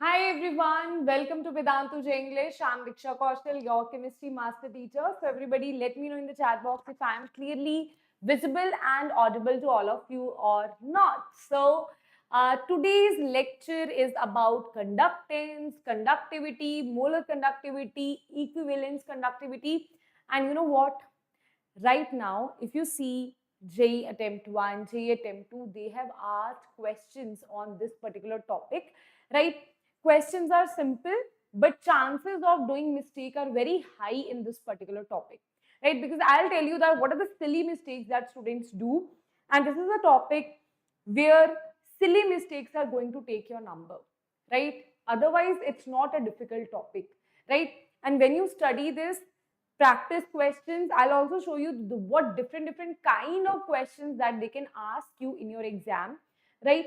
Hi everyone, welcome to Vedantu English. I'm Diksha Ma'am, your chemistry master teacher. So everybody, let me know in the chat box if I am clearly visible and audible to all of you or not. So today's lecture is about conductance, conductivity, molar conductivity, equivalence conductivity, and you know what? Right now, if you see JEE attempt 1, JEE attempt 2, they have asked questions on this particular topic, right? Questions are simple, but chances of doing mistake are very high in this particular topic, right? Because I'll tell you that what are the silly mistakes that students do, and this is a topic where silly mistakes are going to take your number, right? Otherwise, it's not a difficult topic, right? And when you study this, practice questions, I'll also show you what different kind of questions that they can ask you in your exam, right?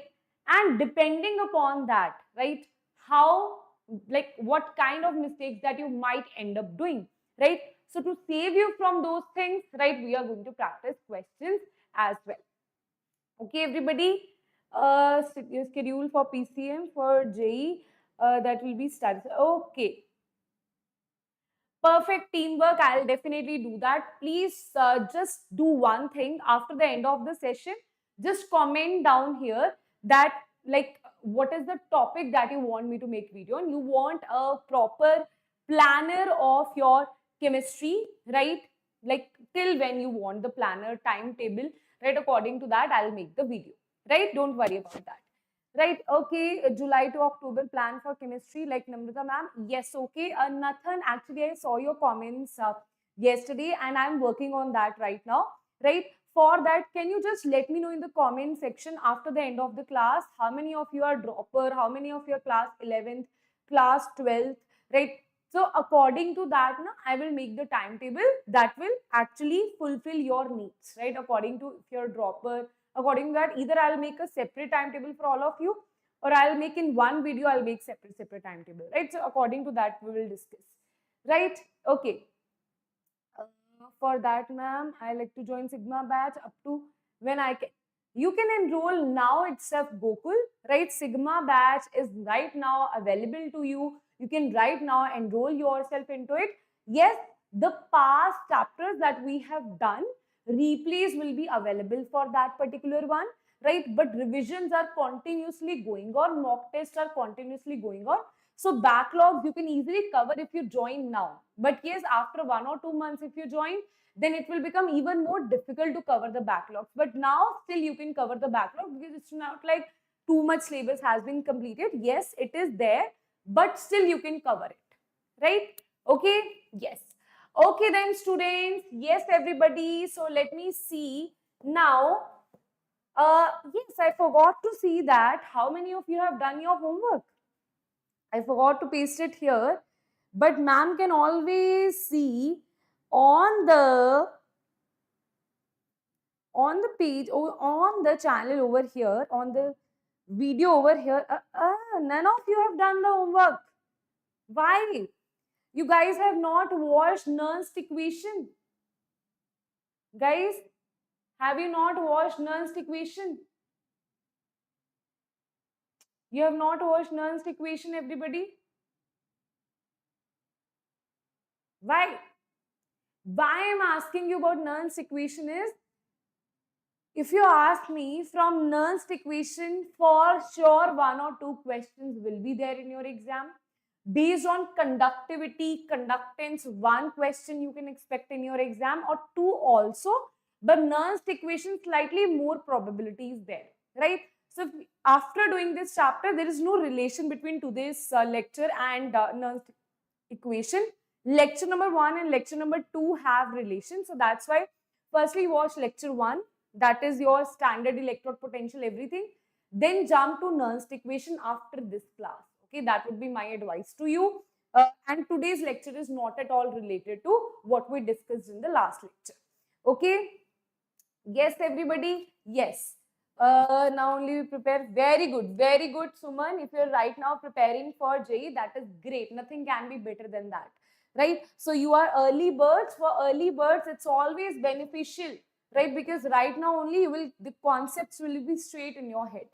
And depending upon that, right, how, like what kind of mistakes that you might end up doing, right? So to save you from those things, right, we are going to practice questions as well. Okay, everybody, schedule for PCM for JEE that will be studied. Okay, perfect teamwork. I'll definitely do that. Please just do one thing after the end of the session. Just comment down here that like what is the topic that you want me to make video on. You want a proper planner of your chemistry, right? Like till when you want the planner timetable, right? According to that, I'll make the video, right? Don't worry about that. Right, okay, July to October plan for chemistry, like Namrata ma'am. Yes, okay. Nathan, actually, I saw your comments yesterday and I'm working on that right now. Right, for that, can you just let me know in the comment section after the end of the class, how many of you are dropper, how many of your class 11th, class 12th, right? So according to that, na, I will make the timetable that will actually fulfill your needs, right? According to if you're a dropper, according to that, either I'll make a separate timetable for all of you, or I'll make in one video, I'll make separate timetable, right? So according to that, we will discuss, right? Okay. For that, ma'am, I like to join Sigma batch up to when I can. You can enroll now itself, Gokul, right? Sigma batch is right now available to you. You can right now enroll yourself into it. Yes, the past chapters that we have done, replays will be available for that particular one, right? But revisions are continuously going on, mock tests are continuously going on. So backlogs you can easily cover if you join now. But yes, after 1 or 2 months, if you join, then it will become even more difficult to cover the backlogs. But now still you can cover the backlog because it's not like too much syllabus has been completed. Yes, it is there, but still you can cover it, right? Okay, yes. Okay then students, yes everybody. So let me see now. Yes, I forgot to see that how many of you have done your homework. I forgot to paste it here, but ma'am can always see on the page or on the channel over here, on the video over here. None of you have done the homework. Why? You guys have not watched Nernst equation. Guys, have you not watched Nernst equation? You have not watched Nernst equation, everybody? Why? Why I'm asking you about Nernst equation is, if you ask me from Nernst equation, for sure 1 or 2 questions will be there in your exam. Based on conductivity, conductance, 1 question you can expect in your exam or 2 also. But Nernst equation, slightly more probability is there, right? So after doing this chapter, there is no relation between today's lecture and Nernst equation. Lecture number 1 and lecture number 2 have relation. So that's why firstly watch lecture 1, that is your standard electrode potential, everything. Then jump to Nernst equation after this class. Okay, that would be my advice to you. And today's lecture is not at all related to what we discussed in the last lecture. Okay. Yes, everybody. Yes. Now only we prepare. Very good, Suman. If you're right now preparing for JEE, that is great. Nothing can be better than that, right? So you are early birds. For early birds, it's always beneficial, right? Because right now only you will, the concepts will be straight in your head,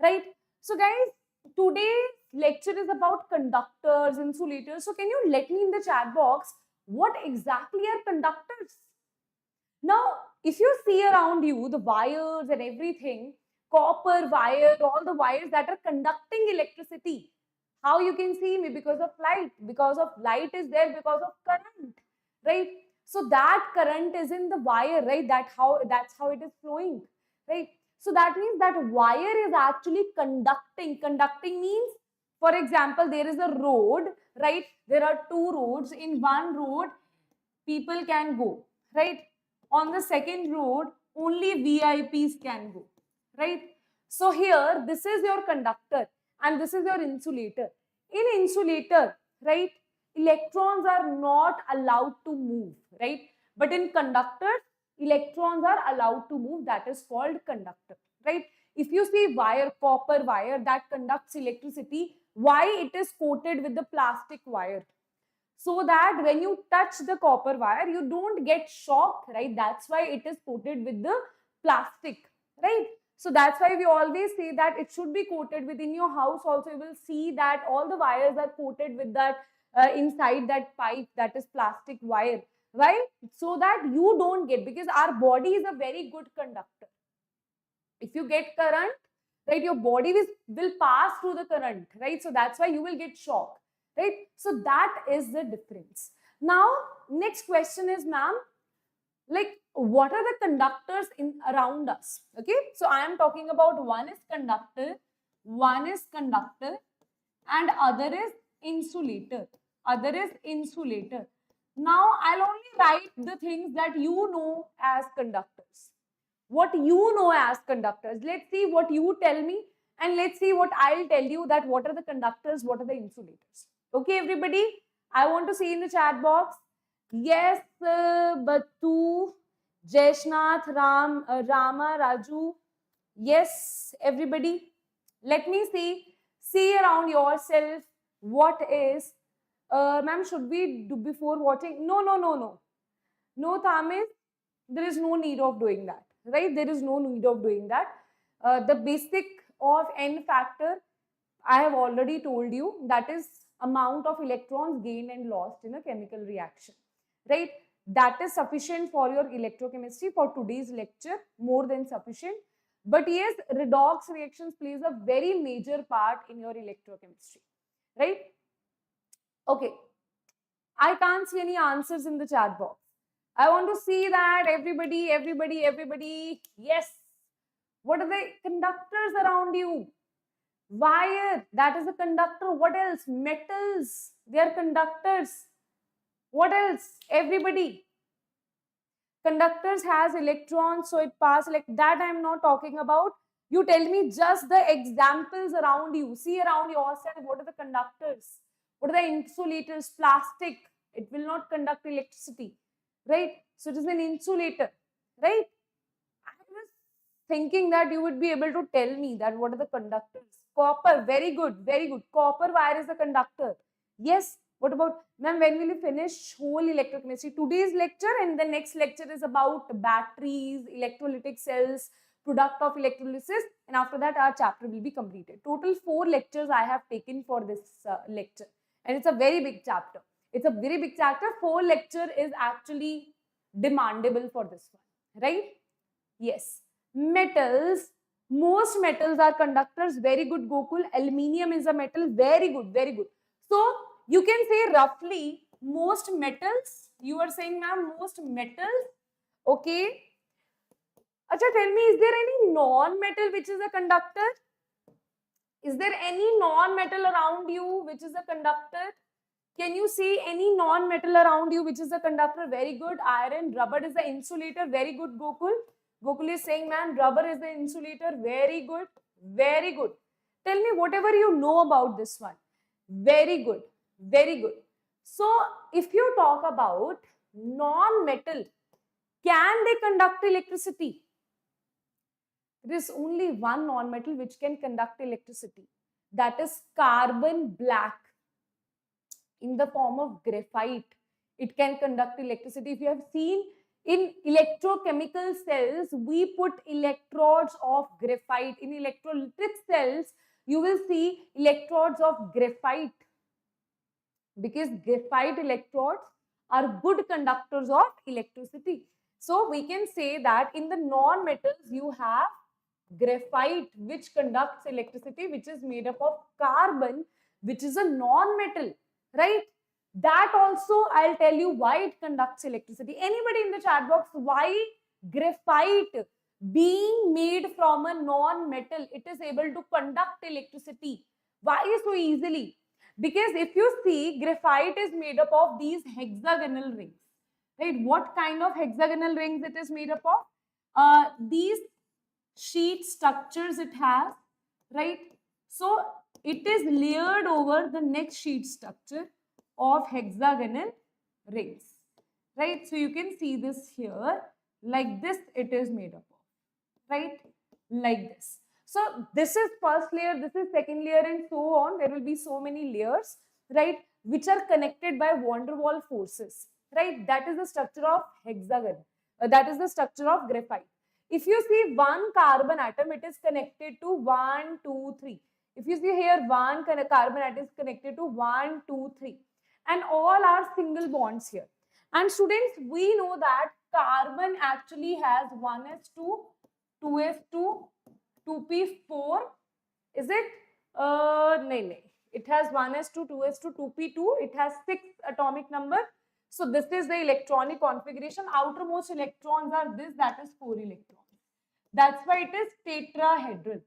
right? So guys, today's lecture is about conductors, insulators. So can you let me in the chat box what exactly are conductors? Now, if you see around you the wires and everything, copper wire, all the wires that are conducting electricity, how you can see me? Because of light. Because of light is there because of current, right? So that current is in the wire, right? That's how it is flowing, right? So that means that wire is actually conducting. Conducting means, for example, there is a road, right? There are two roads. In one road, people can go, right? On the second road, only VIPs can go, right? So here, this is your conductor and this is your insulator. In insulator, right, electrons are not allowed to move, right? But in conductors, electrons are allowed to move. That is called conductor, right? If you see wire, copper wire that conducts electricity, why it is coated with the plastic wire? So that when you touch the copper wire, you don't get shock, right? That's why it is coated with the plastic, right? So that's why we always say that it should be coated within your house. Also, you will see that all the wires are coated with that inside that pipe, that is plastic wire, right? So that you don't get, because our body is a very good conductor. If you get current, right, your body will pass through the current, right? So that's why you will get shock, right? So that is the difference. Now, next question is, ma'am, like, what are the conductors in around us? Okay, so I am talking about one is conductor, and other is insulator. Other is insulator. Now, I'll only write the things that you know as conductors. What you know as conductors. Let's see what you tell me, and let's see what I'll tell you, that what are the conductors, what are the insulators. Okay, everybody? I want to see in the chat box. Yes, Batu, Jeshnath, Rama, Raju. Yes, everybody. Let me see. See around yourself what is. Ma'am, should we do before watching? No, no, no, no. No, Tamiz, there is no need of doing that, right? There is no need of doing that. The basic of N factor, I have already told you, that is amount of electrons gained and lost in a chemical reaction, right? That is sufficient for your electrochemistry for today's lecture, more than sufficient. But yes, redox reactions plays a very major part in your electrochemistry, right? Okay, I can't see any answers in the chat box. I want to see that everybody. Yes. What are the conductors around you? Wire, that is a conductor. What else? Metals, they are conductors. What else? Everybody. Conductors has electrons, so it passes like that. I am not talking about. You tell me just the examples around you. See around yourself. What are the conductors? What are the insulators? Plastic. It will not conduct electricity, right? So it is an insulator, right? I was thinking that you would be able to tell me that what are the conductors. Copper, very good, very good. Copper wire is a conductor. Yes. What about, ma'am, when will you finish whole electrochemistry? Today's lecture and the next lecture is about batteries, electrolytic cells, product of electrolysis, and after that our chapter will be completed. Total 4 lectures I have taken for this lecture, and it's a very big chapter. It's a very big chapter. 4 lecture is actually demandable for this one, right? Yes. Metals. Most metals are conductors. Very good, Gokul. Aluminium is a metal. Very good, very good. So, you can say roughly most metals. You are saying, ma'am, most metals. Okay. Acha, tell me, is there any non-metal which is a conductor? Is there any non-metal around you which is a conductor? Can you see any non-metal around you which is a conductor? Very good. Iron, rubber is the insulator. Very good, Gokul. Gokul is saying, man, rubber is the insulator. Very good. Very good. Tell me whatever you know about this one. Very good. Very good. So, if you talk about non-metal, can they conduct electricity? There is only one non-metal which can conduct electricity. That is carbon black in the form of graphite. It can conduct electricity. If you have seen in electrochemical cells, we put electrodes of graphite. In electrolytic cells, you will see electrodes of graphite, because graphite electrodes are good conductors of electricity. So we can say that in the non-metals you have graphite, which conducts electricity, which is made up of carbon, which is a non-metal, right? That also I'll tell you why it conducts electricity. Anybody in the chat box, why graphite, being made from a non-metal, it is able to conduct electricity? Why so easily? Because if you see, graphite is made up of these hexagonal rings, right? What kind of hexagonal rings it is made up of? These sheet structures it has, right? So it is layered over the next sheet structure of hexagonal rings, right? So you can see this here, like this it is made up of, right? Like this. So this is first layer, this is second layer, and so on. There will be so many layers, right, which are connected by van der Waals forces, right? That is the structure of hexagon. That is the structure of graphite. If you see one carbon atom, it is connected to 1, 2, 3. If you see here, one carbon atom is connected to 1, 2, 3. And all are single bonds here. And students, we know that carbon actually has 1s2, 2s2, 2p4. Is it? No. It has 1s2, 2s2, 2p2. It has 6 atomic number. So this is the electronic configuration. Outermost electrons are this, that is 4 electrons. That's why it is tetrahedral.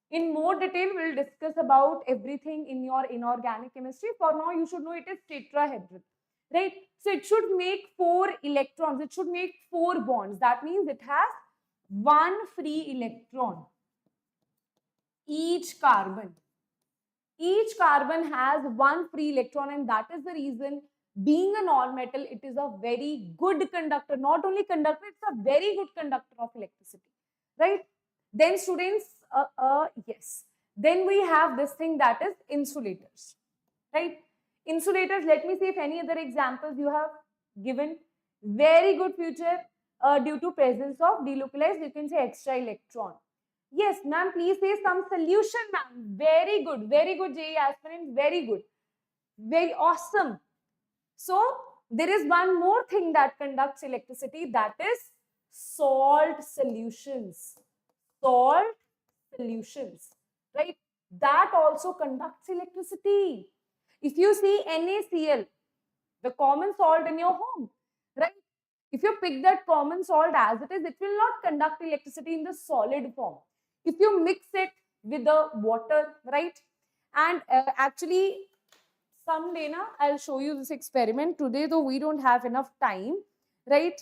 In more detail, we'll discuss about everything in your inorganic chemistry. For now, you should know it is tetrahedral, right? So it should make 4 electrons. It should make 4 bonds. That means it has 1 free electron. Each carbon has 1 free electron, and that is the reason, being a non-metal, it is a very good conductor. Not only conductor, it's a very good conductor of electricity, right? Then students, yes. Then we have this thing, that is insulators, right? Insulators, let me see if any other examples you have given. Very good future due to presence of delocalized, you can say extra electron. Yes, ma'am, please say some solution, ma'am. Very good, JEE aspirant, very good. Very awesome. So, there is one more thing that conducts electricity, that is salt solutions. Salt solutions, right? That also conducts electricity. If you see NaCl, the common salt in your home, right? If you pick that common salt as it is, it will not conduct electricity in the solid form. If you mix it with the water, right? And actually, someday na, I'll show you this experiment. Today, though, we don't have enough time, right?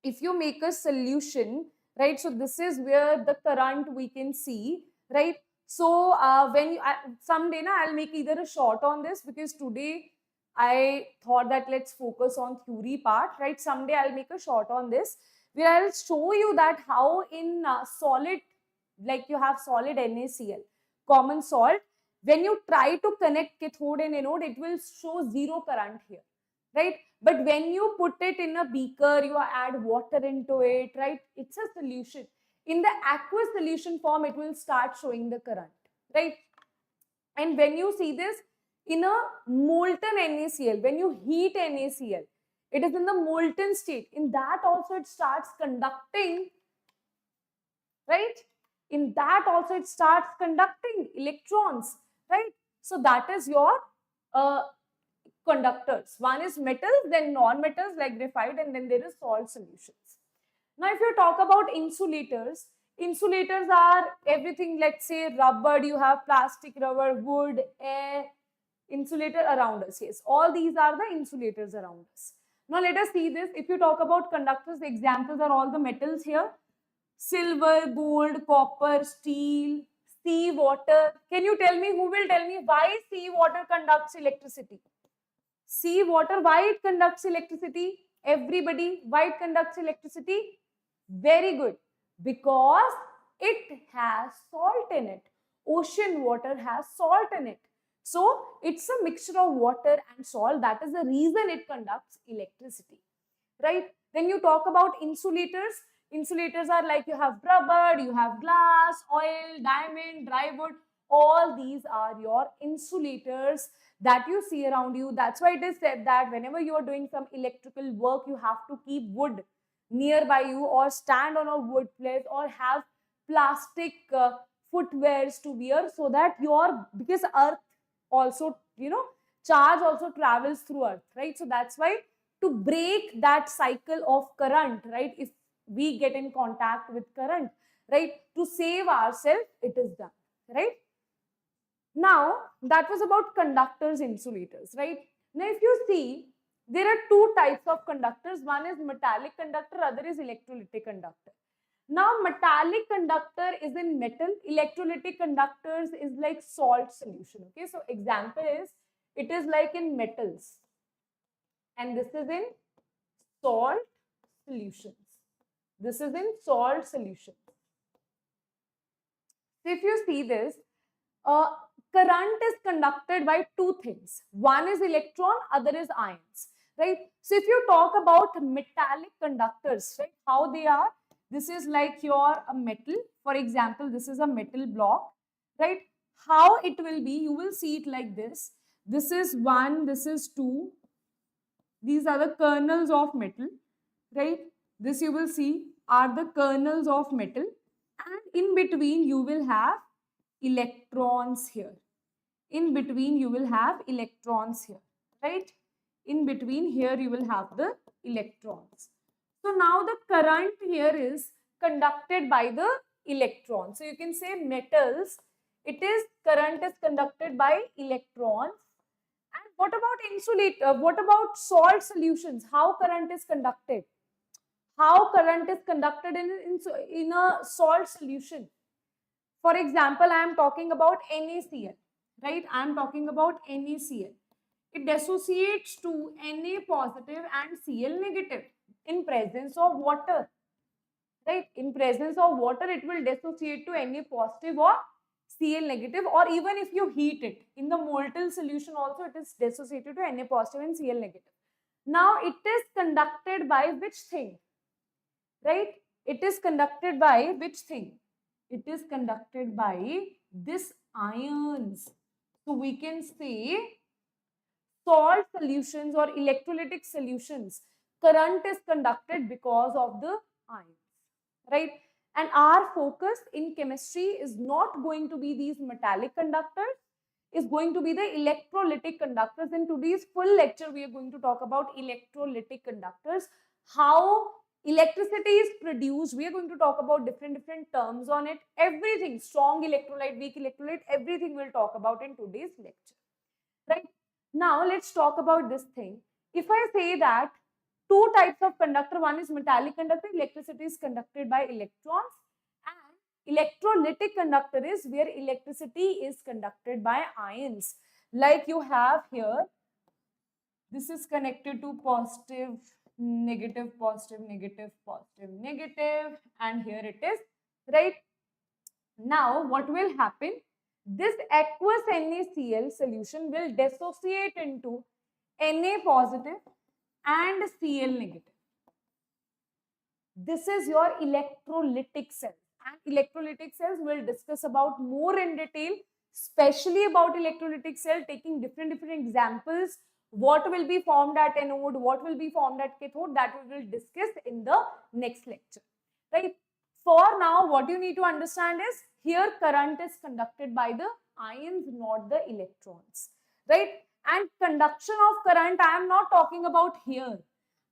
If you make a solution, right? So this is where the current we can see, right? So when you, someday na, I'll make either a short on this, because today I thought that let's focus on theory part, right? Someday I'll make a short on this, where I'll show you that how in solid, like you have solid NaCl, common salt, when you try to connect cathode and anode, it will show zero current here, right? But when you put it in a beaker, you add water into it, right? It's a solution. In the aqueous solution form, it will start showing the current, right? And when you see this in a molten NaCl, when you heat NaCl, it is in the molten state. In that also it starts conducting, right? In that also it starts conducting electrons, right? So that is your conductors. One is metals, then non-metals like graphite, and then there is salt solutions. Now, if you talk about insulators, insulators are everything, let's say rubber, you have plastic, rubber, wood, air, insulator around us. Yes, all these are the insulators around us. Now, let us see this. If you talk about conductors, the examples are all the metals here. Silver, gold, copper, steel, sea water. Can you tell me, who will tell me why sea water conducts electricity? Sea water, why it conducts electricity? Everybody, why it conducts electricity? Very good. Because it has salt in it. Ocean water has salt in it. So, it's a mixture of water and salt. That is the reason it conducts electricity, right? Then you talk about insulators. Insulators are like you have rubber, you have glass, oil, diamond, dry wood. All these are your insulators that you see around you. That's why it is said that whenever you are doing some electrical work, you have to keep wood nearby you, or stand on a wood place, or have plastic footwears to wear, so that your, because earth also, charge also travels through earth, right? So that's why, to break that cycle of current, right, if we get in contact with current, right, to save ourselves, it is done, right? Now that was about conductors, insulators, right? Now if you see, there are two types of conductors. One is metallic conductor, other is electrolytic conductor. Now metallic conductor is in metal, electrolytic conductors is like salt solution. Okay, so example is, it is like in metals, and this is in salt solutions. This is in salt solution. So if you see this, current is conducted by two things. One is electron, other is ions, right? So if you talk about metallic conductors, right, how they are, this is like your a metal. For example, this is a metal block, right? How it will be, you will see it like this. This is 1, this is 2. These are the kernels of metal, right? This you will see are the kernels of metal, and in between you will have electrons here. In between you will have electrons here, right? In between here you will have the electrons. So now the current here is conducted by the electrons. So you can say metals, it is current is conducted by electrons. And what about insulator? What about salt solutions? How current is conducted? How current is conducted in a salt solution? For example, I am talking about NaCl, right? I am talking about NaCl. It dissociates to Na positive and Cl negative in presence of water, right? In presence of water, it will dissociate to Na positive or Cl negative, or even if you heat it in the molten solution also, it is dissociated to Na positive and Cl negative. Now it is conducted by which thing, right? It is conducted by which thing? It is conducted by this ions. So we can say salt solutions or electrolytic solutions, current is conducted because of the ions, right? And our focus in chemistry is not going to be these metallic conductors, is going to be the electrolytic conductors. In today's full lecture, we are going to talk about electrolytic conductors, how electricity is produced. We are going to talk about different terms on it. Everything, strong electrolyte, weak electrolyte, everything we'll talk about in today's lecture, right? Now let's talk about this thing. If I say that two types of conductor, one is metallic conductor, electricity is conducted by electrons, and electrolytic conductor is where electricity is conducted by ions. Like you have here, this is connected to positive, negative, positive, negative, positive, negative, and here it is, right? Now what will happen? This aqueous NaCl solution will dissociate into Na positive and Cl negative. This is your electrolytic cell, and electrolytic cells we'll discuss about more in detail, especially about electrolytic cell, taking different examples, what will be formed at anode, what will be formed at cathode, that we will discuss in the next lecture, right? For now, what you need to understand is, here current is conducted by the ions, not the electrons, right? And conduction of current, I am not talking about here.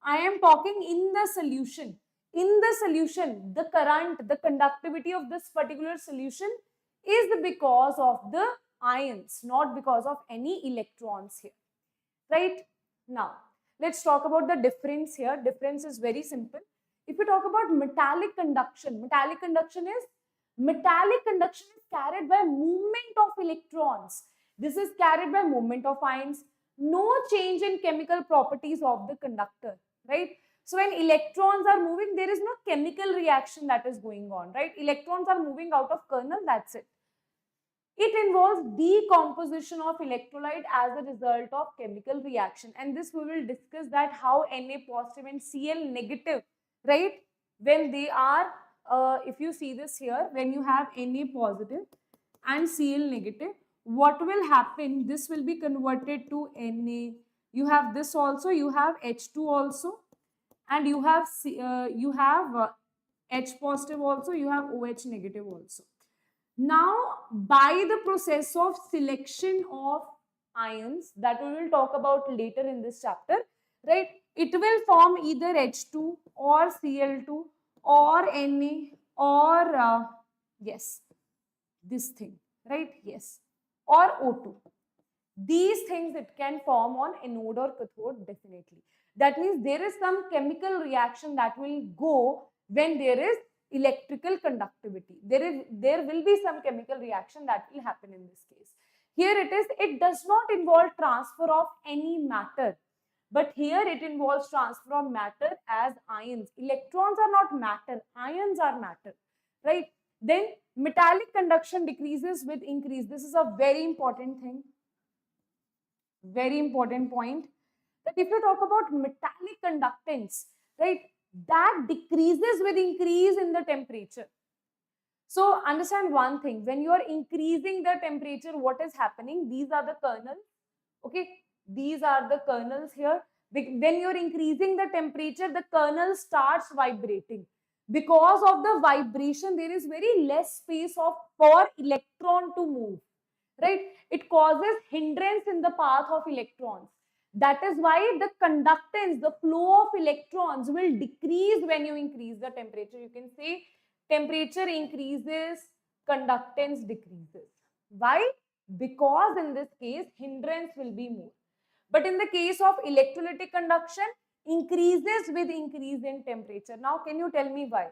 I am talking in the solution. In the solution, the current, the conductivity of this particular solution is because of the ions, not because of any electrons here, right? Now, let's talk about the difference here. Difference is very simple. If you talk about metallic conduction is carried by movement of electrons. This is carried by movement of ions. No change in chemical properties of the conductor, right? So when electrons are moving, there is no chemical reaction that is going on, right? Electrons are moving out of kernel, that's it. It involves decomposition of electrolyte as a result of chemical reaction. And this we will discuss that how Na positive and Cl negative, right? When they are, if you see this here, when you have Na positive and Cl negative, what will happen? This will be converted to Na. You have this also, you have H2 also, and you have H positive also, you have OH negative also. Now, by the process of selection of ions that we will talk about later in this chapter, right, it will form either H2 or Cl2 or Na or yes, this thing, right? Yes, or O2. These things it can form on anode or cathode, definitely. That means there is some chemical reaction that will go when there is electrical conductivity. There will be some chemical reaction that will happen in this case. Here it is, it does not involve transfer of any matter, but here it involves transfer of matter as ions. Electrons are not matter, ions are matter, right? Then metallic conduction decreases with increase. This is a very important thing, very important point, that if you talk about metallic conductance, right, that decreases with increase in the temperature. So understand one thing, when you are increasing the temperature, what is happening? These are the kernels, okay? These are the kernels here. When you're increasing the temperature, the kernel starts vibrating. Because of the vibration, there is very less space for electron to move, right? It causes hindrance in the path of electrons. That is why the conductance, the flow of electrons will decrease when you increase the temperature. You can say temperature increases, conductance decreases. Why? Because in this case, hindrance will be more. But in the case of electrolytic conduction, increases with increase in temperature. Now, can you tell me why?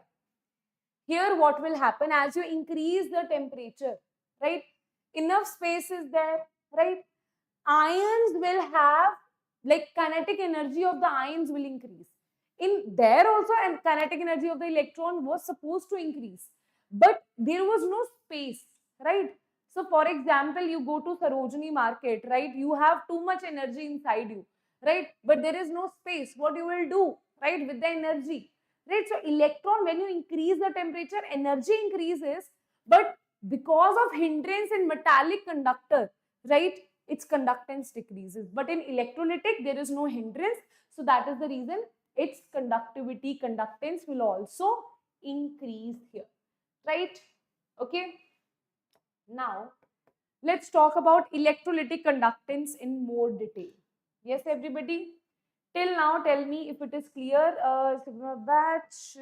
Here, what will happen as you increase the temperature, right? Enough space is there, right? Ions will have, like, kinetic energy of the ions will increase. In there also, and kinetic energy of the electron was supposed to increase, but there was no space, right? So for example, you go to Sarojini market, right? You have too much energy inside you, right? But there is no space. What you will do, right, with the energy, right? So electron, when you increase the temperature, energy increases, but because of hindrance in metallic conductor, right, its conductance decreases. But in electrolytic, there is no hindrance. So that is the reason its conductivity, conductance will also increase here, right? Okay. Now, let's talk about electrolytic conductance in more detail. Yes, everybody? Till now, tell me if it is clear. Sigma batch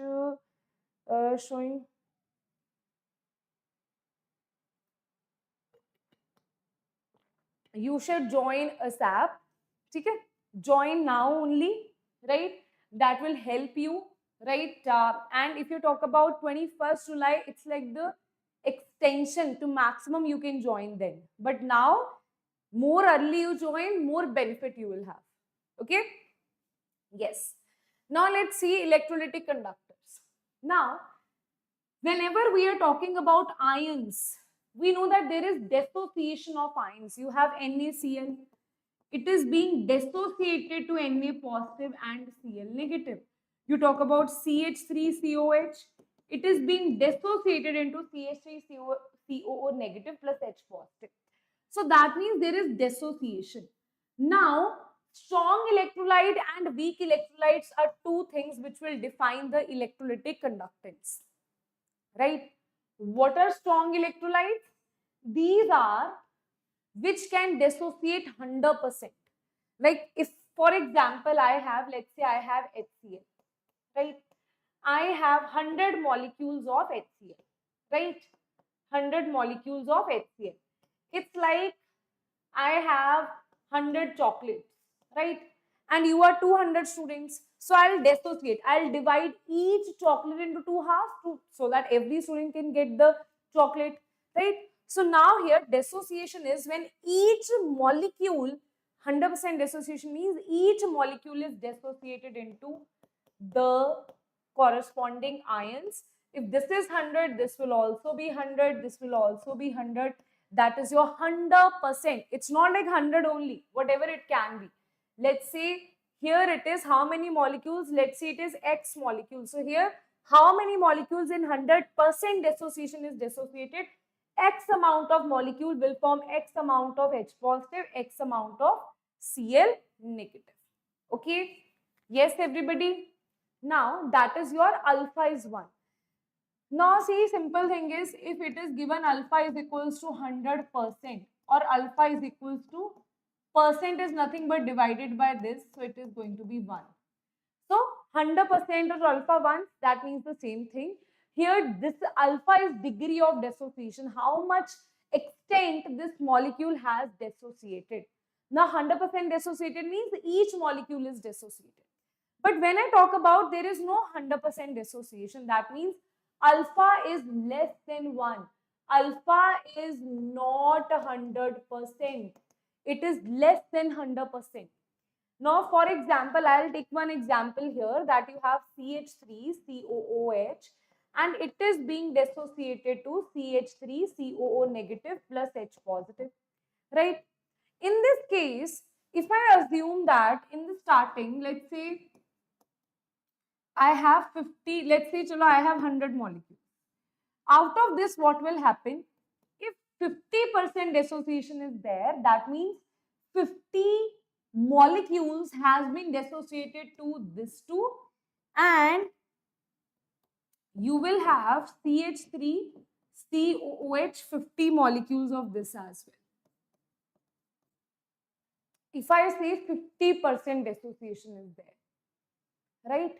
showing. You should join a SAP. Okay? Join now only, right? That will help you, right? And if you talk about 21st July, it's like the extension to maximum you can join then. But now, more early you join, more benefit you will have. Okay? Yes. Now let's see electrolytic conductors. Now, whenever we are talking about ions, we know that there is dissociation of ions. You have NaCl. It is being dissociated to Na positive and Cl negative. You talk about CH3COH. It is being dissociated into CH3COO negative plus H positive. So that means there is dissociation. Now, strong electrolyte and weak electrolytes are two things which will define the electrolytic conductance, right? What are strong electrolytes? These are which can dissociate 100%. Like if, for example, I have, let's say I have HCl, right? I have 100 molecules of HCl, right? 100 molecules of HCl. It's like I have 100 chocolates, right? And you are 200 students. So I'll dissociate. I'll divide each chocolate into two halves so that every student can get the chocolate, right? So now here dissociation is when each molecule, 100% dissociation means each molecule is dissociated into the corresponding ions. If this is 100, this will also be 100, this will also be 100. That is your 100%. It's not like 100 only, whatever it can be. Let's say here it is how many molecules? Let's say it is X molecules. So here, how many molecules in 100% dissociation is dissociated? X amount of molecule will form X amount of H positive, X amount of Cl negative. Okay. Yes, everybody. Now that is your alpha is 1. Now see, simple thing is, if it is given alpha is equals to 100% or alpha is equals to percent is nothing but divided by this, so it is going to be 1. So 100% of alpha 1, that means the same thing. Here this alpha is degree of dissociation, how much extent this molecule has dissociated. Now 100% dissociated means each molecule is dissociated. But when I talk about there is no 100% dissociation, that means alpha is less than 1. Alpha is not 100%. It is less than 100%. Now, for example, I'll take one example here that you have CH3, COOH, and it is being dissociated to CH3, COO negative plus H positive, right? In this case, if I assume that in the starting, let's say I have 50, let's say, chalo, I have 100 molecules. Out of this, what will happen? If 50% dissociation is there, that means 50 molecules has been dissociated to this two, and you will have CH3, COOH, 50 molecules of this as well. If I say 50% dissociation is there, right?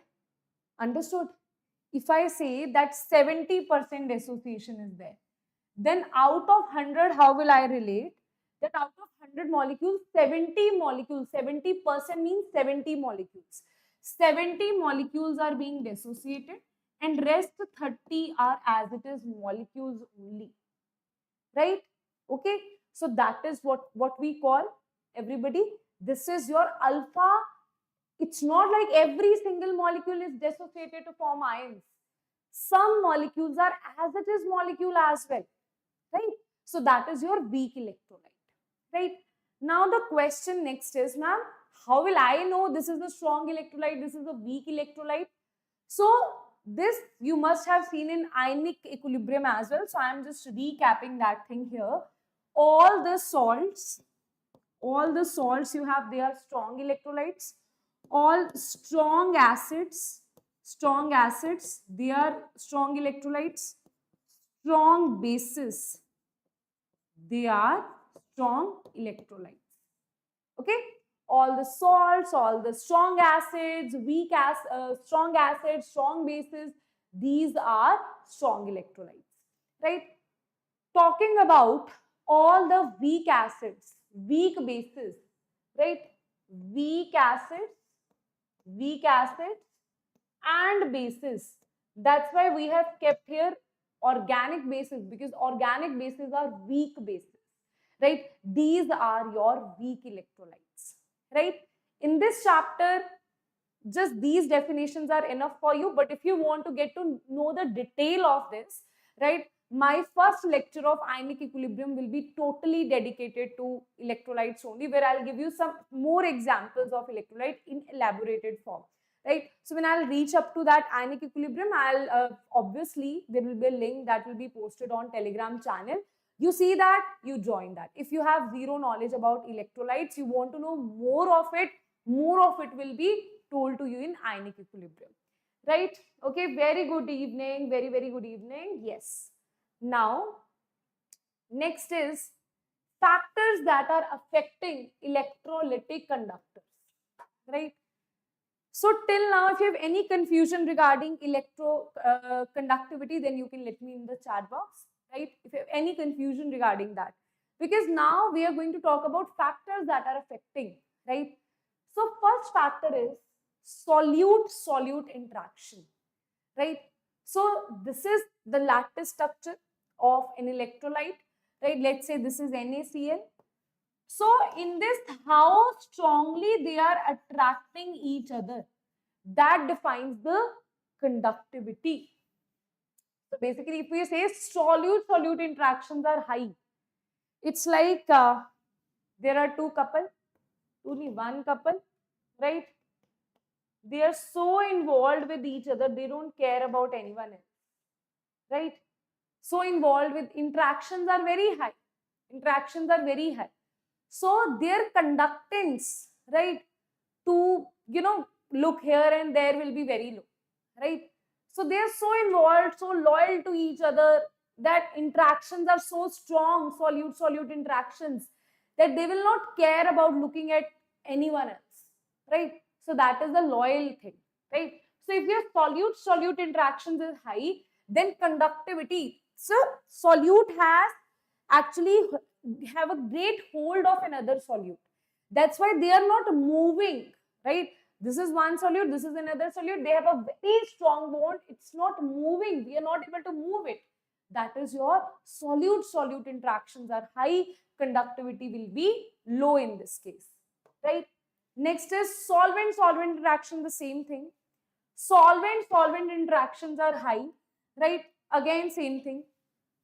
Understood? If I say that 70% dissociation is there, then out of 100, how will I relate? That out of 100 molecules, 70 molecules, 70% means 70 molecules. 70 molecules are being dissociated and rest 30 are as it is molecules only. Right? Okay. So that is what we call, everybody, this is your alpha. It's not like every single molecule is dissociated to form ions. Some molecules are as it is molecule as well. Right? So that is your weak electrolyte. Right? Now the question next is, ma'am, how will I know this is a strong electrolyte, this is a weak electrolyte? So this you must have seen in ionic equilibrium as well. So I am just recapping that thing here. All the salts you have, they are strong electrolytes. All strong acids, they are strong electrolytes. Strong bases, they are strong electrolytes. Okay, all the salts, all the strong acids, strong acids, strong bases, these are strong electrolytes, right? Talking about all the weak acids, weak bases, right? Weak acids and bases. That's why we have kept here organic bases, because organic bases are weak bases, right? These are your weak electrolytes, right? In this chapter, just these definitions are enough for you. But if you want to get to know the detail of this, right, my first lecture of ionic equilibrium will be totally dedicated to electrolytes only, where I'll give you some more examples of electrolyte in elaborated form. Right. So when I'll reach up to that ionic equilibrium, I'll obviously there will be a link that will be posted on Telegram channel. You see that, you join that. If you have zero knowledge about electrolytes, you want to know more of it will be told to you in ionic equilibrium. Right? Okay, very good evening, very good evening. Yes. Now, next is factors that are affecting electrolytic conductors. Right? So till now, if you have any confusion regarding conductivity, then you can let me in the chat box, right? If you have any confusion regarding that, because now we are going to talk about factors that are affecting, right? So first factor is solute-solute interaction, right? So this is the lattice structure of an electrolyte, right? Let's say this is NaCl. So in this, how strongly they are attracting each other, that defines the conductivity. So basically, if we say solute-solute interactions are high, it's like there are two couple, only one couple, right? They are so involved with each other, they don't care about anyone else, right? so involved with interactions are very high. Interactions are very high. So their conductance, right, to, look here and there will be very low, right? So they are so involved, so loyal to each other, that interactions are so strong, solute-solute interactions, that they will not care about looking at anyone else, right? So that is the loyal thing, right? So if your solute-solute interactions is high, then conductivity, so solute has actually have a great hold of another solute. That's why they are not moving, right? This is one solute, this is another solute. They have a very strong bond. It's not moving. We are not able to move it. That is your solute-solute interactions are high. Conductivity will be low in this case, right? Next is solvent-solvent interaction, the same thing. Solvent-solvent interactions are high, right? Again, same thing.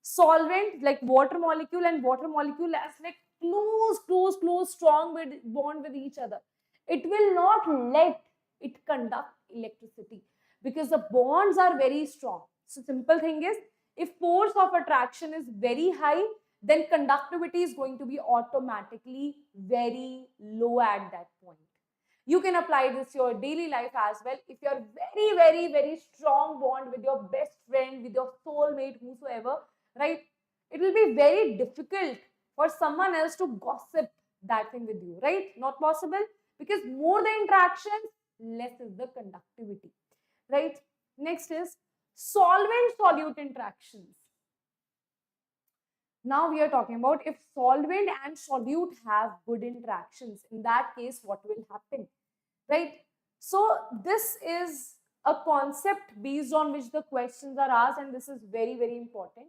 Solvent like water molecule and water molecule has like close, strong bond with each other. It will not let it conduct electricity because the bonds are very strong. So simple thing is, if force of attraction is very high, then conductivity is going to be automatically very low at that point. You can apply this to your daily life as well. If you're very strong bond with your best friend, with your soulmate, whosoever, right, it will be very difficult for someone else to gossip that thing with you, right? Not possible, because more the interactions, less is the conductivity, right? Next is solvent-solute interactions. Now we are talking about if solvent and solute have good interactions. In that case, what will happen, right? So this is a concept based on which the questions are asked, and this is very important,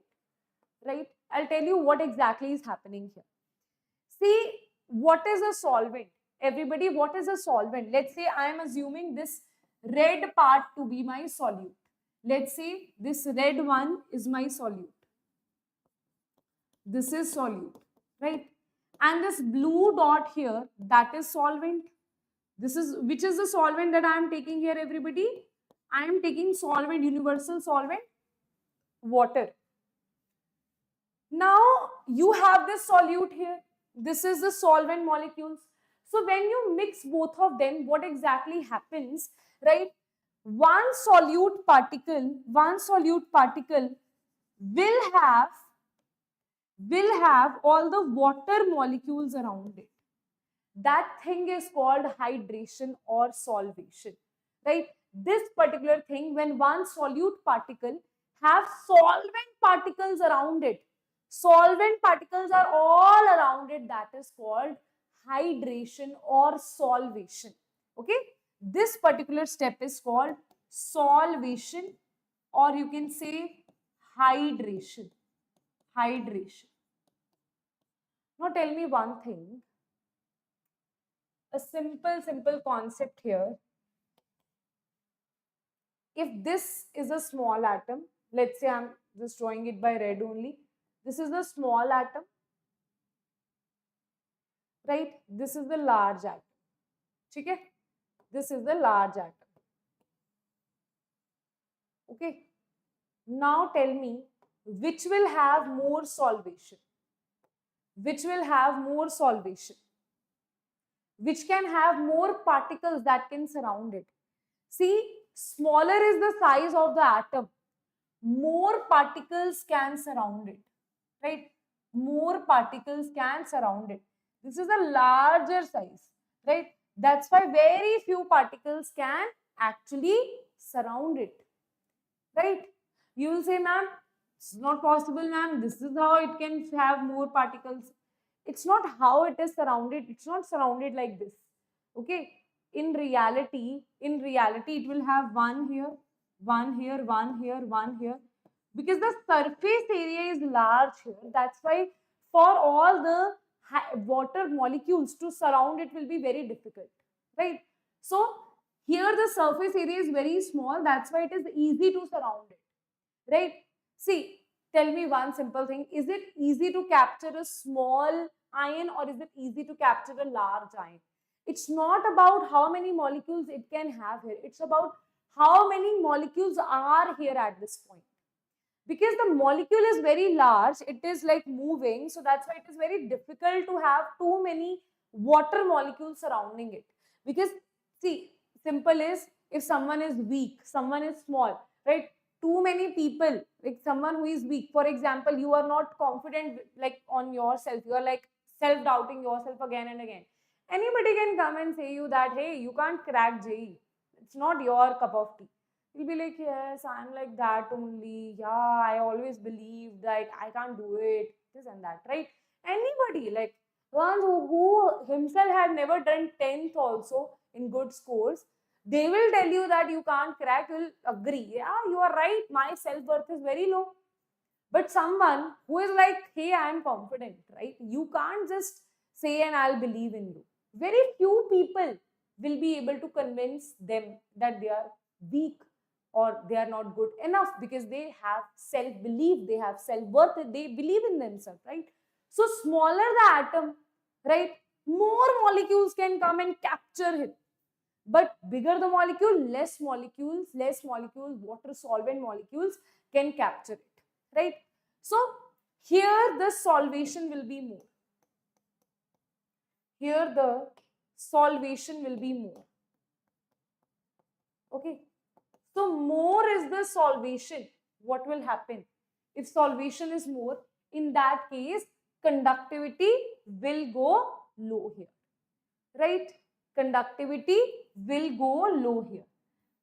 right? I'll tell you what exactly is happening here. See, what is a solvent? Everybody, what is a solvent? Let's say I am assuming this red part to be my solute. Let's say this red one is my solute. This is solute, right? And this blue dot here, that is solvent. This is, which is the solvent that I am taking here, everybody? I am taking solvent, universal solvent, water. Now you have this solute here. This is the solvent molecules. So when you mix both of them, what exactly happens, right? One solute particle will have all the water molecules around it. That thing is called hydration or solvation, right? This particular thing, when one solute particle have solvent particles around it, solvent particles are all around it, that is called hydration or solvation. Okay, this particular step is called solvation, or you can say hydration. Now tell me one thing, a simple concept here. If this is a small atom, let's say I'm just drawing it by red only. This is the small atom, right? This is the large atom. Okay? This is the large atom. Okay? Now tell me, which will have more solvation? Which will have more solvation? Which can have more particles that can surround it? See, smaller is the size of the atom, more particles can surround it, right? More particles can surround it. This is a larger size, right? That's why very few particles can actually surround it, right? You will say, ma'am, it's not possible, ma'am. This is how it can have more particles. It's not how it is surrounded. It's not surrounded like this. Okay. In reality, it will have one here, one here, one here, one here. Because the surface area is large here. That's why for all the water molecules to surround it will be very difficult, right? So here the surface area is very small. That's why it is easy to surround it, right? See, tell me one simple thing. Is it easy to capture a small ion, or is it easy to capture a large ion? It's not about how many molecules it can have here. It's about how many molecules are here at this point. because the molecule is very large, it is like moving, so that's why it is very difficult to have too many water molecules surrounding it. Because see, simple is, if someone is weak, someone is small, right? Too many people, like someone who is weak, for example, you are not confident like on yourself, you are like self-doubting yourself again and again. Anybody can come and say you that, hey, you can't crack JEE. It's not your cup of tea. You'll be like, yes, I'm like that only. Yeah, I always believed that I can't do it, this and that, right? Anybody, like one who himself had never done 10th also in good scores, they will tell you that you can't crack, will agree. Yeah, you are right. My self-worth is very low. But someone who is like, hey, I am confident, right? You can't just say and I'll believe in you. Very few people will be able to convince them that they are weak or they are not good enough, because they have self-belief, they have self-worth, they believe in themselves, right? So smaller the atom, right, more molecules can come and capture it. But bigger the molecule, less molecules, water solvent molecules can capture it, right? So here the solvation will be more. Here the solvation will be more. Okay. So more is the solvation. What will happen? If solvation is more, in that case, conductivity will go low here, right? Conductivity will go low here.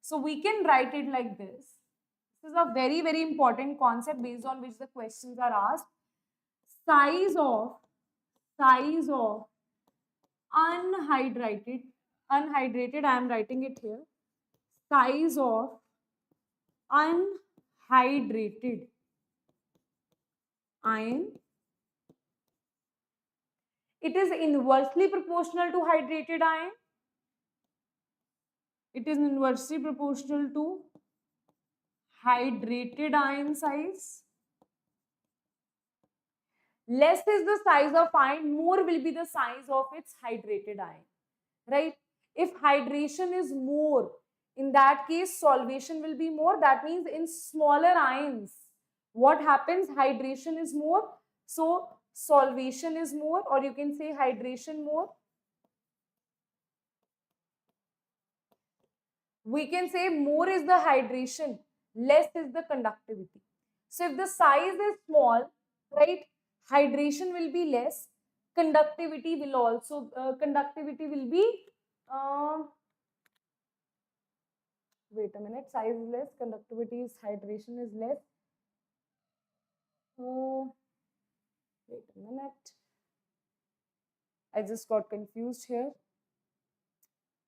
So we can write it like this. This is a very, very important concept based on which the questions are asked. Size of unhydrated, I am writing it here. Size of unhydrated ion. It is inversely proportional to hydrated ion. It is inversely proportional to hydrated ion size. Less is the size of ion, more will be the size of its hydrated ion, right? If hydration is more, in that case solvation will be more. That means in smaller ions, what happens? Hydration is more, so solvation is more, or you can say hydration more. We can say more is the hydration, less is the conductivity. So if the size is small, right, hydration will be less, conductivity will also conductivity will be wait a minute, size is less, conductivity is, hydration is less. Wait a minute, I just got confused here.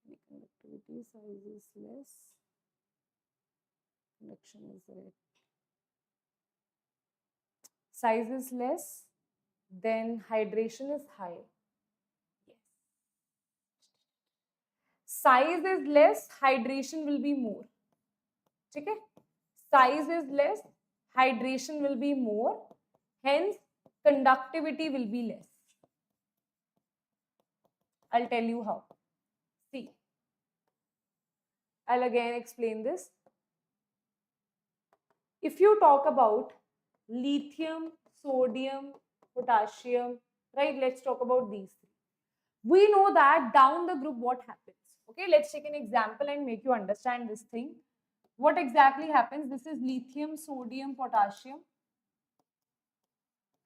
The conductivity size is less, conduction is right. Size is less, then hydration is high. Yes. Size is less, hydration will be more. Okay? Size is less, hydration will be more. Hence, conductivity will be less. I'll tell you how. See, I'll again explain this. If you talk about lithium, sodium, potassium, right? Let's talk about these three. We know that down the group what happens. Okay, let's take an example and make you understand this thing. What exactly happens? This is lithium, sodium, potassium,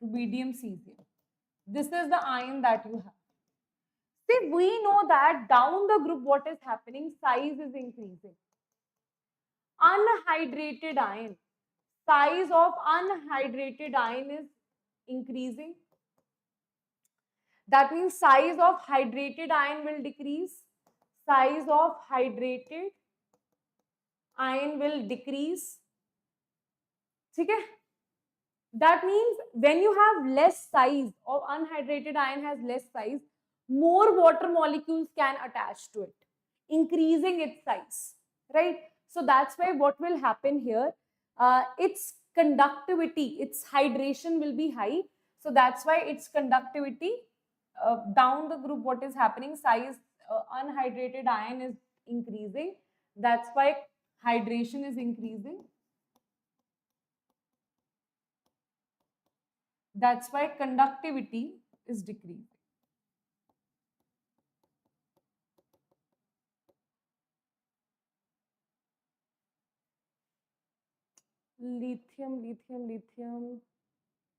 rubidium, cesium. This is the ion that you have. See, we know that down the group what is happening? Size is increasing. Unhydrated ion. Size of unhydrated ion is increasing. That means size of hydrated ion will decrease. Size of hydrated ion will decrease. Okay? That means when you have less size, or unhydrated ion has less size, more water molecules can attach to it, increasing its size, right? So that's why what will happen here, its conductivity, its hydration will be high. So that's why its conductivity, down the group what is happening, size, unhydrated ion is increasing. That's why hydration is increasing. That's why conductivity is decreasing. Lithium,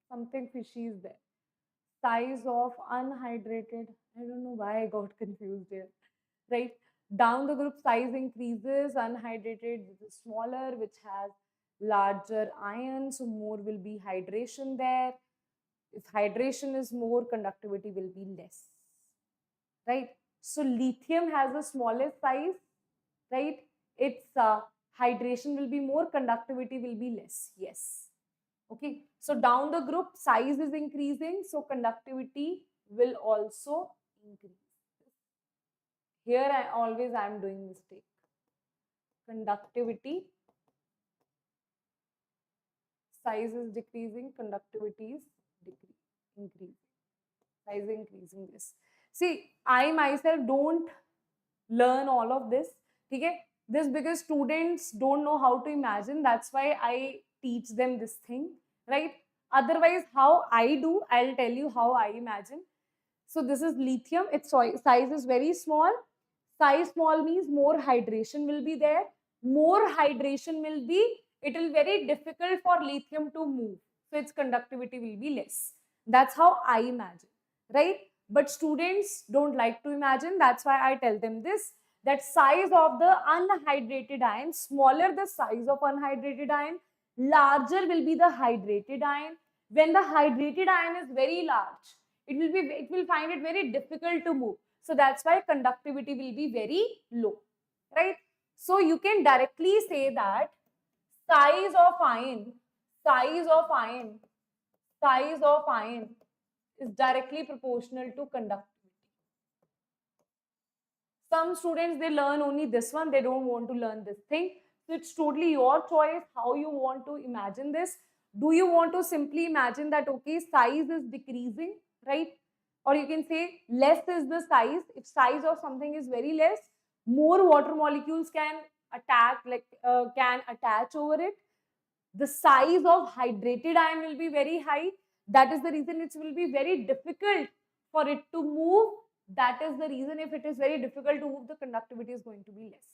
something fishy is there. Size of unhydrated, I don't know why I got confused here, right? Down the group, size increases, unhydrated is smaller, which has larger ions, so more will be hydration there. If hydration is more, conductivity will be less, right? So lithium has the smallest size, right? Its hydration will be more, conductivity will be less. Yes. Okay. So down the group, size is increasing, so conductivity will also increase. Here I am doing mistake. Conductivity, size is decreasing, conductivity is increasing. Size increasing this. See, I myself don't learn all of this. Okay? This because students don't know how to imagine. That's why I teach them this thing, right? Otherwise, how I do, I'll tell you how I imagine. So this is lithium. Its size is very small. Size small means more hydration will be there. More hydration will be, it will very difficult for lithium to move. So its conductivity will be less. That's how I imagine, right? But students don't like to imagine. That's why I tell them this, that size of the unhydrated ion, smaller the size of unhydrated ion, larger will be the hydrated ion. When the hydrated ion is very large, it will find it very difficult to move. So that's why conductivity will be very low, right? So you can directly say that size of ion, size of ion, size of ion is directly proportional to conductivity. Some students, they learn only this one, they don't want to learn this thing. So it's totally your choice how you want to imagine this. Do you want to simply imagine that, okay, size is decreasing, right? Or you can say less is the size. If size of something is very less, more water molecules can can attach over it. The size of hydrated ion will be very high. That is the reason it will be very difficult for it to move. That is the reason if it is very difficult to move, the conductivity is going to be less.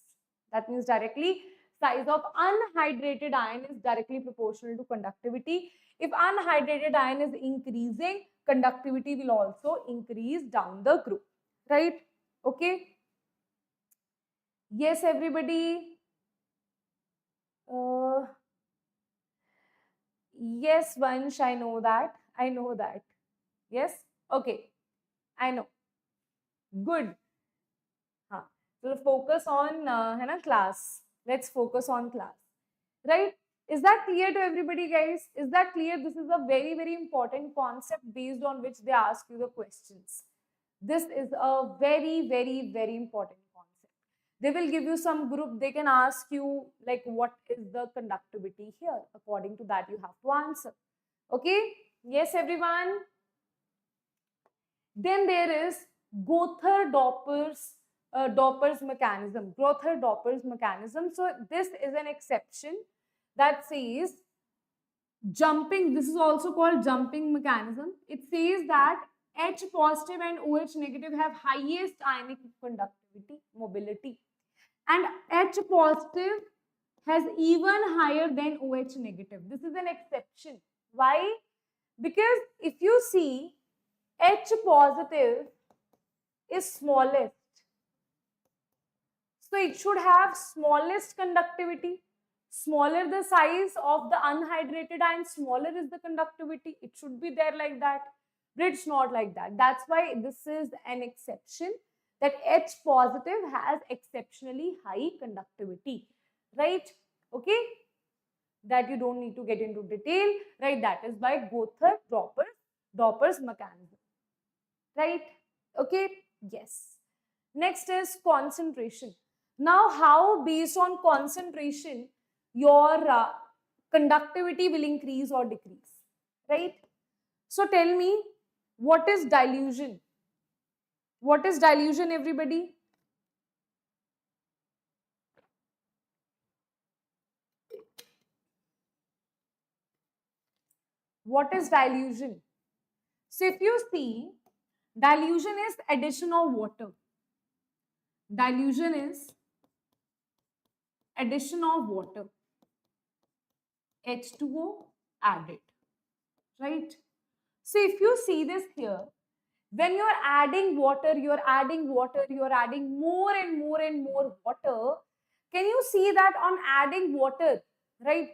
That means directly size of unhydrated ion is directly proportional to conductivity. If unhydrated ion is increasing, conductivity will also increase down the group, right? Okay. Yes, everybody. Yes, Vansh, I know that. I know that. Yes? Okay. I know. Good. Huh. So focus on class. Let's focus on class. Right? Is that clear to everybody, guys? Is that clear? This is a very, very important concept based on which they ask you the questions. This is a very, very, very important concept. They will give you some group. They can ask you like, what is the conductivity here? According to that, you have to answer. Okay? Yes, everyone? Then there is Doppler's mechanism. Gother-Doppler's mechanism. So this is an exception that says jumping. This is also called jumping mechanism. It says that H positive and OH negative have highest ionic conductivity, mobility, and H positive has even higher than OH negative. This is an exception. Why? Because if you see, H positive is smallest. So it should have smallest conductivity. Smaller the size of the unhydrated ion, smaller is the conductivity. It should be there like that. But it's not like that. That's why this is an exception, that H positive has exceptionally high conductivity. Right? Okay? That you don't need to get into detail. Right? That is by Gother-Doppler's mechanism. Right? Okay? Yes. Next is concentration. Now, how based on concentration your conductivity will increase or decrease, right? So tell me, what is dilution? What is dilution, everybody? What is dilution? So if you see, dilution is addition of water. Dilution is addition of water. H2O added, right? So if you see this here, when you're adding water, you're adding more and more and more water. Can you see that on adding water, right?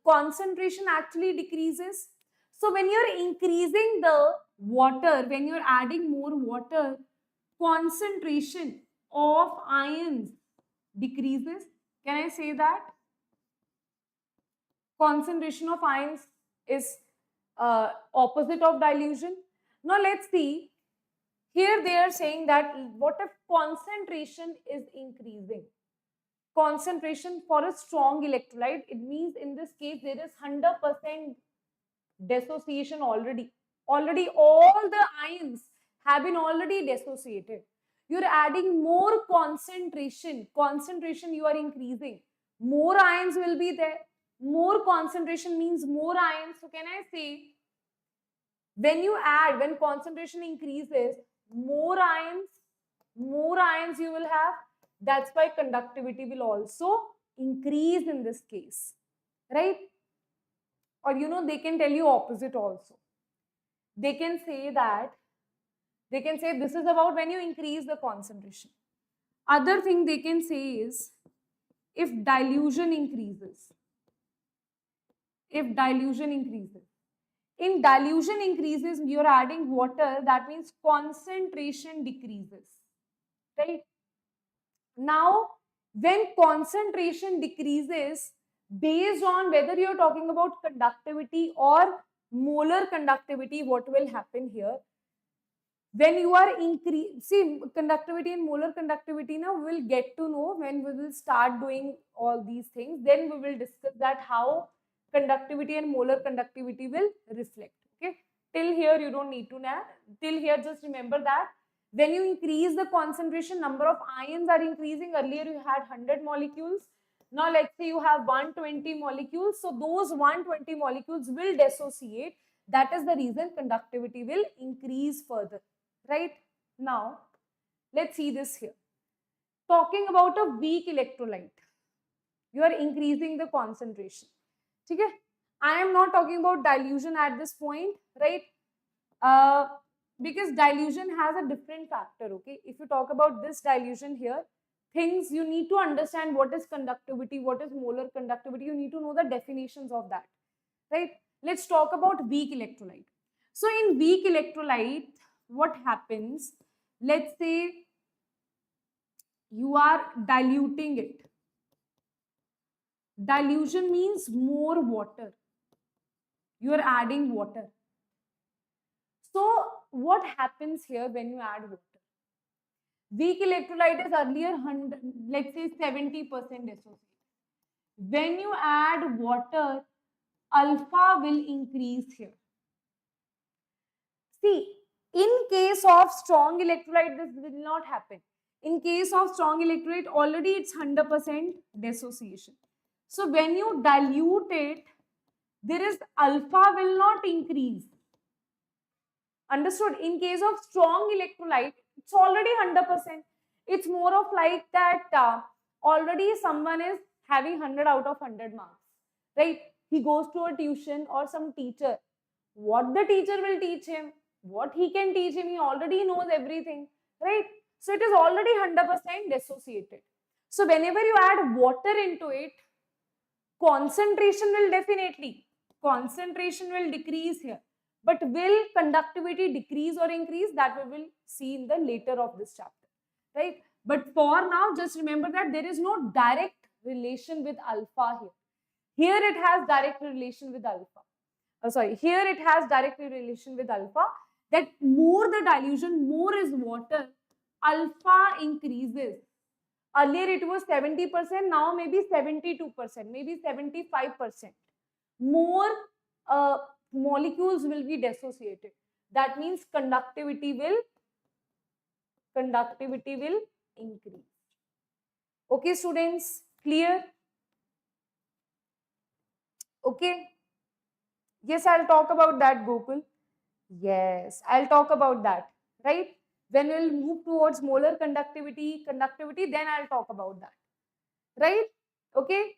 Concentration actually decreases. So when you're increasing the water, when you're adding more water, concentration of ions decreases. Can I say that? Concentration of ions is opposite of dilution. Now let's see. Here they are saying that what if concentration is increasing? Concentration for a strong electrolyte, it means in this case there is 100% dissociation already. Already all the ions have been already dissociated. You're adding more concentration. Concentration you are increasing. More ions will be there. More concentration means more ions. So can I say, when you add, when concentration increases, more ions you will have. That's why conductivity will also increase in this case, right? Or they can tell you opposite also. They can say this is about when you increase the concentration. Other thing they can say is, if dilution increases, in dilution increases, you're adding water, that means concentration decreases, right? Now, when concentration decreases, based on whether you're talking about conductivity or molar conductivity, what will happen here? When you are see, conductivity and molar conductivity, now we'll get to know when we will start doing all these things. Then we will discuss that how conductivity and molar conductivity will reflect. Okay, till here you don't need to know. Till here, just remember that when you increase the concentration, number of ions are increasing. Earlier you had 100 molecules. Now let's say you have 120 molecules. So those 120 molecules will dissociate. That is the reason conductivity will increase further. Right? Now, let's see this here. Talking about a weak electrolyte, you are increasing the concentration. Okay? I am not talking about dilution at this point, right? Because dilution has a different factor, okay? If you talk about this dilution here, things you need to understand what is conductivity, what is molar conductivity, you need to know the definitions of that, right? Let's talk about weak electrolyte. So in weak electrolyte, what happens? Let's say you are diluting it. Dilution means more water. You are adding water. So what happens here when you add water? Weak electrolyte is earlier 100, let's say 70% dissociated. When you add water, alpha will increase here. See, in case of strong electrolyte, this will not happen. In case of strong electrolyte, already it's 100% dissociation. So when you dilute it, there is alpha will not increase. Understood? In case of strong electrolyte, it's already 100%. It's more of like that already someone is having 100 out of 100 marks, right? He goes to a tuition or some teacher. What the teacher will teach him, what he can teach him, he already knows everything, right? So it is already 100% dissociated. So whenever you add water into it, concentration will decrease here. But will conductivity decrease or increase? That we will see in the later of this chapter, right? But for now, just remember that there is no direct relation with alpha here. Here it has direct relation with alpha. Here it has direct relation with alpha, that more the dilution, more is water, alpha increases. Earlier it was 70%, now maybe 72%, maybe 75%. More molecules will be dissociated. That means conductivity will increase. Okay, students, clear? Okay. Yes, I'll talk about that, Gokul. Yes, I'll talk about that, right? When we'll move towards molar conductivity, then I'll talk about that, right? Okay.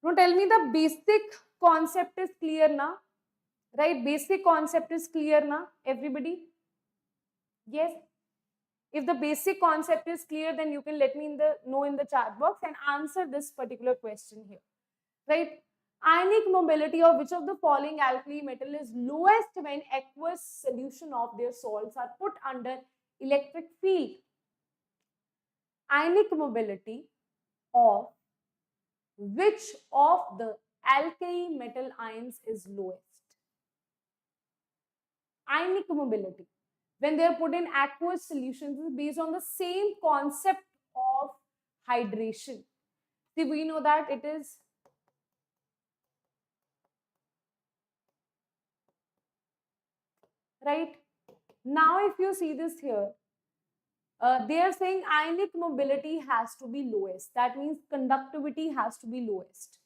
Now tell me the basic concept is clear now, right? Basic concept is clear now, everybody? Yes. If the basic concept is clear, then you can let me know in the chat box and answer this particular question here, right? Ionic mobility of which of the following alkali metal is lowest when aqueous solution of their salts are put under electric field? Ionic mobility of which of the alkali metal ions is lowest? Ionic mobility, when they are put in aqueous solutions, is based on the same concept of hydration. See, we know that it is right. Now, if you see this here, they are saying ionic mobility has to be lowest. That means conductivity has to be lowest,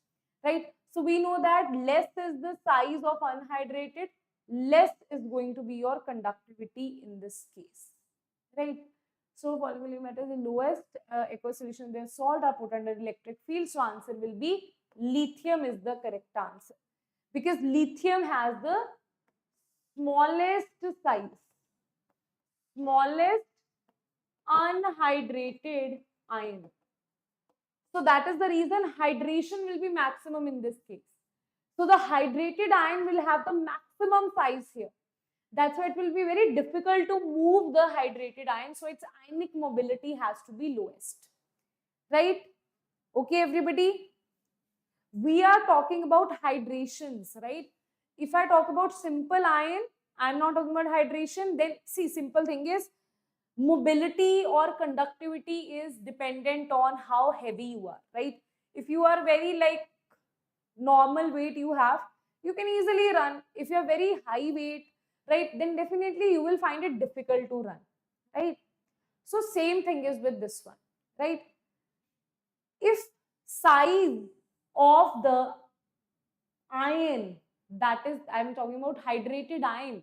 right? So we know that less is the size of unhydrated, less is going to be your conductivity in this case, right? So polymer metals the lowest aqueous solution their salt are put under electric field. So answer will be lithium is the correct answer, because lithium has the smallest size, smallest unhydrated ion. So that is the reason hydration will be maximum in this case. So the hydrated ion will have the maximum size here. That's why it will be very difficult to move the hydrated ion. So its ionic mobility has to be lowest. Right? Okay, everybody? We are talking about hydrations, right? If I talk about simple ion, I'm not talking about hydration. Then see, simple thing is mobility or conductivity is dependent on how heavy you are, right? If you are very like normal weight you have, you can easily run. If you are very high weight, right, then definitely you will find it difficult to run, right? So same thing is with this one, right? If size of the ion, that is, I'm talking about hydrated ion,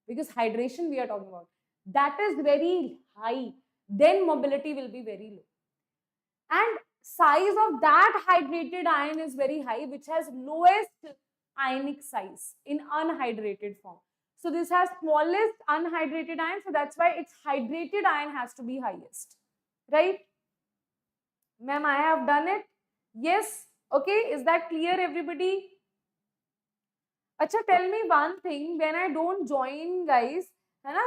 because hydration we are talking about, that is very high, then mobility will be very low. And size of that hydrated ion is very high, which has lowest ionic size in unhydrated form. So this has smallest unhydrated ion, so that's why its hydrated ion has to be highest, right? Ma'am, I have done it. Yes. Okay, is that clear, everybody? Acha, tell me one thing, when I don't join, guys,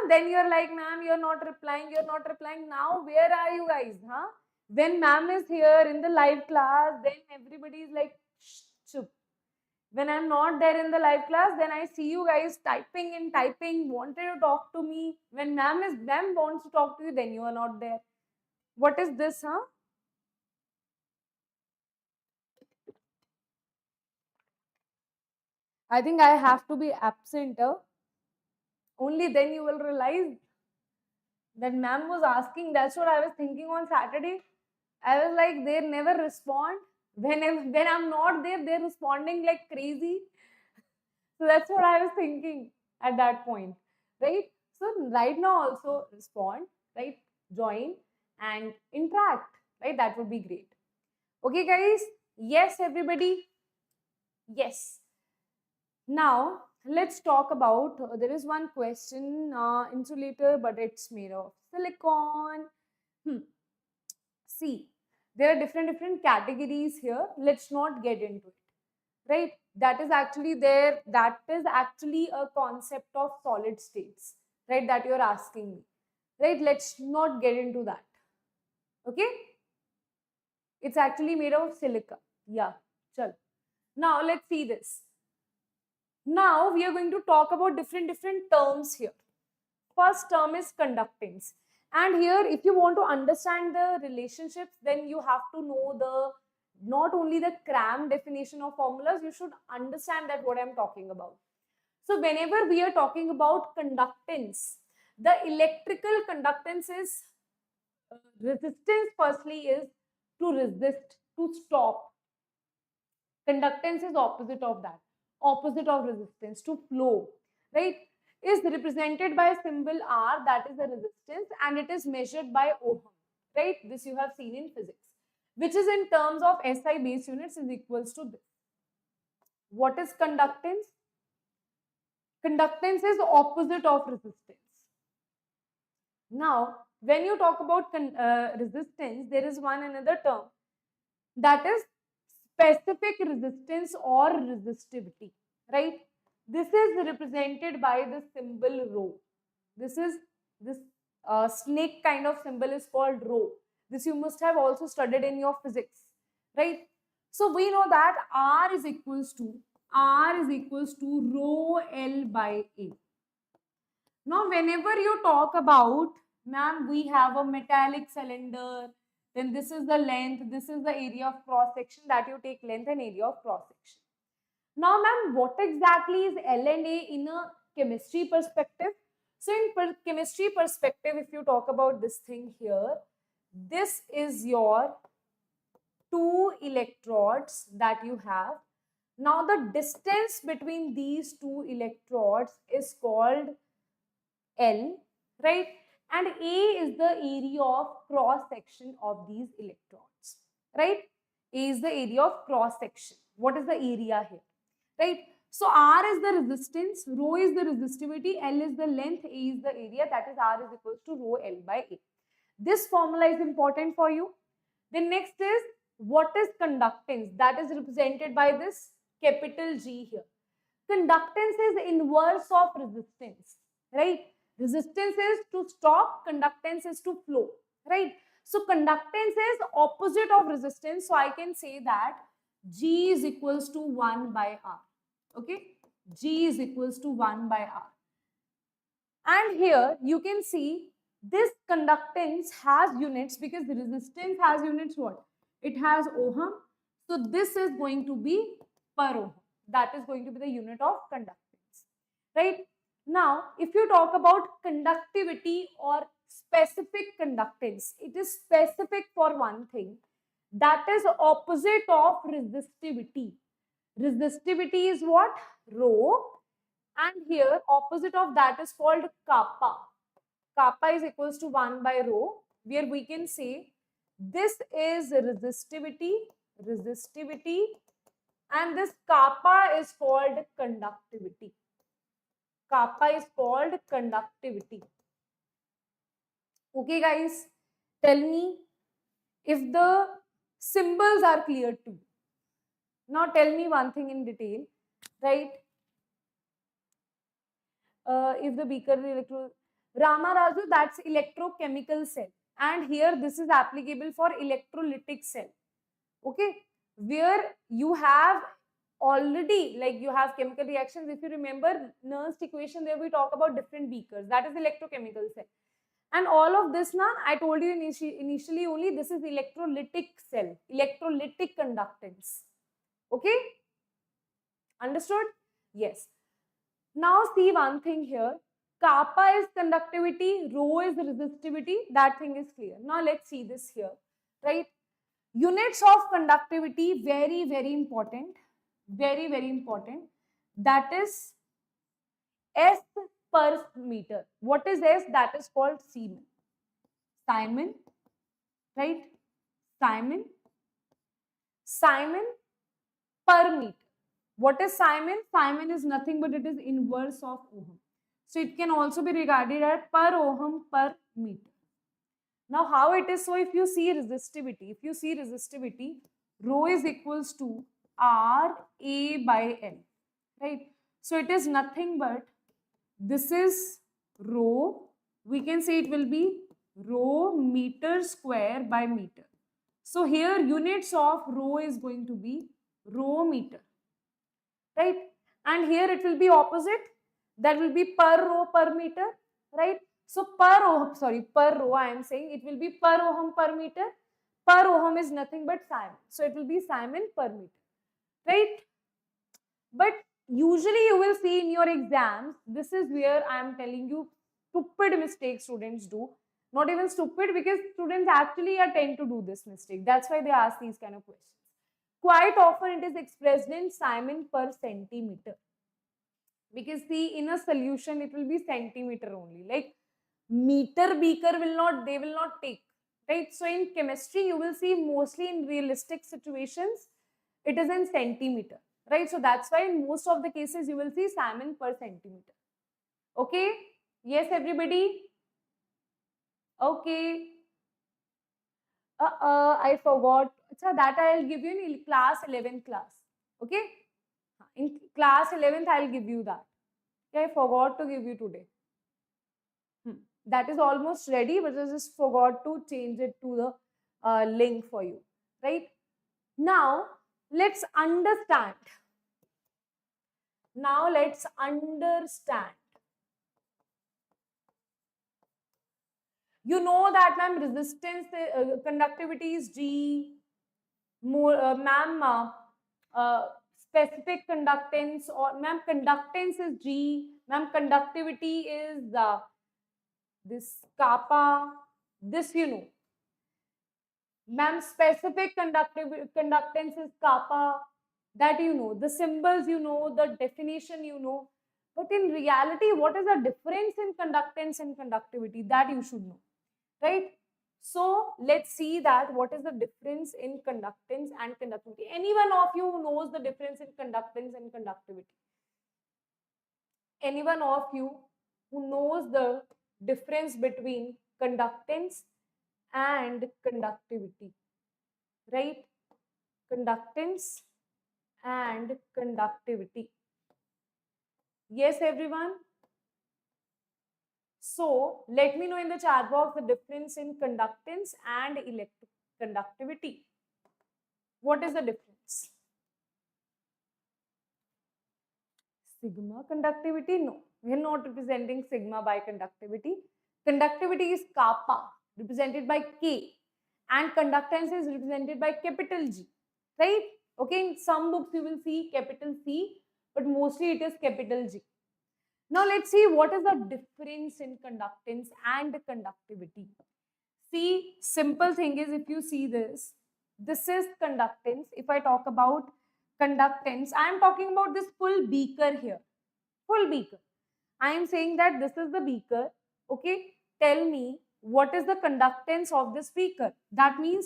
then you're like, ma'am, you're not replying, you're not replying. Now, where are you guys? Huh? When ma'am is here in the live class, then everybody is like, chup. When I'm not there in the live class, then I see you guys typing and typing, wanted to talk to me. When ma'am wants to talk to you, then you are not there. What is this, huh? I think I have to be absent. Only then you will realize that ma'am was asking. That's what I was thinking on Saturday. I was like, they never respond. When I'm not there, they're responding like crazy. So that's what I was thinking at that point, right? So right now also respond, right? Join and interact, right? That would be great. Okay, guys? Yes, everybody? Yes. Now, let's talk about, there is one question, insulator, but it's made of silicon. See, there are different categories here. Let's not get into it, right? That is actually there. That is actually a concept of solid states, right? That you're asking me, right? Let's not get into that. Okay? It's actually made of silica. Yeah, chal. Now let's see this. Now we are going to talk about different terms here. First term is conductance. And here, if you want to understand the relationships, then you have to know the not only the cram definition of formulas, you should understand that what I'm talking about. So whenever we are talking about conductance, the electrical conductance is resistance firstly is to resist, to stop. Conductance is opposite of that, opposite of resistance, to flow, right? is represented by symbol R, that is the resistance, and it is measured by ohm, right? This you have seen in physics, which is in terms of SI base units is equals to this. What is conductance? Conductance is opposite of resistance. Now, when you talk about resistance, there is one another term, that is specific resistance or resistivity, right? This is represented by the symbol rho. This snake kind of symbol is called rho. This you must have also studied in your physics, right? So we know that R is equals to rho L by A. Now, whenever you talk about, ma'am, we have a metallic cylinder, then this is the length, this is the area of cross section, that you take length and area of cross section. Now, ma'am, what exactly is L and A in a chemistry perspective? So, in chemistry perspective, if you talk about this thing here, this is your two electrodes that you have. Now, the distance between these two electrodes is called L, right? And A is the area of cross section of these electrodes, right? A is the area of cross section. What is the area here, right? So R is the resistance, rho is the resistivity, L is the length, A is the area, that is R is equals to rho L by A. This formula is important for you. The next is, what is conductance? That is represented by this capital G here. Conductance is inverse of resistance, right? Resistance is to stop, conductance is to flow, right? So conductance is opposite of resistance. So I can say that G is equals to 1 by R. Okay, G is equals to 1 by R. And here you can see this conductance has units, because the resistance has units what? It has ohm. So this is going to be per ohm. That is going to be the unit of conductance, right? Now, if you talk about conductivity or specific conductance, it is specific for one thing, that is opposite of resistivity. Resistivity is what? Rho. And here opposite of that is called kappa. Kappa is equals to 1 by rho, where we can say this is resistivity, and this kappa is called conductivity. Kappa is called conductivity. Okay, guys, tell me if the symbols are clear to you. Now tell me one thing in detail, right? If the beaker Rama Raju, that's electrochemical cell, and here this is applicable for electrolytic cell. Okay, where you have already, like you have chemical reactions. If you remember Nernst equation, there we talk about different beakers, that is electrochemical cell. And all of this now, I told you initially only, this is electrolytic cell, electrolytic conductance. Okay, understood? Yes. Now see one thing here, kappa is conductivity, rho is resistivity, that thing is clear. Now let's see this here, right? Units of conductivity, very, very important, that is S per meter. What is S? That is called Siemens. Simon, right? Simon per meter. What is Simon? Simon is nothing but it is inverse of ohm. So it can also be regarded as per ohm per meter. Now how it is? So if you see resistivity, rho is equals to R A by L, right? So it is nothing but, this is rho, we can say it will be rho meter square by meter. So here units of rho is going to be rho meter, right? And here it will be opposite, that will be per rho per meter, right? So per rho I am saying it will be per ohm per meter. Per ohm is nothing but Simon. So it will be Simon per meter, right? But usually you will see in your exams, this is where I am telling you stupid mistakes students do. Not even stupid, because students actually tend to do this mistake. That's why they ask these kind of questions. Quite often it is expressed in Simon per centimeter. Because see, in a solution, it will be centimeter only. Like meter beaker will not, they will not take, right? So in chemistry, you will see mostly in realistic situations, it is in centimeter, right? So that's why in most of the cases, you will see salmon per centimeter. Okay? Yes, everybody? Okay. I forgot. So that I'll give you in class 11th class. Okay? In class 11th, I'll give you that. Okay, I forgot to give you today. That is almost ready, but I just forgot to change it to the link for you. Right? Now, let's understand. Now, let's understand. You know that, ma'am, resistance, conductivity is G. Ma'am, specific conductance, or ma'am, conductance is G. Ma'am, conductivity is this kappa. This you know. Ma'am, specific conductance is kappa. That you know. The symbols you know. The definition you know. But in reality, what is the difference in conductance and conductivity? That you should know, right? So let's see that what is the difference in conductance and conductivity. Anyone of you who knows the difference in conductance and conductivity? Anyone of you who knows the difference between conductance and conductivity, right? Conductance and conductivity. Yes, everyone? So let me know in the chat box the difference in conductance and electroconductivity. What is the difference? Sigma conductivity? No, we are not representing sigma by conductivity. Conductivity is kappa, represented by K, and conductance is represented by capital G, right? Okay, in some books you will see capital C, but mostly it is capital G. Now let's see what is the difference in conductance and conductivity. See, simple thing is, if you see this is conductance. If I talk about conductance, I am talking about this full beaker here. Full beaker. I am saying that this is the beaker. Okay, tell me what is the conductance of this beaker. That means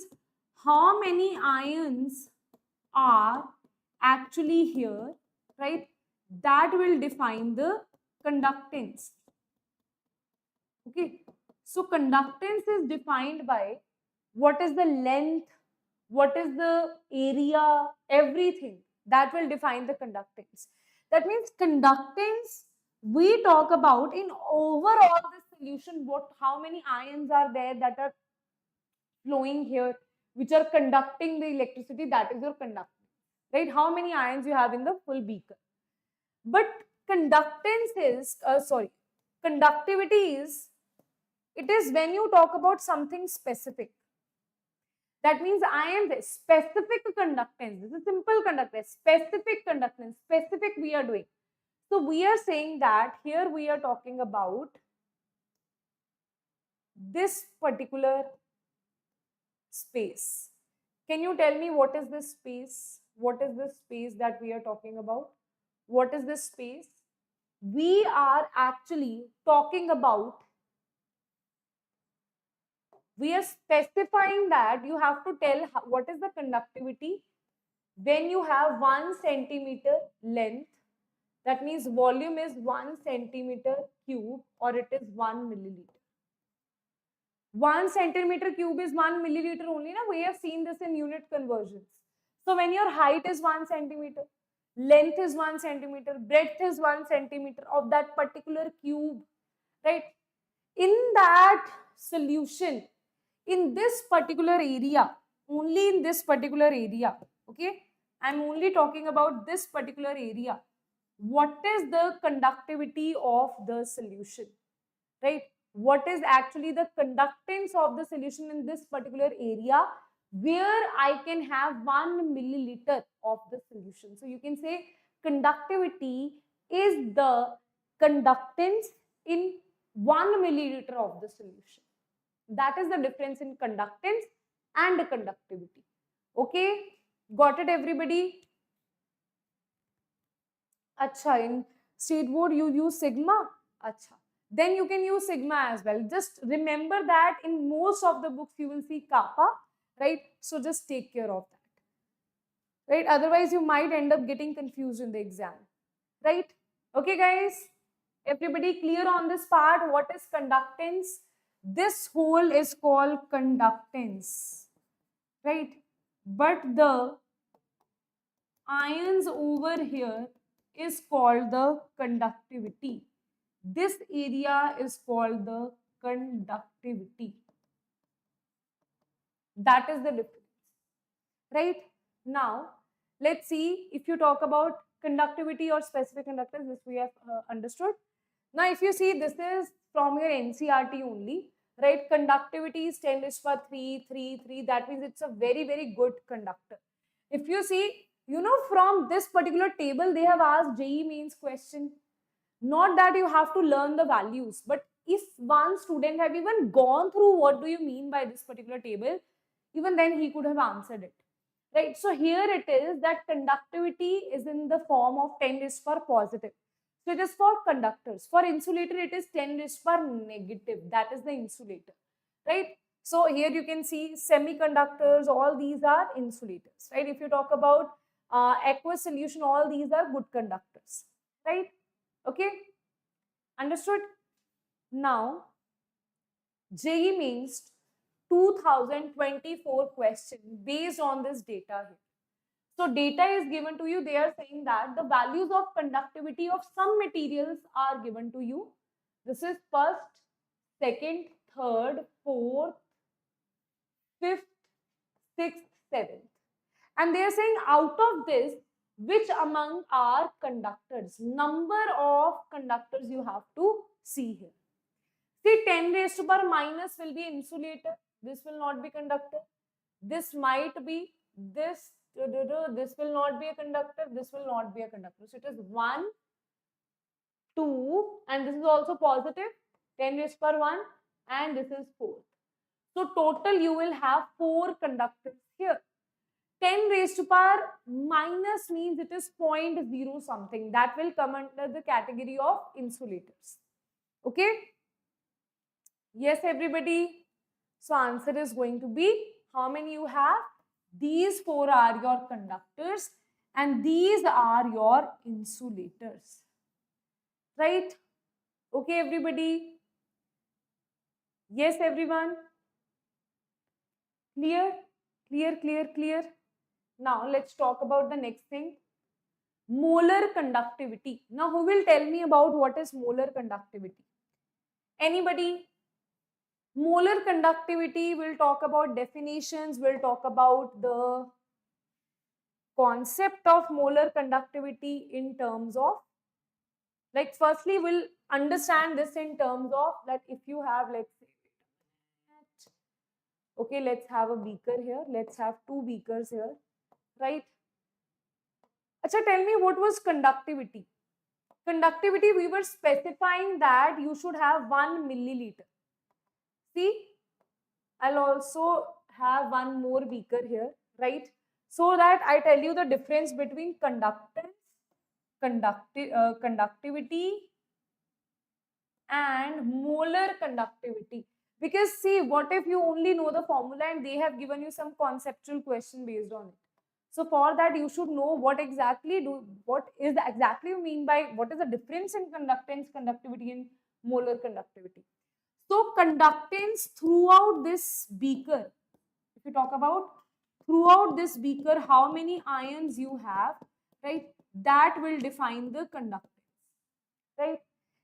how many ions are actually here, right? That will define the conductance. Okay, so conductance is defined by what is the length, what is the area, everything that will define the conductance. That means conductance we talk about in overall the solution, what, how many ions are there that are flowing here, which are conducting the electricity, that is your conductance, right? How many ions you have in the full beaker. But conductance is, conductivity is, it is when you talk about something specific. That means I am the specific conductance. This is simple conductance, specific conductance, specific we are doing. So we are saying that here we are talking about this particular space. Can you tell me what is this space? What is this space that we are talking about? What is this space? We are actually talking about, we are specifying that you have to tell what is the conductivity when you have 1 centimeter length. That means volume is 1 centimeter cube, or it is 1 milliliter. 1 centimeter cube is 1 milliliter only. Now we have seen this in unit conversions. So when your height is 1 centimeter, length is 1 centimeter, breadth is 1 centimeter of that particular cube, right? In that solution, in this particular area, only in this particular area, okay? I'm only talking about this particular area. What is the conductivity of the solution, right? What is actually the conductance of the solution in this particular area where I can have 1 milliliter of the solution. So you can say conductivity is the conductance in 1 milliliter of the solution. That is the difference in conductance and conductivity. Okay, got it everybody? Acha, in State board, you use sigma. Acha. Then you can use sigma as well. Just remember that in most of the books you will see kappa, right? So just take care of that, right? Otherwise you might end up getting confused in the exam, right? Okay, guys, everybody clear on this part? What is conductance? This whole is called conductance, right? But the ions over here is called the conductivity. This area is called the conductivity. That is the difference, right? Now, let's see if you talk about conductivity or specific conductance, this we have understood. Now, if you see, this is from your NCRT only, right? Conductivity is 10 raised to power 3, 3, 3. That means it's a very, very good conductor. If you see, you know, from this particular table, they have asked JEE mains question. Not that you have to learn the values, but if one student have even gone through what do you mean by this particular table, even then he could have answered it, right? So here it is that conductivity is in the form of 10 raised to power positive. So it is for conductors. For insulator, it is 10 raised to power negative. That is the insulator, right? So here you can see semiconductors, all these are insulators, right? If you talk about aqueous solution, all these are good conductors, right? Okay, understood? Now, JEE means 2024 question based on this data here. So data is given to you. They are saying that the values of conductivity of some materials are given to you. This is first, second, third, fourth, fifth, sixth, seventh. And they are saying out of this, which among are conductors? Number of conductors you have to see here. See, 10 raised to power minus will be insulator. This will not be conductor. This might be this. This will not be a conductor. This will not be a conductor. So it is 1, 2, and this is also positive. 10 raised to power 1, and this is 4. So total you will have 4 conductors here. 10 raised to power minus means it is 0.0 something. That will come under the category of insulators. Okay? Yes, everybody. So answer is going to be, how many you have? These 4 are your conductors and these are your insulators. Right? Okay, everybody. Yes, everyone. Clear? Clear, clear, clear. Now, let's talk about the next thing. Molar conductivity. Now, who will tell me about what is molar conductivity? Anybody? Molar conductivity, we'll talk about definitions, we'll talk about the concept of molar conductivity in terms of, like, firstly, we'll understand this in terms of that if you have, let's say, okay, let's have a beaker here, let's have 2 beakers here, right? Acha, tell me what was conductivity? Conductivity, we were specifying that you should have 1 milliliter. See, I'll also have one more beaker here, right? So that I tell you the difference between conductance, conductivity and molar conductivity. Because see, what if you only know the formula and they have given you some conceptual question based on it? So for that, you should know what exactly you mean by what is the difference in conductance, conductivity and molar conductivity. So conductance throughout this beaker, if you talk about throughout this beaker, how many ions you have, right? That will define the conductance, right?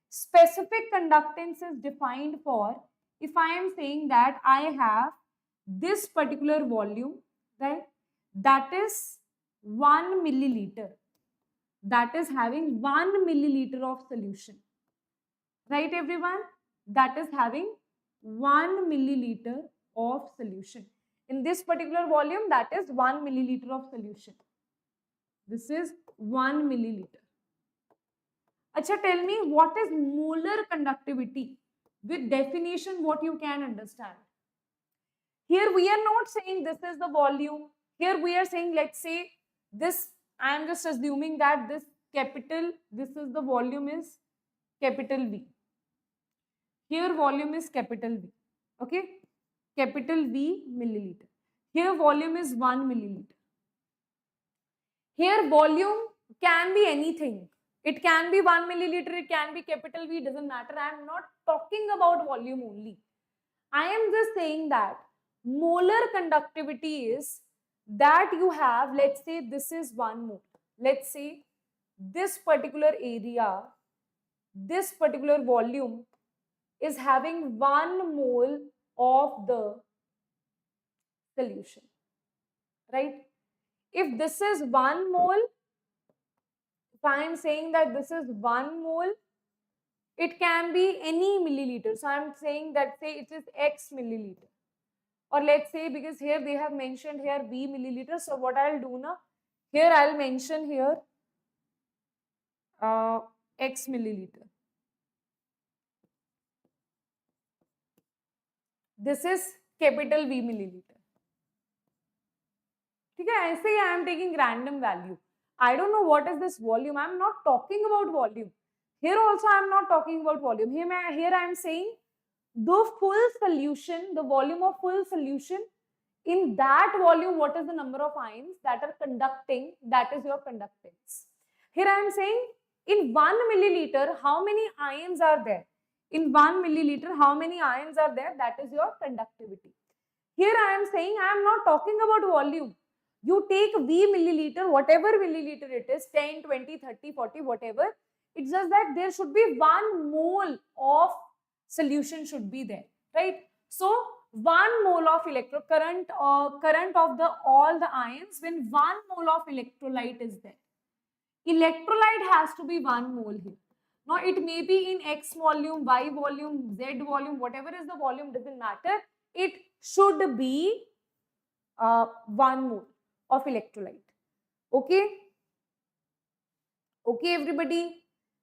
Specific conductance is defined for, if I am saying that I have this particular volume, right? That is 1 milliliter. That is having 1 milliliter of solution, right, everyone? That is having 1 milliliter of solution. In this particular volume, that is 1 milliliter of solution. This is 1 milliliter. Acha, tell me what is molar conductivity? With definition, what you can understand. Here we are not saying this is the volume. Here we are saying, let's say this, I am just assuming that this capital, this is the volume is capital V. Here volume is capital V. Okay, capital V milliliter. Here volume is 1 milliliter. Here volume can be anything. It can be 1 milliliter, it can be capital V, doesn't matter. I am not talking about volume only. I am just saying that molar conductivity is that you have, let's say this is 1 mole. Let's say this particular area, this particular volume is having 1 mole of the solution, right? If this is 1 mole, if I am saying that this is 1 mole, it can be any milliliter. So I am saying that, say it is X milliliter. Or let's say, because here they have mentioned here V milliliter. So what I'll do now, here I'll mention here X milliliter. This is capital V milliliter. Okay, I say I am taking random value. I don't know what is this volume. I am not talking about volume. Here also I am not talking about volume. Here I am saying the full solution, the volume of full solution, in that volume, what is the number of ions that are conducting? That is your conductance. Here I am saying in 1 milliliter, how many ions are there? In 1 milliliter, how many ions are there? That is your conductivity. Here I am saying I am not talking about volume. You take V milliliter, whatever milliliter it is, 10, 20, 30, 40, whatever. It's just that there should be 1 mole of solution should be there, right? So 1 mole of current of the all the ions when 1 mole of electrolyte is there. Electrolyte has to be 1 mole here. Now it may be in X volume, Y volume, Z volume, whatever is the volume, doesn't matter. It should be 1 mole of electrolyte. Okay? Okay, everybody.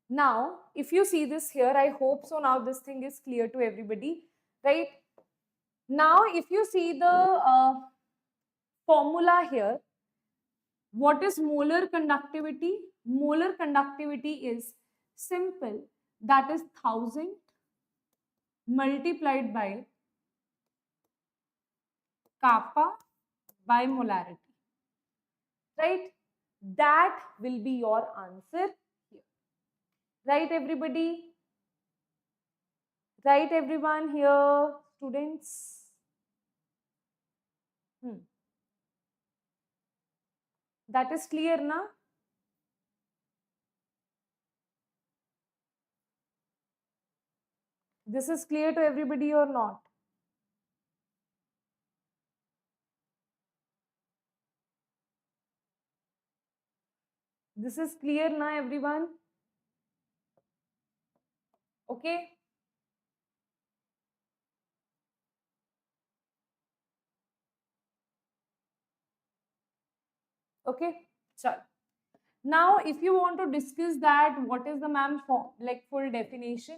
Now, if you see this here, I hope so now this thing is clear to everybody, right? Now, if you see the formula here, what is molar conductivity? Molar conductivity is simple, that is 1000 multiplied by kappa by molarity, right? That will be your answer here, right everybody? Right everyone here, students? That is clear, na? This is clear to everybody or not? This is clear, na everyone? Okay. Okay. So now, if you want to discuss that, what is the ma'am like full definition?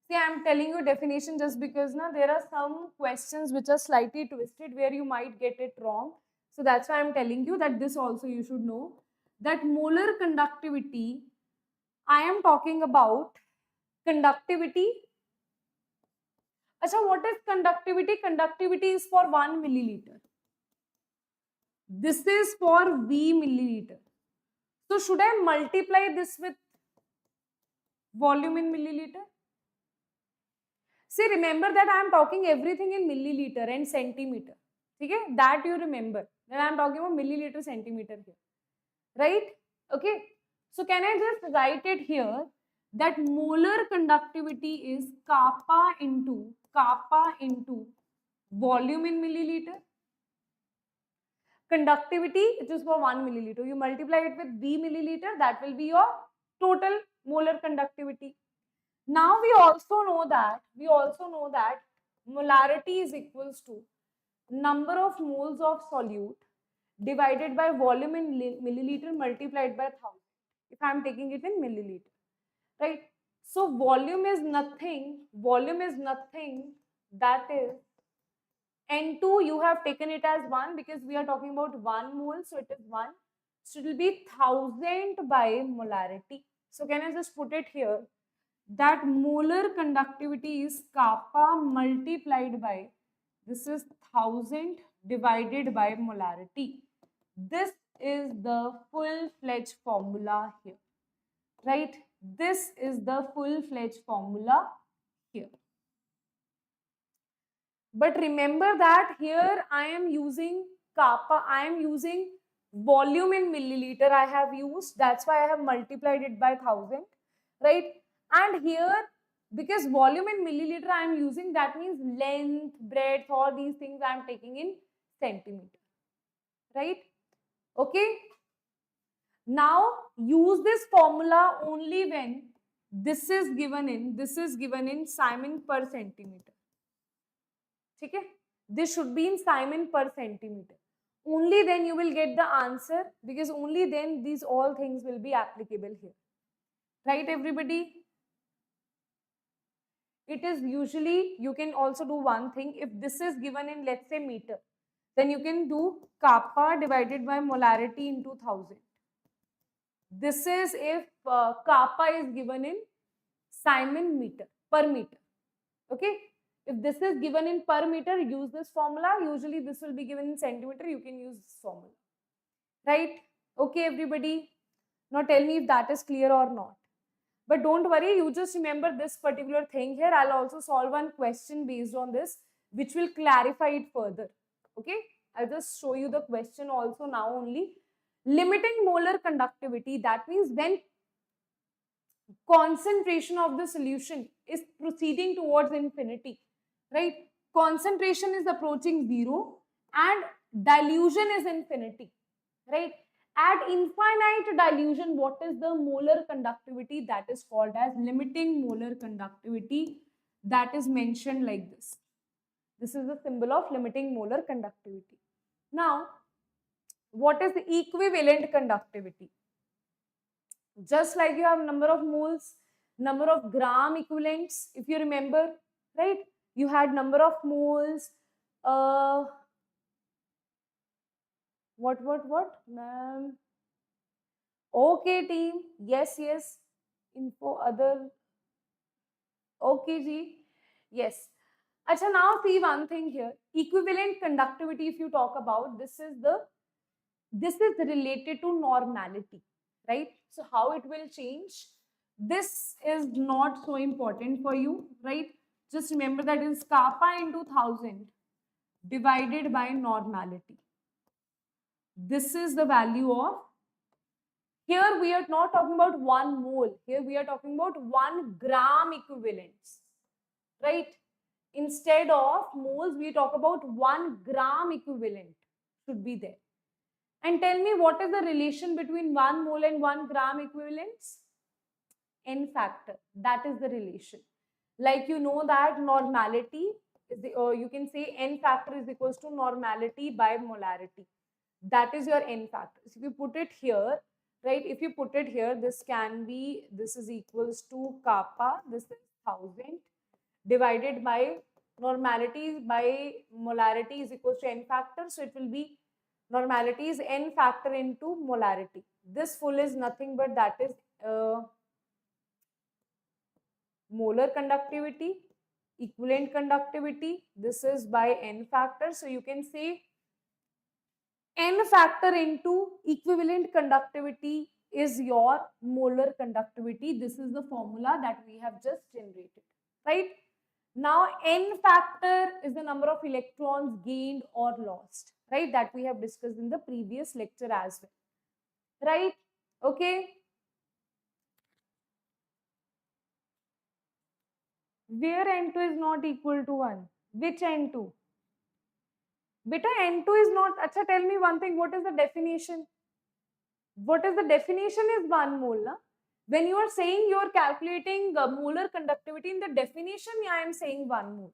See, I am telling you definition just because now there are some questions which are slightly twisted where you might get it wrong. So that's why I am telling you that this also you should know that molar conductivity. I am talking about conductivity. Achha, what is conductivity? Conductivity is for 1 milliliter. This is for V milliliter. So should I multiply this with volume in milliliter? See, remember that I am talking everything in milliliter and centimeter. Okay? That you remember. That I am talking about milliliter, centimeter here. Right? Okay. So can I just write it here that molar conductivity is kappa into volume in milliliter. Conductivity, it is for 1 milliliter. You multiply it with V milliliter, that will be your total molar conductivity. Now we also know that molarity is equals to number of moles of solute divided by volume in milliliter multiplied by 1000. If I am taking it in milliliter, right? So volume is nothing that is N2, you have taken it as 1 because we are talking about 1 mole, so it is 1. So it will be 1000 by molarity. So can I just put it here? That molar conductivity is kappa multiplied by, this is 1000 divided by molarity. This is the full-fledged formula here, right? This is the full-fledged formula here. But remember that here I am using kappa, I am using volume in milliliter I have used. That's why I have multiplied it by 1000, right? And here, because volume in milliliter I am using, that means length, breadth, all these things I am taking in centimeter, right? Okay. Now use this formula only when this is given in Simon per centimeter. Okay? This should be in Simon per centimeter. Only then you will get the answer, because only then these all things will be applicable here. Right, everybody? It is usually, you can also do one thing. If this is given in, let's say, meter, then you can do kappa divided by molarity into 1000. This is if kappa is given in Simon meter, per meter. Okay? If this is given in per meter, use this formula. Usually this will be given in centimeter, you can use this formula. Right? Okay, everybody? Now tell me if that is clear or not. But don't worry, you just remember this particular thing here. I'll also solve one question based on this, which will clarify it further. Okay? I'll just show you the question also now only. Limiting molar conductivity, that means when concentration of the solution is proceeding towards infinity, right? Concentration is approaching 0 and dilution is infinity, right? At infinite dilution, what is the molar conductivity? That is called as limiting molar conductivity. That is mentioned like this. This is the symbol of limiting molar conductivity. Now, what is the equivalent conductivity? Just like you have number of moles, number of gram equivalents, if you remember, right? You had number of moles, what, ma'am? Okay, team. Yes. Info other. Okay, G. Yes. Acha, now see one thing here. Equivalent conductivity, if you talk about, this is related to normality, right? So how it will change? This is not so important for you, right? Just remember that is kappa into 1000 divided by normality. This is the value of, here we are not talking about 1 mole, here we are talking about 1 gram equivalents, right? Instead of moles, we talk about 1 gram equivalent should be there. And tell me, what is the relation between 1 mole and 1 gram equivalents? N factor. That is the relation. Like you know that normality is the, or you can say N factor is equals to normality by molarity. That is your N factor. So if you put it here, right? If you put it here, this can be, this is equals to kappa, this is 1000 divided by normality by molarity is equals to N factor. So it will be normality is N factor into molarity. This full is nothing but that is molar conductivity, equivalent conductivity. This is by N factor. So you can say N factor into equivalent conductivity is your molar conductivity. This is the formula that we have just generated, right? Now, N factor is the number of electrons gained or lost, right? That we have discussed in the previous lecture as well, right? Okay. Where N2 is not equal to 1? Which N2? Beta, N2 is not, acha, tell me one thing, what is the definition? What is the definition is 1 mole, na? When you are saying you are calculating molar conductivity, in the definition, I am saying 1 mole.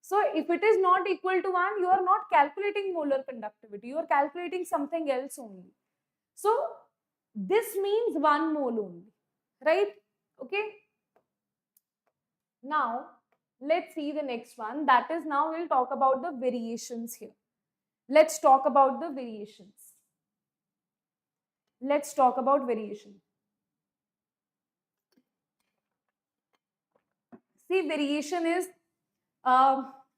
So if it is not equal to 1, you are not calculating molar conductivity, you are calculating something else only. So this means 1 mole only, right? Okay. Now, let's see the next one. That is, now we'll talk about the variations here. Let's talk about the variations. let's talk about variation. See, variation is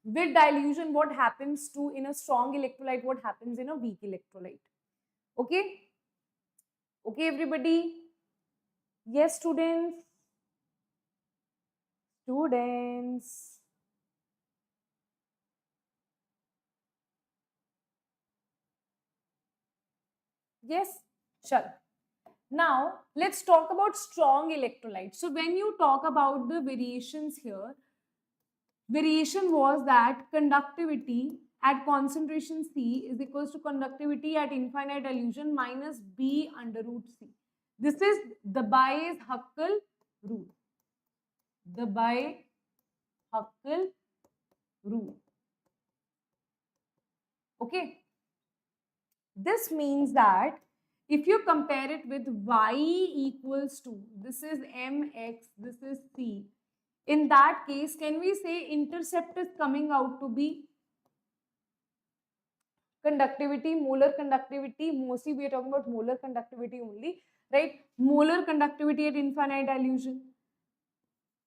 with dilution, what happens to in a strong electrolyte, what happens in a weak electrolyte. Okay? Okay, everybody? Yes, students? Students. Yes? Sure. Now, let's talk about strong electrolytes. So, when you talk about the variations here, variation was that conductivity at concentration C is equals to conductivity at infinite dilution minus B under root C. This is the Bayes-Huckel rule. The Bayes-Huckel rule. Okay. This means that if you compare it with Y equals to, this is Mx, this is C. In that case, can we say intercept is coming out to be conductivity, molar conductivity? Mostly we are talking about molar conductivity only, right? Molar conductivity at infinite dilution.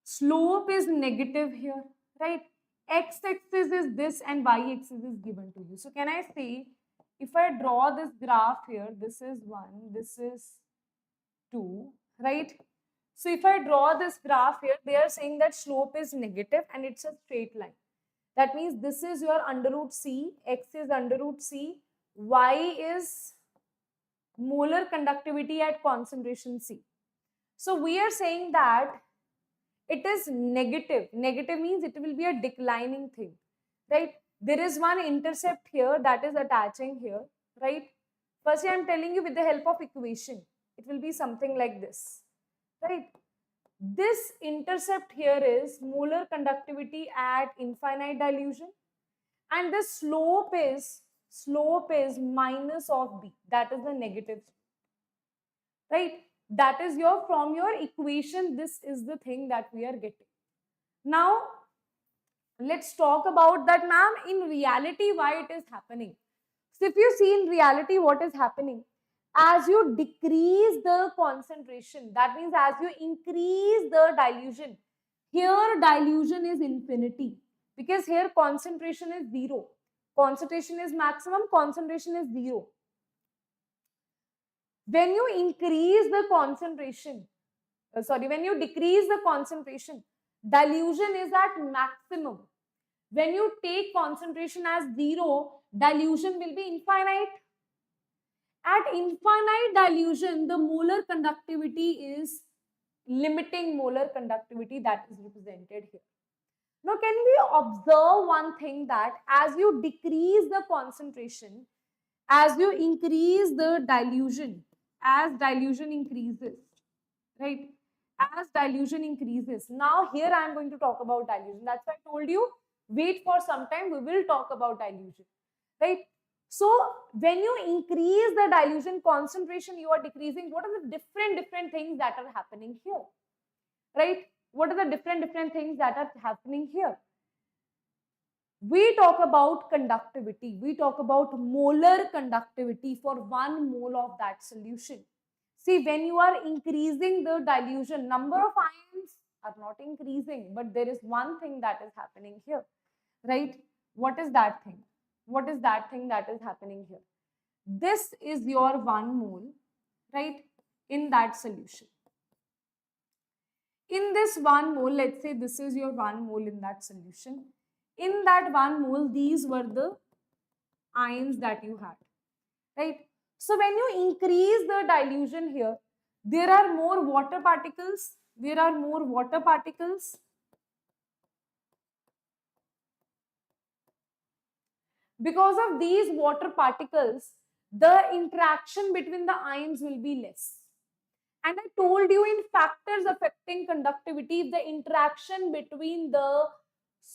Slope is negative here, right? X-axis is this and Y-axis is given to you. So can I say, if I draw this graph here, this is 1, this is 2, right? So if I draw this graph here, they are saying that slope is negative and it's a straight line. That means this is your under root C, X is under root C, Y is molar conductivity at concentration C. So we are saying that it is negative. Negative means it will be a declining thing, right? There is one intercept here that is attaching here, right? First, I am telling you with the help of equation. It will be something like this, right? This intercept here is molar conductivity at infinite dilution, and the slope is minus of B. That is the negative, right? That is your from your equation. This is the thing that we are getting. Now, let's talk about that, ma'am. In reality, why it is happening? So, if you see in reality what is happening, as you decrease the concentration, that means as you increase the dilution, here dilution is infinity because here concentration is 0. Concentration is maximum, concentration is 0. When you increase the concentration, when you decrease the concentration, dilution is at maximum. When you take concentration as 0, dilution will be infinite. At infinite dilution, the molar conductivity is limiting molar conductivity that is represented here. Now, can we observe one thing that as you decrease the concentration, as you increase the dilution, as dilution increases, right? As dilution increases. Now, here I am going to talk about dilution. That's why I told you, wait for some time, we will talk about dilution, right? So, when you increase the dilution concentration, you are decreasing. What are the different things that are happening here, right? What are the different things that are happening here? We talk about conductivity. We talk about molar conductivity for 1 mole of that solution. See, when you are increasing the dilution, number of ions are not increasing, but there is one thing that is happening here, right? What is that thing? What is that thing that is happening here? This is your 1 mole, right, in that solution. In this 1 mole, let's say this is your 1 mole in that solution. In that 1 mole, these were the ions that you had, right? So when you increase the dilution here, there are more water particles. There are more water particles. Because of these water particles, the interaction between the ions will be less. And I told you in factors affecting conductivity, if the interaction between the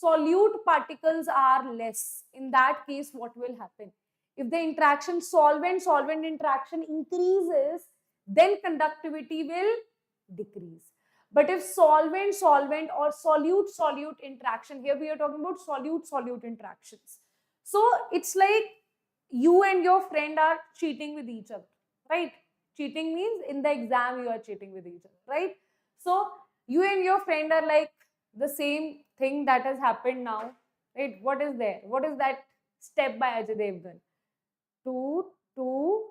solute particles are less, in that case, what will happen? If the interaction solvent interaction increases, then conductivity will decrease. But if solvent or solute interaction, here we are talking about solute interactions. So it's like you and your friend are cheating with each other, right? Cheating means in the exam you are cheating with each other, right? So you and your friend are like the same thing that has happened now, right? What is there? What is that step by Ajay Devgan? Two, two,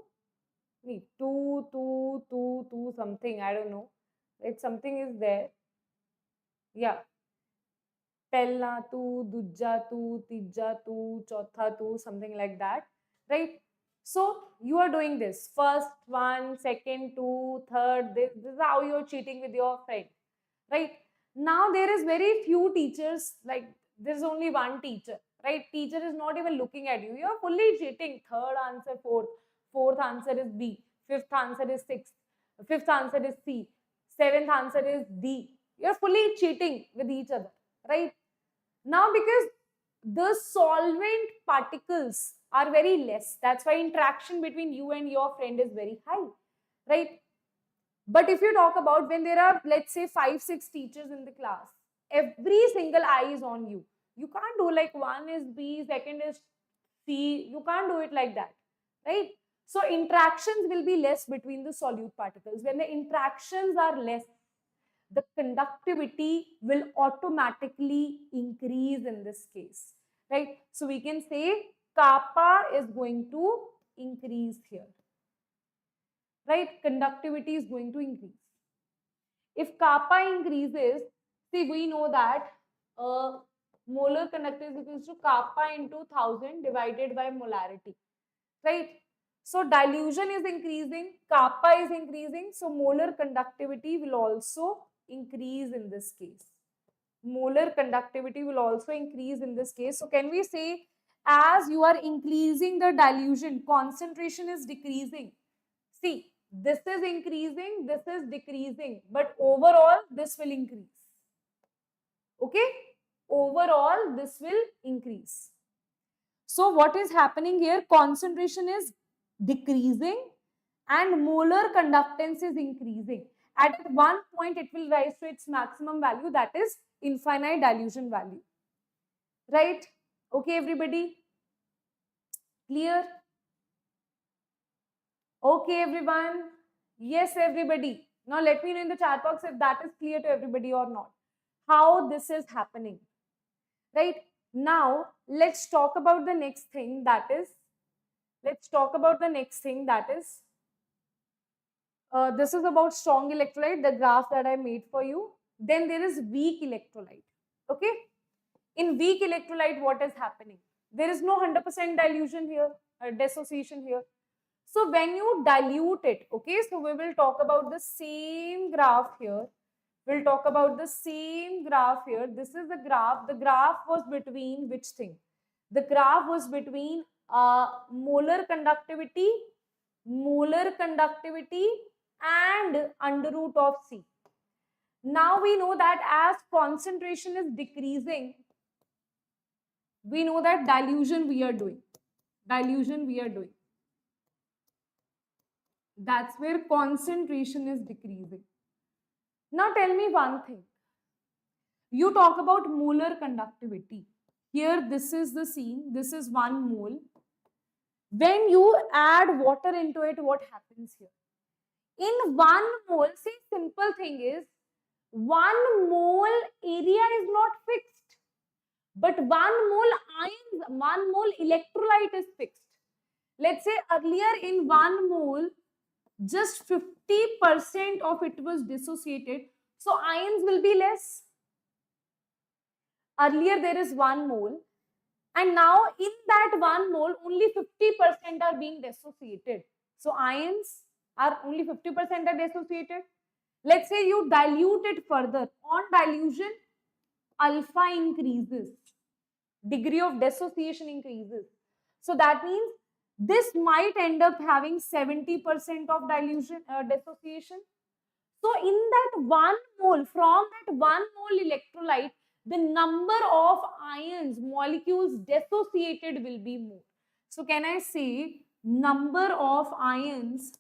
two, something. I don't know. Right? Something is there. Yeah. Pehla tu, dujja tu, tija tu, chautha tu, something like that. Right? So you are doing this. First one, second two, third. This is how you're cheating with your friend. Right? Now there is very few teachers, like there's only one teacher, right? Teacher is not even looking at you. You're fully cheating. Third answer, fourth answer is B, fifth answer is sixth, fifth answer is C, seventh answer is D. You're fully cheating with each other, right? Now because the solvent particles are very less, that's why interaction between you and your friend is very high, right? But if you talk about when there are, let's say, 5, 6 teachers in the class, every single eye is on you. You can't do like one is B, second is C. You can't do it like that, right? So interactions will be less between the solute particles. When the interactions are less, the conductivity will automatically increase in this case, right? So we can say kappa is going to increase here, right? Conductivity is going to increase. If kappa increases, see, we know that molar conductivity is equals to kappa into 1000 divided by molarity, right? So dilution is increasing, kappa is increasing, so molar conductivity will also increase in this case. Molar conductivity will also increase in this case. So can we say, as you are increasing the dilution, concentration is decreasing. See, this is increasing, this is decreasing, but overall this will increase. Okay? Overall this will increase. So what is happening here? Concentration is decreasing and molar conductance is increasing. At one point it will rise to its maximum value, that is infinite dilution value. Right? Okay, everybody? Clear? Okay, everyone? Yes, everybody. Now let me know in the chat box if that is clear to everybody or not. How this is happening. Right? Now, let's talk about the next thing, that is, this is about strong electrolyte, the graph that I made for you. Then there is weak electrolyte. Okay? In weak electrolyte, what is happening? There is no 100% dilution here, dissociation here. So when you dilute it, okay, so we will talk about the same graph here. We'll talk about the same graph here. This is the graph. The graph was between which thing? The graph was between molar conductivity and under root of C. Now we know that as concentration is decreasing, we know that dilution we are doing. That's where concentration is decreasing. Now tell me one thing. You talk about molar conductivity. Here, this is the scene. This is 1 mole. When you add water into it, what happens here? In 1 mole, see, simple thing is, 1 mole area is not fixed, but 1 mole ions, 1 mole electrolyte is fixed. Let's say earlier in 1 mole, just 50% of it was dissociated, so ions will be less. Earlier there is 1 mole, and now in that 1 mole, only 50% are being dissociated. So ions are only 50% are dissociated. Let's say you dilute it further. On dilution, alpha increases. Degree of dissociation increases. So that means this might end up having 70% of dilution, dissociation. So in that 1 mole, from that 1 mole electrolyte, the number of ions, molecules dissociated will be more. So can I say number of ions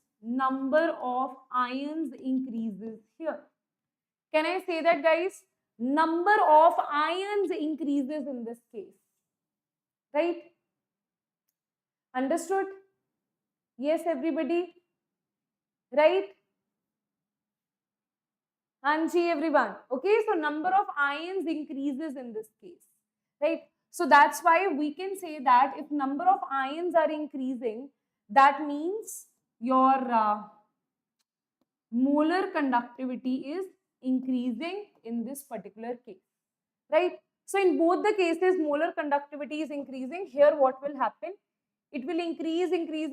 increases here? Can I say that, guys? Number of ions increases in this case. Right? Understood? Yes, everybody? right? Anji, everyone. Okay, so number of ions increases in this case, right? So that's why we can say that if number of ions are increasing, that means your molar conductivity is increasing in this particular case, right? So in both the cases, molar conductivity is increasing. Here, what will happen? It will increase, increase,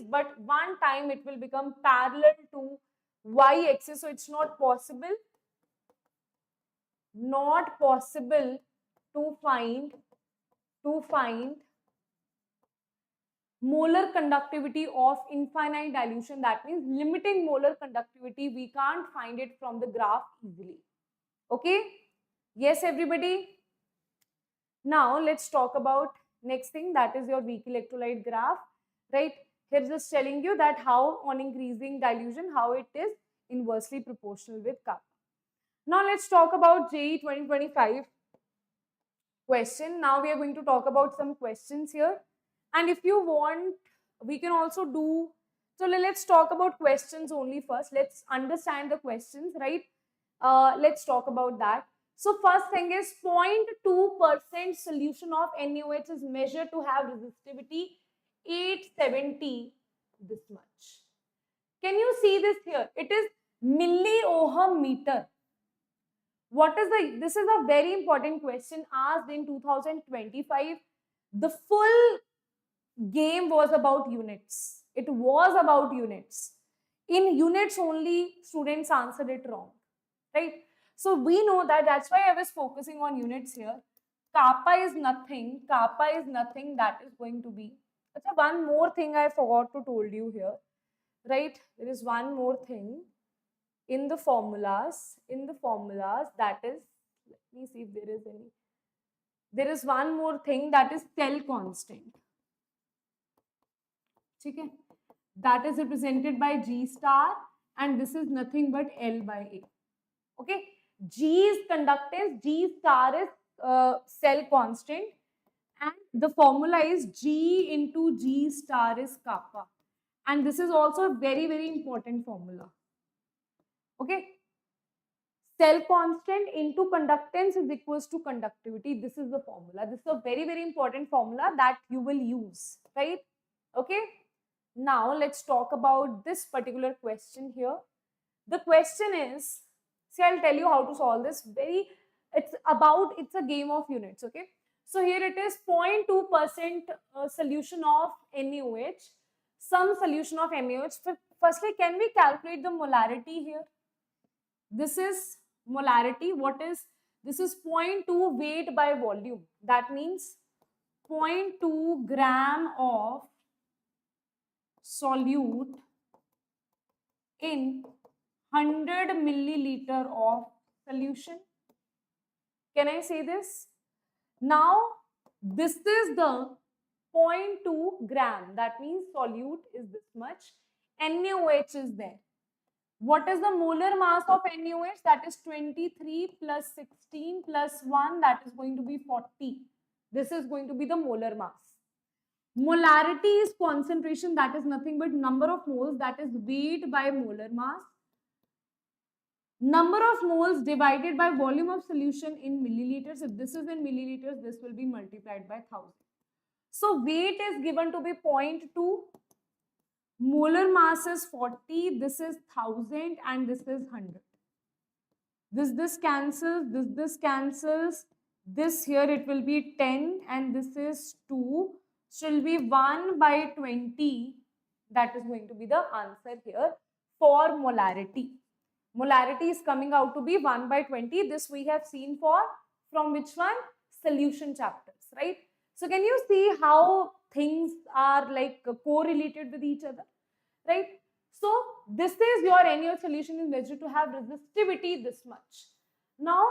but one time it will become parallel to y-axis. So it's not possible to find molar conductivity of infinite dilution. That means limiting molar conductivity, we can't find it from the graph easily. Okay? Yes, everybody? Now let's talk about next thing, that is your weak electrolyte graph, right? Here just telling you that how on increasing dilution, how it is inversely proportional with kappa. Now let's talk about JEE 2025 question. Now we are going to talk about some questions here. And if you want, we can also do, so let's talk about questions only first. Let's understand the questions, right? Let's talk about that. So first thing is 0.2% solution of NaOH is measured to have resistivity 870 this much. Can you see this here? It is milliohm meter. This is a very important question asked in 2025. The full game was about units. It was about units. In units only, students answered it wrong, right? So we know that, that's why I was focusing on units here. Kappa is nothing that is going to be. Achha, one more thing I forgot to told you here, right? There is one more thing in the formulas, that is, let me see if there is any. There is one more thing, that is cell constant. Okay? That is represented by G star, and this is nothing but L by A. Okay? G is conductance, G star is cell constant, and the formula is G into G star is kappa. And this is also a very, very important formula. Okay? Cell constant into conductance is equals to conductivity. This is the formula. This is a very, very important formula that you will use, right? Okay? Now let's talk about this particular question here. The question is, see, I'll tell you how to solve this. It's a game of units, okay? So here it is 0.2% solution of NaOH, some solution of NaOH. Firstly, can we calculate the molarity here? This is molarity. This is 0.2 weight by volume. That means 0.2 gram of solute in 100 milliliter of solution. Can I say this? Now, this is the 0.2 gram. That means solute is this much. NaOH is there. What is the molar mass of NaOH? That is 23 plus 16 plus 1. That is going to be 40. This is going to be the molar mass. Molarity is concentration. That is nothing but number of moles. That is weight by molar mass. Number of moles divided by volume of solution in milliliters. If this is in milliliters, this will be multiplied by 1000. So weight is given to be 0.2. Molar mass is 40. This is 1000 and this is 100. This cancels. This cancels. This here it will be 10 and this is 2. So it will be 1 by 20. That is going to be the answer here for molarity. Molarity is coming out to be 1 by 20. This we have seen from which one? Solution chapters, right? So can you see how things are like correlated with each other, right? So this is your NaOH solution is measured to have resistivity this much. Now,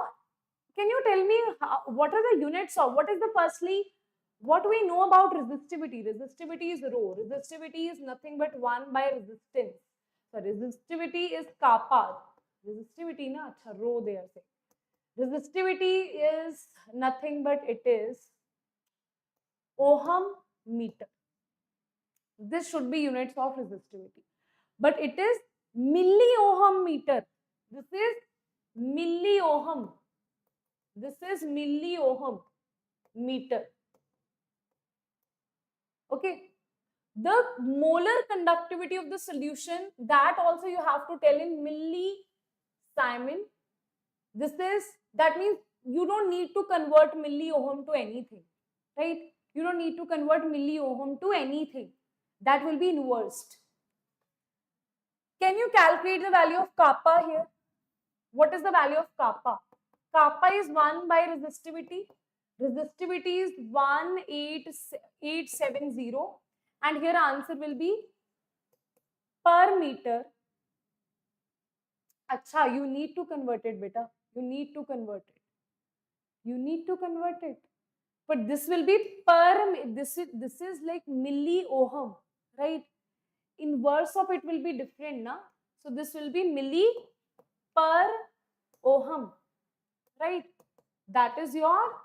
can you tell me what are the units of, what we know about resistivity? Resistivity is rho. Resistivity is nothing but 1 by resistance. So resistivity is kappa. Resistivity na acha rho they are saying. Resistivity is nothing but it is ohm meter. This should be units of resistivity. But it is milliohm meter. This is milliohm. This is milliohm meter. Okay. The molar conductivity of the solution, that also you have to tell in millisiemen. That means you don't need to convert milliohm to anything, right? You don't need to convert milliohm to anything. That will be inversed. Can you calculate the value of kappa here? What is the value of kappa? Kappa is 1 by resistivity. Resistivity is 18870, and here answer will be per meter. Acha, you need to convert it, beta. You need to convert it. You need to convert it. But this will be this is like milliohm, right? Inverse of it will be different, na? So this will be milli per ohm, right? That is your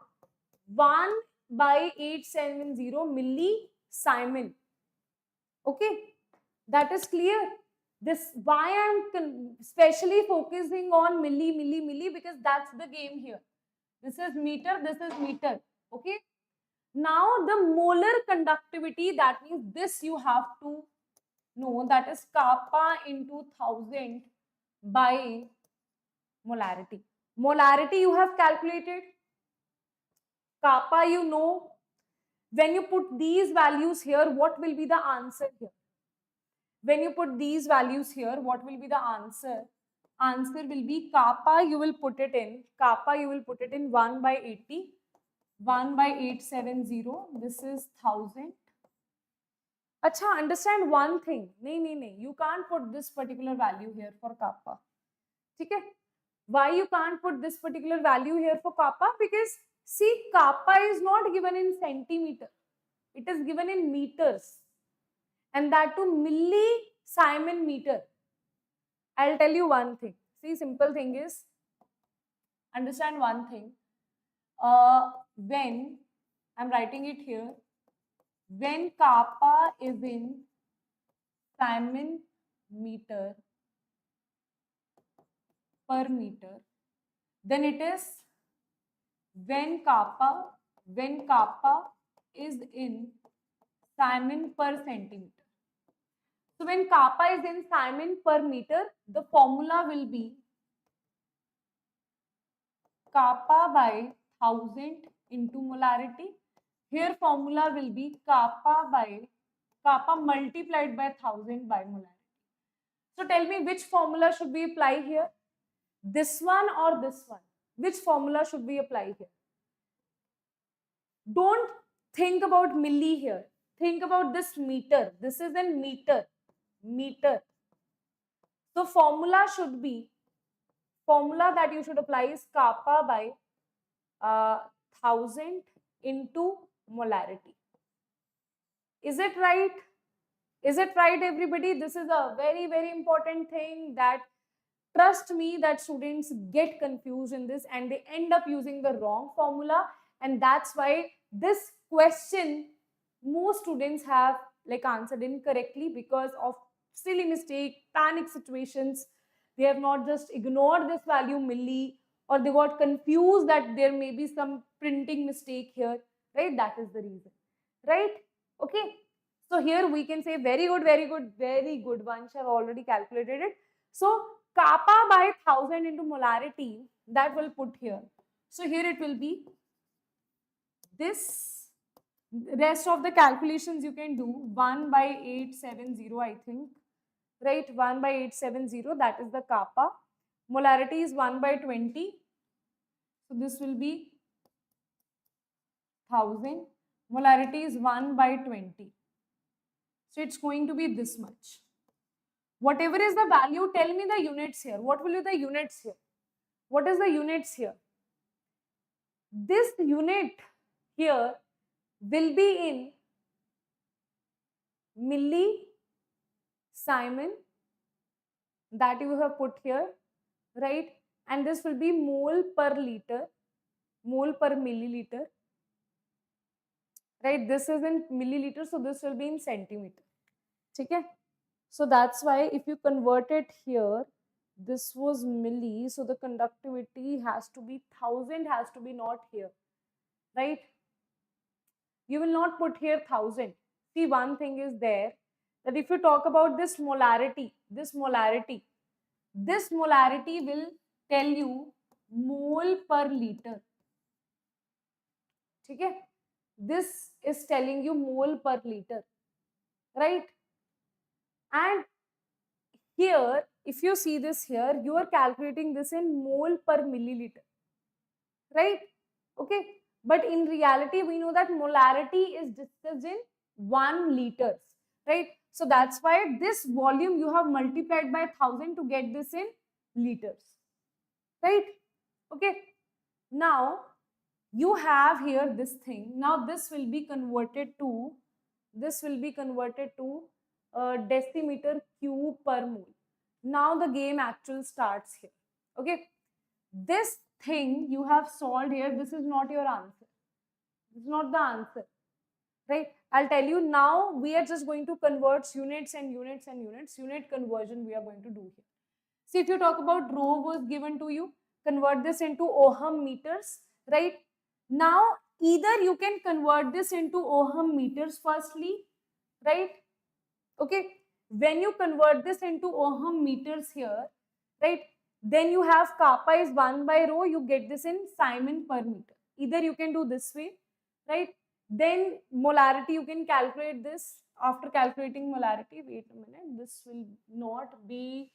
1 by 870 millisiemen. Okay, that is clear. This why I'm specially focusing on milli because that's the game here. This is meter, this is meter. Okay. Now the molar conductivity, that means this you have to know, that is kappa into 1000 by molarity. Molarity you have calculated. Kappa you know. When you put these values here, what will be the answer here? When you put these values here, what will be the answer? Answer will be kappa, you will put it in. Kappa, you will put it in 1 by 80. 1 by 870. This is 1000. Acha, understand one thing. No. You can't put this particular value here for kappa. Okay? Why you can't put this particular value here for kappa? Because see, kappa is not given in centimeter. It is given in meters. And that to millisiemen meter. I'll tell you one thing. See, simple thing is, understand one thing. When I'm writing it here, when kappa is in siemen meter per meter, then it is when kappa is in siemen per centimeter. So when kappa is in siemen per meter, the formula will be kappa by 1000 into molarity. Here formula will be kappa multiplied by 1000 by molarity. So tell me, which formula should we apply here? This one or this one? Which formula should we apply here? Don't think about milli here. Think about this meter. This is in meter. So formula that you should apply is kappa by 1000 into molarity. Is it right? Is it right, everybody? This is a very, very important thing that, trust me, that students get confused in this and they end up using the wrong formula. And that's why this question, most students have like answered incorrectly because of silly mistake, panic situations. They have not just ignored this value milli, or they got confused that there may be some printing mistake here, right? That is the reason, right? Okay. So here we can say very good, very good, very good. Vansh have already calculated it. So kappa by 1000 into molarity, that will put here. So here it will be this. Rest of the calculations you can do 1 by 870, I think, right? 1 by 870, that is the kappa. Molarity is 1 by 20. So this will be 1000. Molarity is 1 by 20. So it's going to be this much. Whatever is the value, tell me the units here. What will be the units here? What is the units here? This unit here will be in millisiemen, that you have put here, right? And this will be mole per liter, mole per milliliter, right? This is in milliliter, so this will be in centimeter. ठीक है. So that's why if you convert it here, this was milli, so the conductivity has to be 1000, has to be not here, right? You will not put here 1000. See, one thing is there, that if you talk about this molarity, this molarity will tell you mole per liter. Okay? This is telling you mole per liter, right? And here, if you see this here, you are calculating this in mole per milliliter, right? Okay. But in reality, we know that molarity is discussed in 1 liters, right? So that's why this volume you have multiplied by 1000 to get this in liters, right? Okay. Now you have here this thing. Now this will be converted to decimeter cube per mole. Now the game actually starts here. Okay. This thing you have solved here, this is not your answer. This is not the answer, right? I'll tell you now. We are just going to convert units and units and units. Unit conversion we are going to do here. See, if you talk about rho was given to you, convert this into ohm meters, right? Now, either you can convert this into ohm meters firstly, right? Okay. When you convert this into ohm meters here, right? Then you have kappa is 1 by rho, you get this in Simon per meter. Either you can do this way, right? Then molarity, you can calculate this. After calculating molarity, wait a minute, this will not be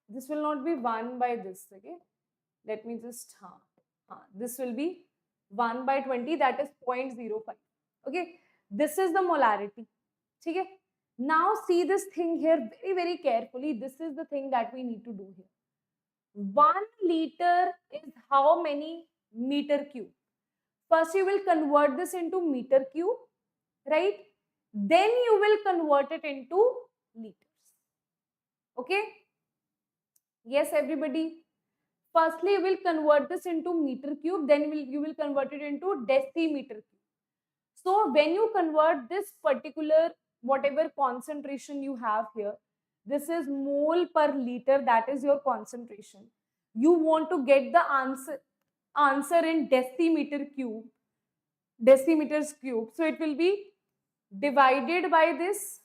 this will not be 1 by this, okay? Let me just, this will be 1 by 20, that is 0.05, okay? This is the molarity, okay? Now see this thing here very, very carefully. This is the thing that we need to do here. 1 liter is how many meter cube? First you will convert this into meter cube, right? Then you will convert it into liters, okay? Yes, everybody. Firstly, you will convert this into meter cube, then you will convert it into decimeter cube. So when you convert this particular, whatever concentration you have here, this is mole per liter, that is your concentration. You want to get the answer in decimeters cube. So it will be divided by this.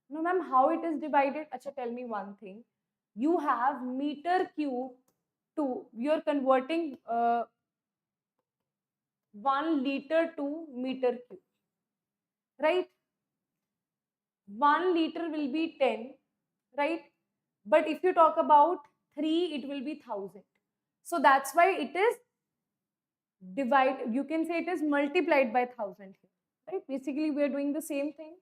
No, ma'am, how it is divided? Acha, tell me one thing. You have meter cube to, you're converting 1 liter to meter cube, right? 1 liter will be 10, right? But if you talk about 3, it will be 1000. So that's why it is you can say it is multiplied by 1000 here, right? Basically, we are doing the same thing,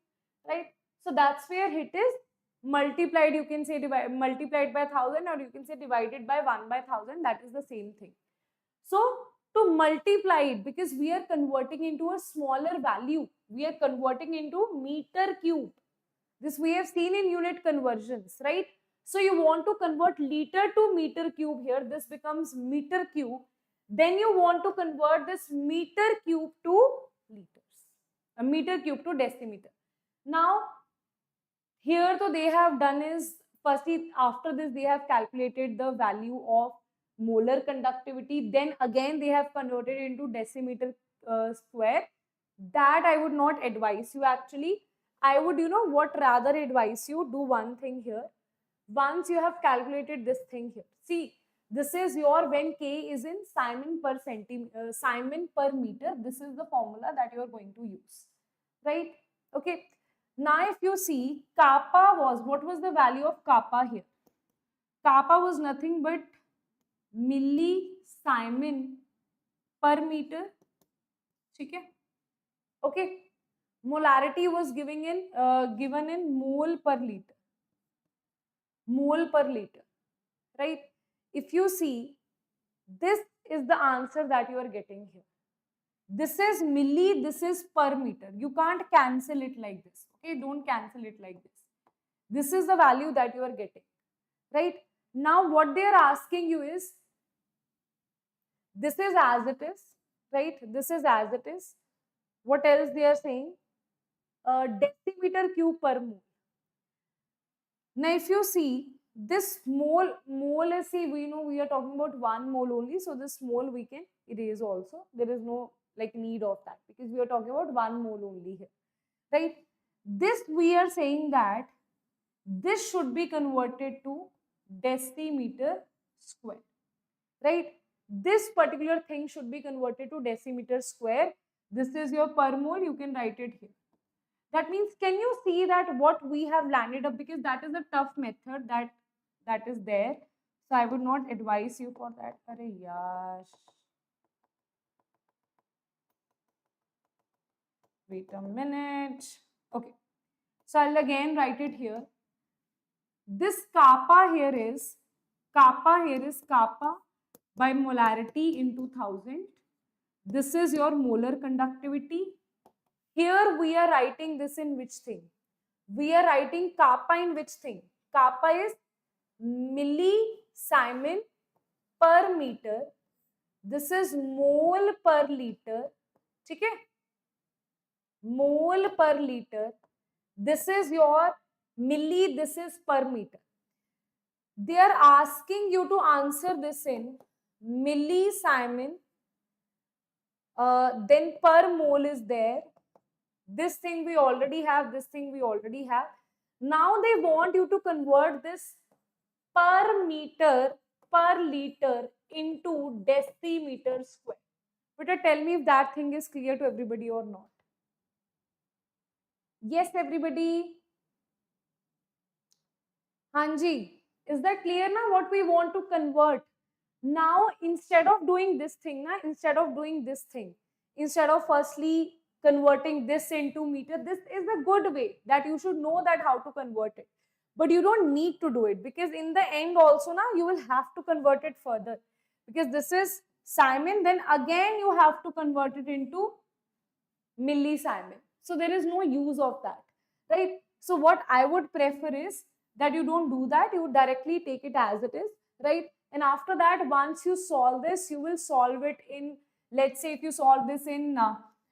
right? So that's where it is multiplied, you can say multiplied by 1000, or you can say divided by 1 by 1000, that is the same thing. So to multiply it, because we are converting into a smaller value, we are converting into meter cube. This we have seen in unit conversions, right? So you want to convert liter to meter cube here, this becomes meter cube. Then you want to convert this meter cube to liters, a meter cube to decimeter. Now, here so they have done is, firstly, after this they have calculated the value of molar conductivity. Then again they have converted into decimeter square. That I would not advise you actually. I would, rather advise you, do one thing here. Once you have calculated this thing here, see, this is your, when K is in Simon per meter, this is the formula that you are going to use, right? Okay. Now if you see, kappa was, what was the value of kappa here? Kappa was nothing but milli-Simon per meter. Okay. Molarity was given in mole per liter. Mole per liter, right? If you see, this is the answer that you are getting here. This is milli, this is per meter. You can't cancel it like this. Okay, don't cancel it like this. This is the value that you are getting, right? Now what they are asking you is, This is as it is, right? This is as it is. What else they are saying? Decimeter cube per mole. Now, if you see this mole is, see, we know we are talking about 1 mole only. So this mole we can erase also. There is no like need of that because we are talking about 1 mole only here, right? This we are saying that this should be converted to decimeter square, right? This particular thing should be converted to decimeter square. This is your per mole. You can write it here. That means, can you see that what we have landed up, because that is a tough method that is there. So I would not advise you for that. Arey yaar. Wait a minute. Okay. So I'll again write it here. This kappa here is kappa by molarity into 1000. This is your molar conductivity. Here we are writing this in which thing? We are writing kappa in which thing? Kappa is millisiemen per meter. This is mole per liter. Okay? Mole per liter. This is your milli, this is per meter. They are asking you to answer this in millisiemen. Then per mole is there. This thing we already have, this thing we already have. Now they want you to convert this per meter per liter into decimeter square. But tell me if that thing is clear to everybody or not. Yes, everybody. Hanji, is that clear now what we want to convert? Now, instead of doing this thing, instead of firstly converting this into meter, this is a good way that you should know that how to convert it. But you don't need to do it because in the end also now you will have to convert it further because this is Simon, then again you have to convert it into millisiemen. So there is no use of that, right? So what I would prefer is that you don't do that, you directly take it as it is, right? And after that, once you solve this, you will solve it in, let's say if you solve this in,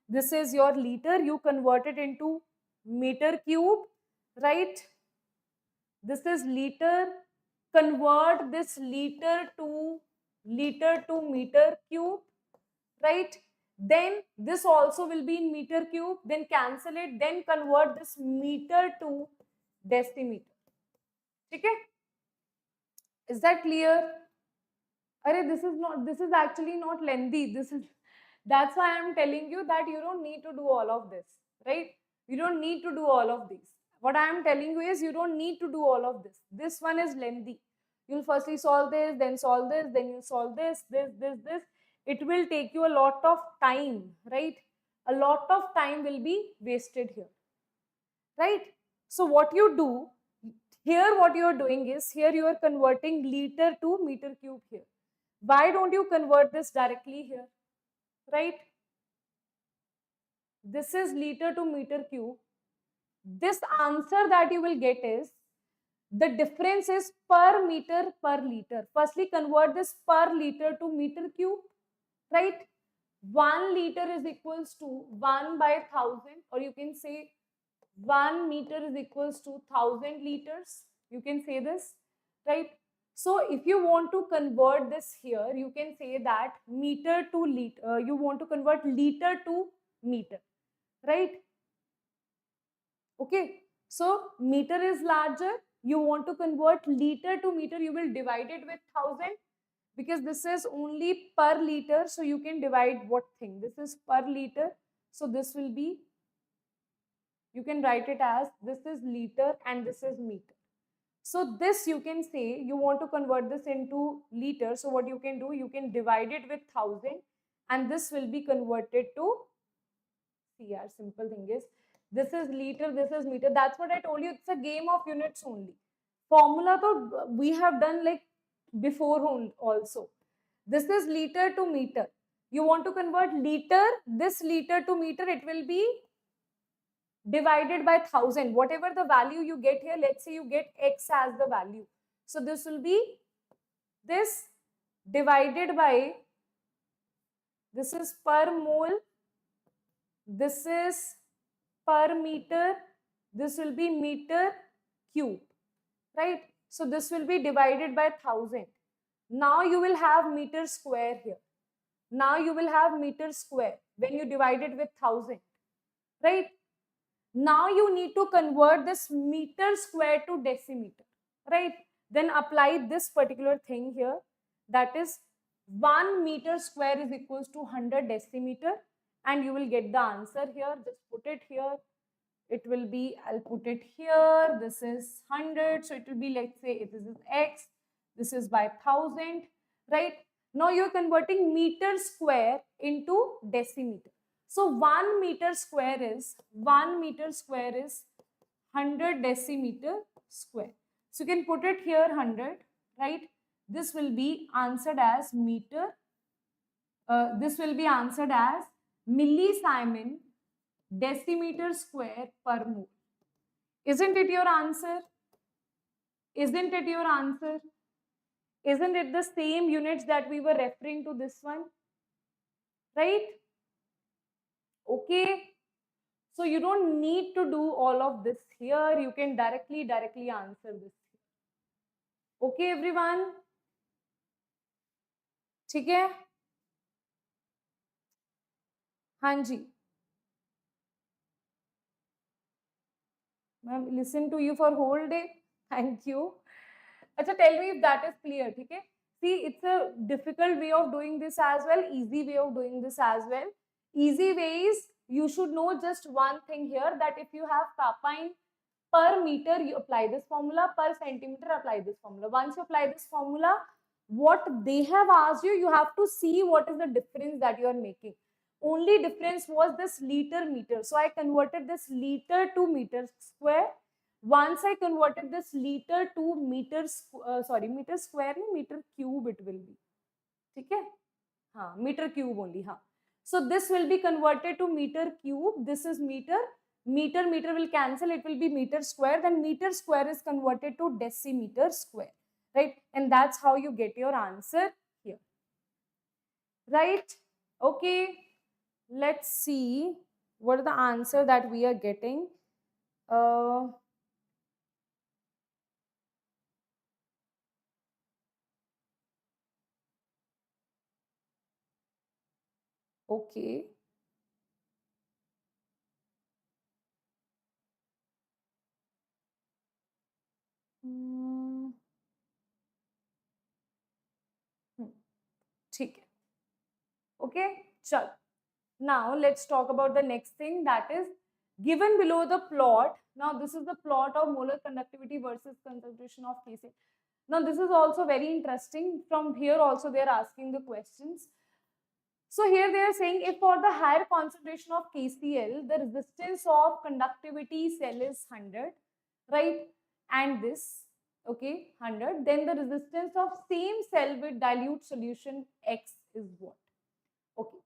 this is your liter, you convert it into meter cube, right? This is liter, convert this liter to meter cube, right? Then this also will be in meter cube, then cancel it, then convert this meter to decimeter. Okay? Is that clear? Arey, this is actually not lengthy. That's why I'm telling you that you don't need to do all of this, right? You don't need to do all of these. What I am telling you is you don't need to do all of this. This one is lengthy. You'll firstly solve this, then solve this, then you solve this. It will take you a lot of time, right? A lot of time will be wasted here, right? So what you do, here what you are doing is, here you are converting liter to meter cube here. Why don't you convert this directly here, right? This is liter to meter cube. This answer that you will get is, the difference is per meter per liter. Firstly, convert this per liter to meter cube, right? 1 liter is equals to 1 by 1000, or you can say 1 meter is equals to 1000 liters. You can say this, right? So if you want to convert this here, you can say that meter to liter, you want to convert liter to meter, right? Okay, so meter is larger, you want to convert liter to meter, you will divide it with 1000 because this is only per liter, so you can divide what thing? This is per liter, so this will be, you can write it as, this is liter and this is meter. So this you can say, you want to convert this into liter. So what you can do, you can divide it with 1000 and this will be converted to, see our simple thing is, this is liter, this is meter. That's what I told you. It's a game of units only. Formula though we have done like before also. This is liter to meter. You want to convert liter, this liter to meter, it will be divided by 1000. Whatever the value you get here, let's say you get x as the value. So this will be this divided by this is per mole, this is per meter, this will be meter cube, right? So this will be divided by 1000. Now you will have meter square here. Now you will have meter square when you divide it with 1000, right? Now you need to convert this meter square to decimeter, right? Then apply this particular thing here, that is 1 meter square is equals to 100 decimeter, and you will get the answer here. Just put it here. It will be, I'll put it here, this is 100, so it will be, let's say this is x, this is by 1000, right? Now you're converting meter square into decimeter. So 1 meter square is 100 decimeter square. So you can put it here 100, right? This will be answered as meter. This will be answered as millisiemen decimeter square per mole. Isn't it your answer? Isn't it your answer? Isn't it the same units that we were referring to this one? Right? Okay. So you don't need to do all of this here. You can directly answer this. Okay, everyone? ठीक है? हाँ जी. Ma'am, listen to you for whole day. Thank you. Acha, tell me if that is clear. Okay? See, it's a difficult way of doing this as well, easy way of doing this as well. Easy way is, you should know just one thing here, that if you have kappa in per meter, you apply this formula, per centimeter, apply this formula. Once you apply this formula, what they have asked you, you have to see what is the difference that you are making. Only difference was this liter meter. So I converted this liter to meter square. Once I converted this liter to meter square, meter cube it will be. Okay? Meter cube only. So this will be converted to meter cube. This is meter. Meter will cancel. It will be meter square. Then meter square is converted to decimeter square. Right? And that's how you get your answer here. Right? Okay. Let's see what is the answer that we are getting. Okay. ठीक है. Okay, chal. Now let's talk about the next thing, that is given below the plot. Now this is the plot of molar conductivity versus concentration of Kc. Now this is also very interesting. From here also they are asking the questions. So here they are saying, if for the higher concentration of KCl, the resistance of conductivity cell is 100, right? And this, okay, 100, then the resistance of same cell with dilute solution X is what? Okay.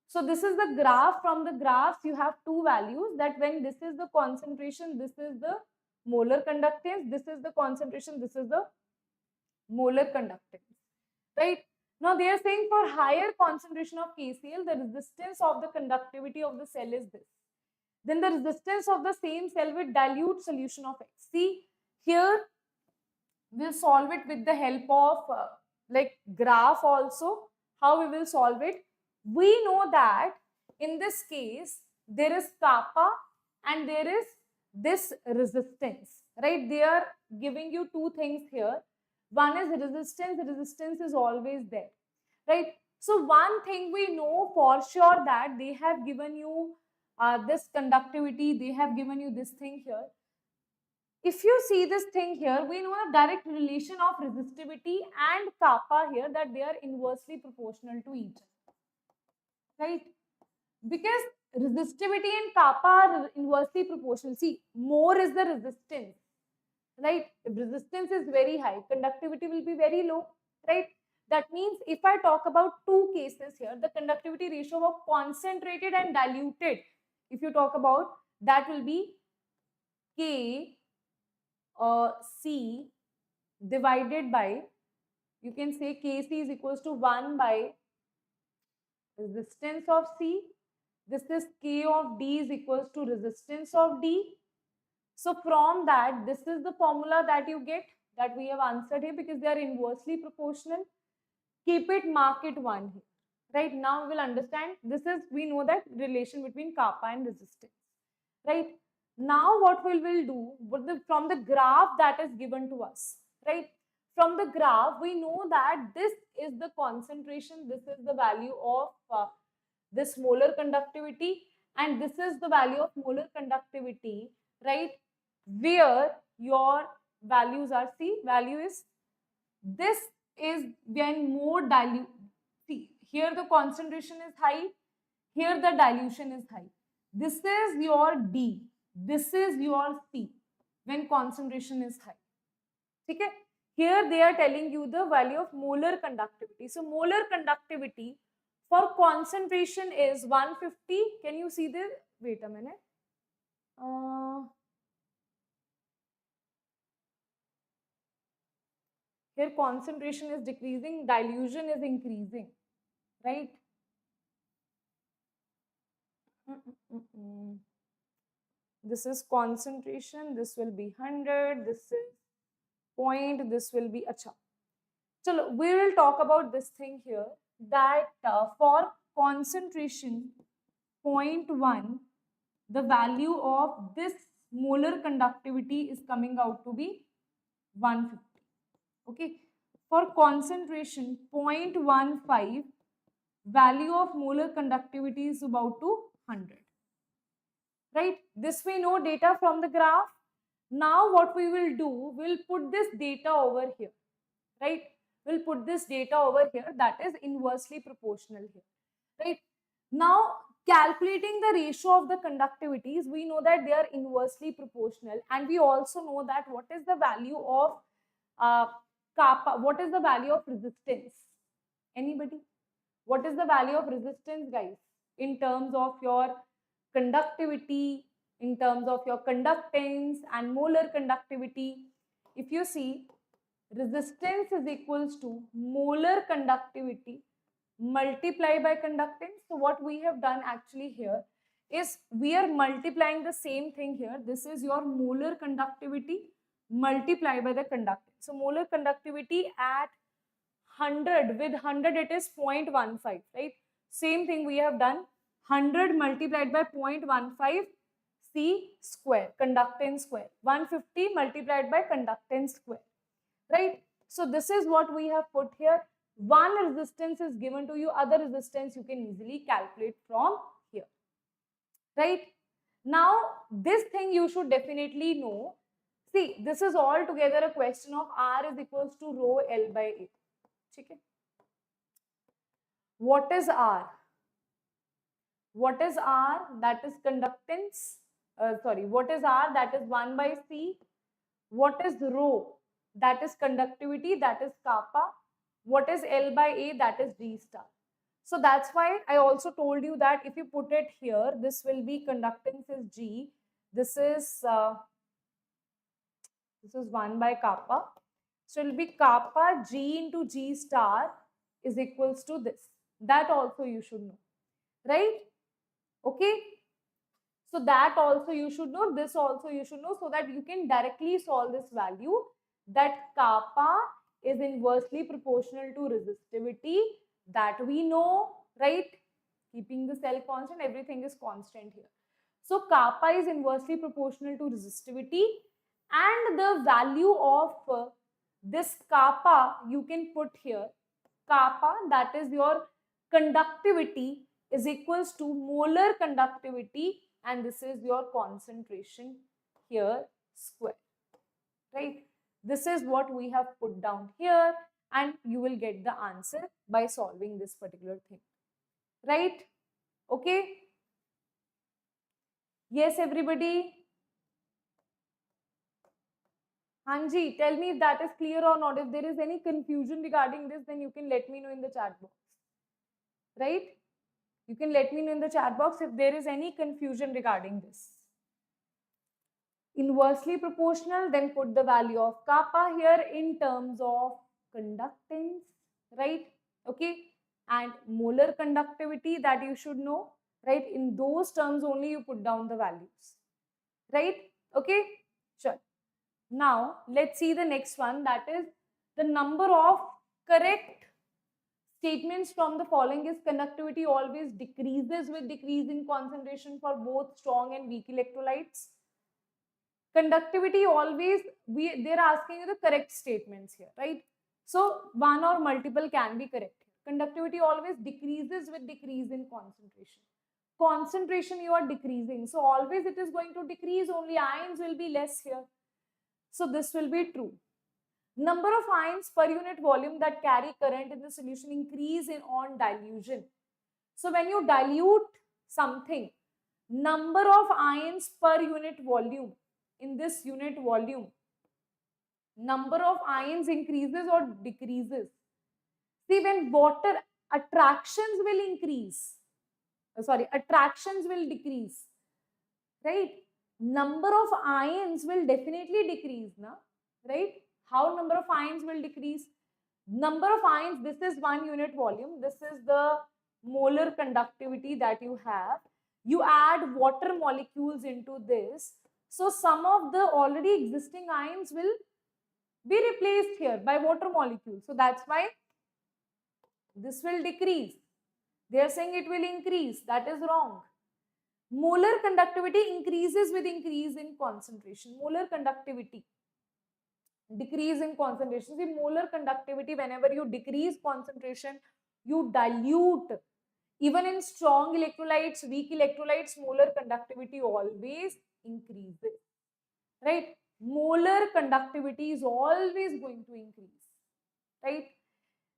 So this is the graph. From the graphs, you have two values, that when this is the concentration, this is the molar conductance, this is the concentration, this is the molar conductance, right? Now they are saying for higher concentration of KCl, the resistance of the conductivity of the cell is this. Then the resistance of the same cell with dilute solution of X. See, here we'll solve it with the help of like graph also. How we will solve it? We know that in this case, there is kappa and there is this resistance, right? They are giving you two things here. One is resistance. Resistance is always there, right? So one thing we know for sure, that they have given you this conductivity, they have given you this thing here. If you see this thing here, we know the direct relation of resistivity and kappa here, that they are inversely proportional to each other, right? Because resistivity and kappa are inversely proportional. See, more is the resistance, right? If resistance is very high, conductivity will be very low, right? That means if I talk about two cases here, the conductivity ratio of concentrated and diluted, if you talk about, that will be K C divided by, you can say Kc is equals to 1 by resistance of C. This is K of D is equals to resistance of D. So from that, this is the formula that you get, that we have answered here, because they are inversely proportional. Keep it, mark it 1 here. Right, now we will understand. This is, we know that relation between kappa and resistance. Right, now what we will do, from the graph that is given to us, right, from the graph we know that this is the concentration, this is the value of this molar conductivity, and this is the value of molar conductivity, right, where your values are. See, value is, this is when more dilute. See, here the concentration is high, here the dilution is high. This is your D, this is your C when concentration is high. Okay? Here they are telling you the value of molar conductivity. So molar conductivity for concentration is 150. Can you see this? Wait a minute. Here concentration is decreasing, dilution is increasing, right? This is concentration, this will be 100, this is point, this will be, acha. So we will talk about this thing here, that for concentration 0.1, the value of this molar conductivity is coming out to be 150. Okay, for concentration 0.15, value of molar conductivity is about to 100. Right, this we know data from the graph. Now what we will do, we'll put this data over here, right? We'll put this data over here, that is inversely proportional here, right? Now calculating the ratio of the conductivities, we know that they are inversely proportional, and we also know that what is the value of kappa, what is the value of resistance? Anybody? What is the value of resistance, guys, in terms of your conductivity, in terms of your conductance and molar conductivity? If you see, resistance is equals to molar conductivity multiplied by conductance. So what we have done actually here is we are multiplying the same thing here. This is your molar conductivity multiplied by the conductance. So molar conductivity at 100, with 100 it is 0.15, right? Same thing we have done, 100 multiplied by 0.15 C square, conductance square, 150 multiplied by conductance square, right? So this is what we have put here. One resistance is given to you, other resistance you can easily calculate from here, right? Now this thing you should definitely know. See, this is altogether a question of R is equals to rho L by A. Okay. What is R? What is R? That is conductance. What is R? That is 1 by C. What is rho? That is conductivity, that is kappa. What is L by A? That is G star. So that's why I also told you that if you put it here, this will be conductance is G. This is 1 by kappa. So it will be kappa G into G star is equals to this. That also you should know, right? Okay. So that also you should know, this also you should know, so that you can directly solve this value, that kappa is inversely proportional to resistivity, that we know, right? Keeping the cell constant, everything is constant here. So kappa is inversely proportional to resistivity, and the value of this kappa you can put here. Kappa, that is your conductivity, is equals to molar conductivity, and this is your concentration here square, right? This is what we have put down here, and you will get the answer by solving this particular thing, right? Okay. Yes, everybody. Hanji, tell me if that is clear or not. If there is any confusion regarding this, then you can let me know in the chat box, right? You can let me know in the chat box if there is any confusion regarding this. Inversely proportional, then put the value of kappa here in terms of conductance, right? Okay. and molar conductivity that you should know, right? In those terms only you put down the values, right? Okay, sure. Now let's see the next one, that is the number of correct statements from the following is conductivity always decreases with decrease in concentration for both strong and weak electrolytes. Conductivity always, they're asking you the correct statements here, right? So one or multiple can be correct. Conductivity always decreases with decrease in concentration. Concentration you are decreasing, so always it is going to decrease, only ions will be less here. So this will be true. Number of ions per unit volume that carry current in the solution increase in on dilution. So when you dilute something, number of ions per unit volume, in this unit volume, number of ions increases or decreases. See, when water, attractions will increase. Attractions will decrease, right? Number of ions will definitely decrease, na? Right? How number of ions will decrease? Number of ions, this is 1 unit volume. This is the molar conductivity that you have. You add water molecules into this. So some of the already existing ions will be replaced here by water molecules. So that's why this will decrease. They are saying it will increase. That is wrong. Molar conductivity increases with increase in concentration. Molar conductivity decrease in concentration. See, molar conductivity, whenever you decrease concentration, you dilute. Even in strong electrolytes, weak electrolytes, molar conductivity always increases, right? Molar conductivity is always going to increase, right?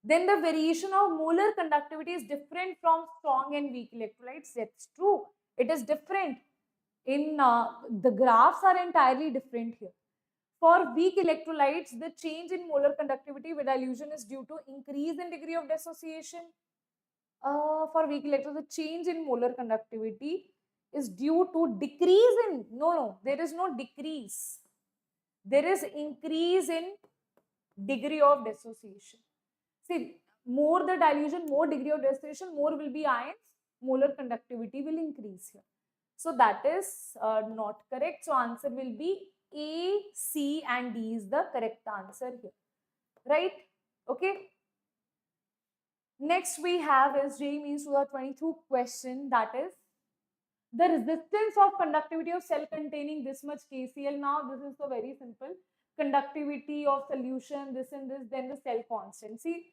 Then the variation of molar conductivity is different from strong and weak electrolytes. That's true. It is different. In the graphs are entirely different here. For weak electrolytes, the change in molar conductivity with dilution is due to increase in degree of dissociation. For weak electrolytes, the change in molar conductivity is due to decrease in, no, there is no decrease. There is increase in degree of dissociation. See, more the dilution, more degree of dissociation, more will be ions, molar conductivity will increase here. So that is not correct. So answer will be A, C and D is the correct answer here. Right? Okay. Next we have is JEE Means 2022 question, that is the resistance of conductivity of cell containing this much KCl. Now this is so very simple. Conductivity of solution, this and this, then the cell constant. See,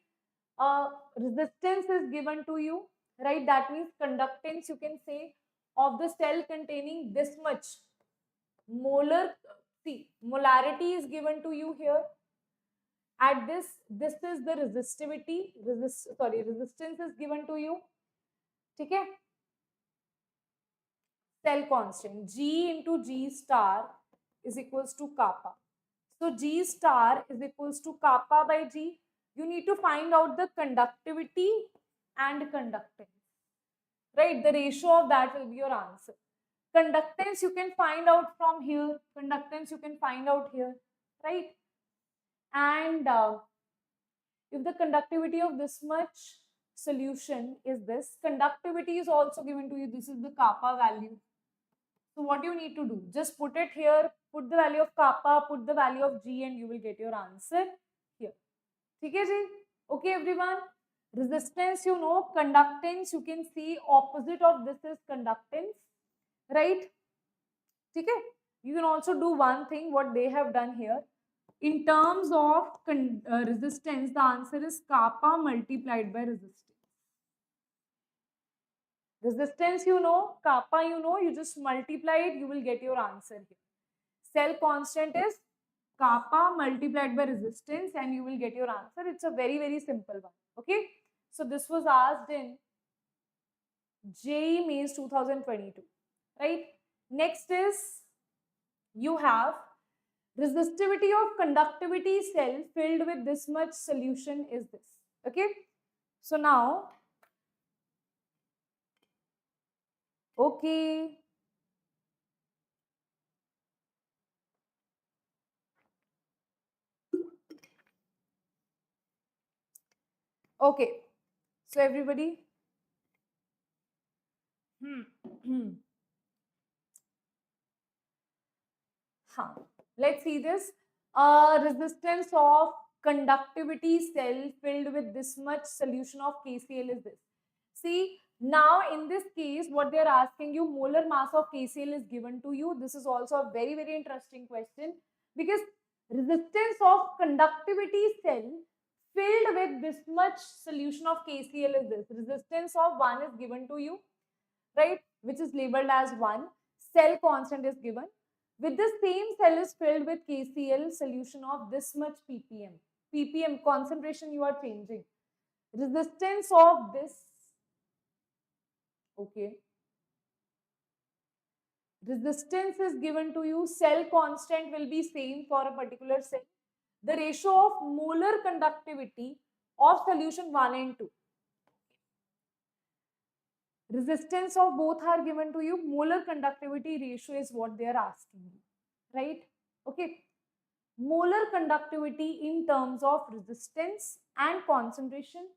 resistance is given to you, right? That means conductance, you can say, of the cell containing this much molar. See, molarity is given to you here. At this is the resistivity, resistance is given to you. Okay? Cell constant, G into G star is equals to kappa. So G star is equals to kappa by G. You need to find out the conductivity and conductance, right? The ratio of that will be your answer. Conductance you can find out from here. Conductance you can find out here, right? And if the conductivity of this much solution is this, conductivity is also given to you. This is the kappa value. So what you need to do, just put it here, put the value of kappa, put the value of G, and you will get your answer here. Okay, ji? Okay, everyone. Resistance, you know, conductance, you can see opposite of this is conductance, right? Okay. You can also do one thing, what they have done here. In terms of resistance, the answer is kappa multiplied by resistance. Resistance, you know, kappa, you know, you just multiply it, you will get your answer here. Cell constant is kappa multiplied by resistance and you will get your answer. It's a very, very simple one. Okay. So this was asked in JEE Mains 2022, right? Next is you have resistivity of conductivity cell filled with this much solution is this. Okay. So now, okay. Okay. So everybody, let's see this. Resistance of conductivity cell filled with this much solution of KCl is this. See, now in this case, what they are asking you, molar mass of KCl is given to you. This is also a very, very interesting question because resistance of conductivity cell filled with this much solution of KCl is this. Resistance of 1 is given to you, right, which is labeled as 1. Cell constant is given. With the same cell is filled with KCl solution of this much ppm. ppm concentration you are changing. Resistance of this, okay, resistance is given to you. Cell constant will be same for a particular cell. The ratio of molar conductivity of solution 1 and 2. Resistance of both are given to you. Molar conductivity ratio is what they are asking you, right? Okay. Molar conductivity in terms of resistance and concentration.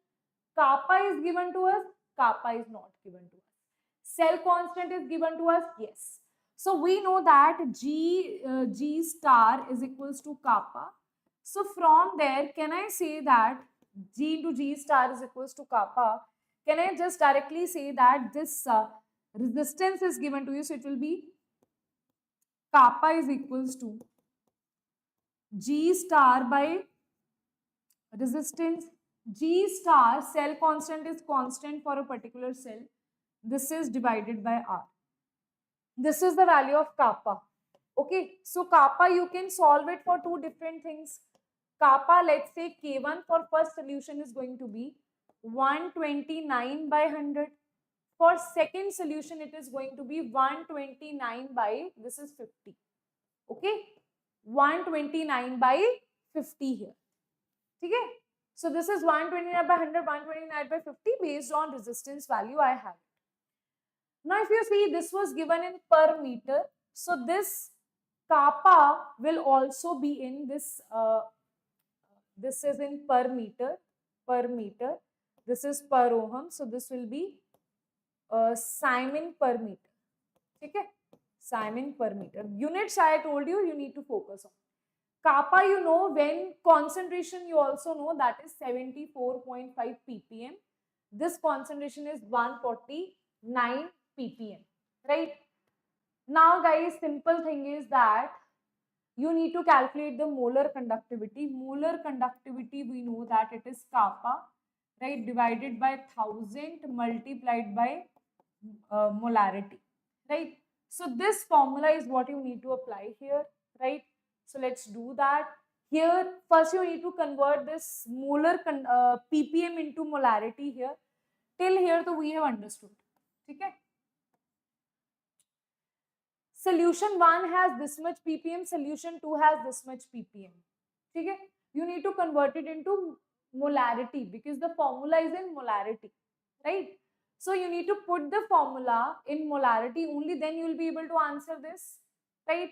Kappa is given to us. Kappa is not given to us. Cell constant is given to us. Yes. So we know that G star is equals to kappa. So from there, can I say that G into G star is equals to kappa? Can I just directly say that this resistance is given to you? So it will be kappa is equals to G star by resistance. G star, cell constant is constant for a particular cell. This is divided by R. This is the value of kappa. Okay, so kappa you can solve it for two different things. Kappa, let's say K1 for first solution is going to be 129 by 100. For second solution, it is going to be 129 by, this is 50. Okay, 129 by 50 here. Okay, so this is 129 by 100, 129 by 50 based on resistance value I have. Now, if you see, this was given in per meter. So this kappa will also be in this. This is in per meter. Per meter. This is per ohm. So this will be Simon per meter. Okay, Simon per meter. Units I told you, you need to focus on. Kappa, you know, when concentration, you also know that is 74.5 ppm. This concentration is 149 ppm, right? Now, guys, simple thing is that you need to calculate the molar conductivity. Molar conductivity, we know that it is kappa, right, divided by 1000 multiplied by molarity, right? So this formula is what you need to apply here, right? So let's do that. Here, first you need to convert this molar ppm into molarity here. Till here, so we have understood. Okay? Solution 1 has this much ppm, solution 2 has this much ppm. Okay? You need to convert it into molarity because the formula is in molarity, right? So you need to put the formula in molarity, only then you will be able to answer this, right?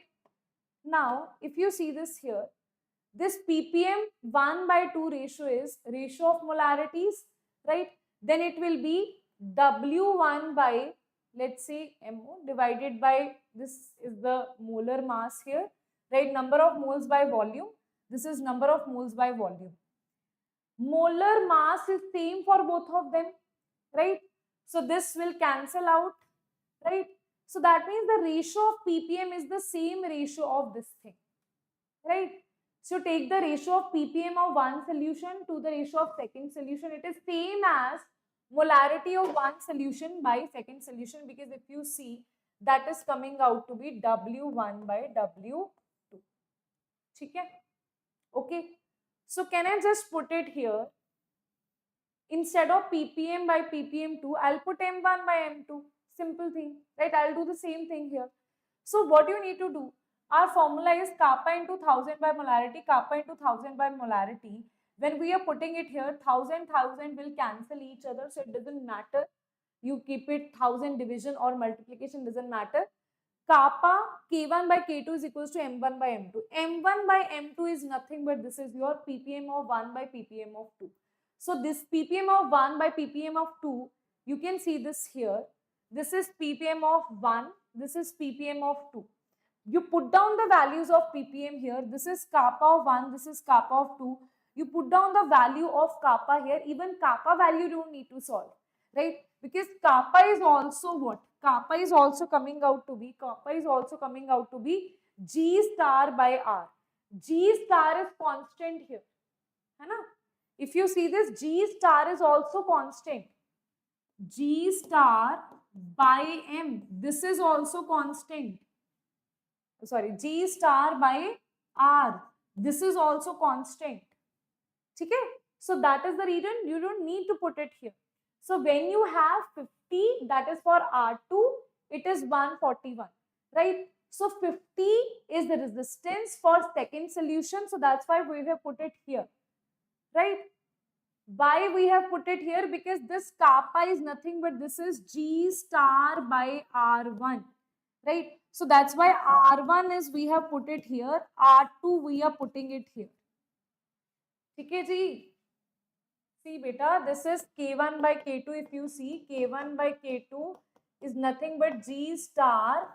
Now, if you see this here, this ppm 1 by 2 ratio is ratio of molarities, right? Then it will be W1 by, let's say, MO divided by, this is the molar mass here, right? Number of moles by volume. This is number of moles by volume. Molar mass is same for both of them, right? So this will cancel out, right? So that means the ratio of ppm is the same ratio of this thing, right? So take the ratio of ppm of one solution to the ratio of second solution. It is same as molarity of one solution by second solution, because if you see, that is coming out to be W1 by W2. Okay. So can I just put it here? Instead of ppm by ppm2, I'll put m1 by m2. Simple thing, right? I'll do the same thing here. So what you need to do, our formula is kappa into 1000 by molarity, kappa into 1000 by molarity. When we are putting it here, 1000 will cancel each other, so it doesn't matter. You keep it 1000 division or multiplication, doesn't matter. Kappa K1 by K2 is equals to M1 by M2. M1 by M2 is nothing but this is your ppm of 1 by ppm of 2. So this ppm of 1 by ppm of 2, you can see this here. This is ppm of 1, this is ppm of 2. You put down the values of ppm here. This is kappa of 1, this is kappa of 2. You put down the value of kappa here. Even kappa value you don't need to solve, right? Because kappa is also what? Kappa is also coming out to be, G star by R. G star is constant here. Hai na? If you see this, G star is also constant. G star by M. This is also constant. Sorry, G star by R. This is also constant. Okay? So that is the reason you don't need to put it here. So when you have 50, that is for R2, it is 141, right? So 50 is the resistance for second solution. So that's why we have put it here, right? Why we have put it here? Because this kappa is nothing but this is G star by R1, right? So that's why R1 is we have put it here, R2 we are putting it here. Okay, ji? See beta, this is K1 by K2. If you see, K1 by K2 is nothing but G star,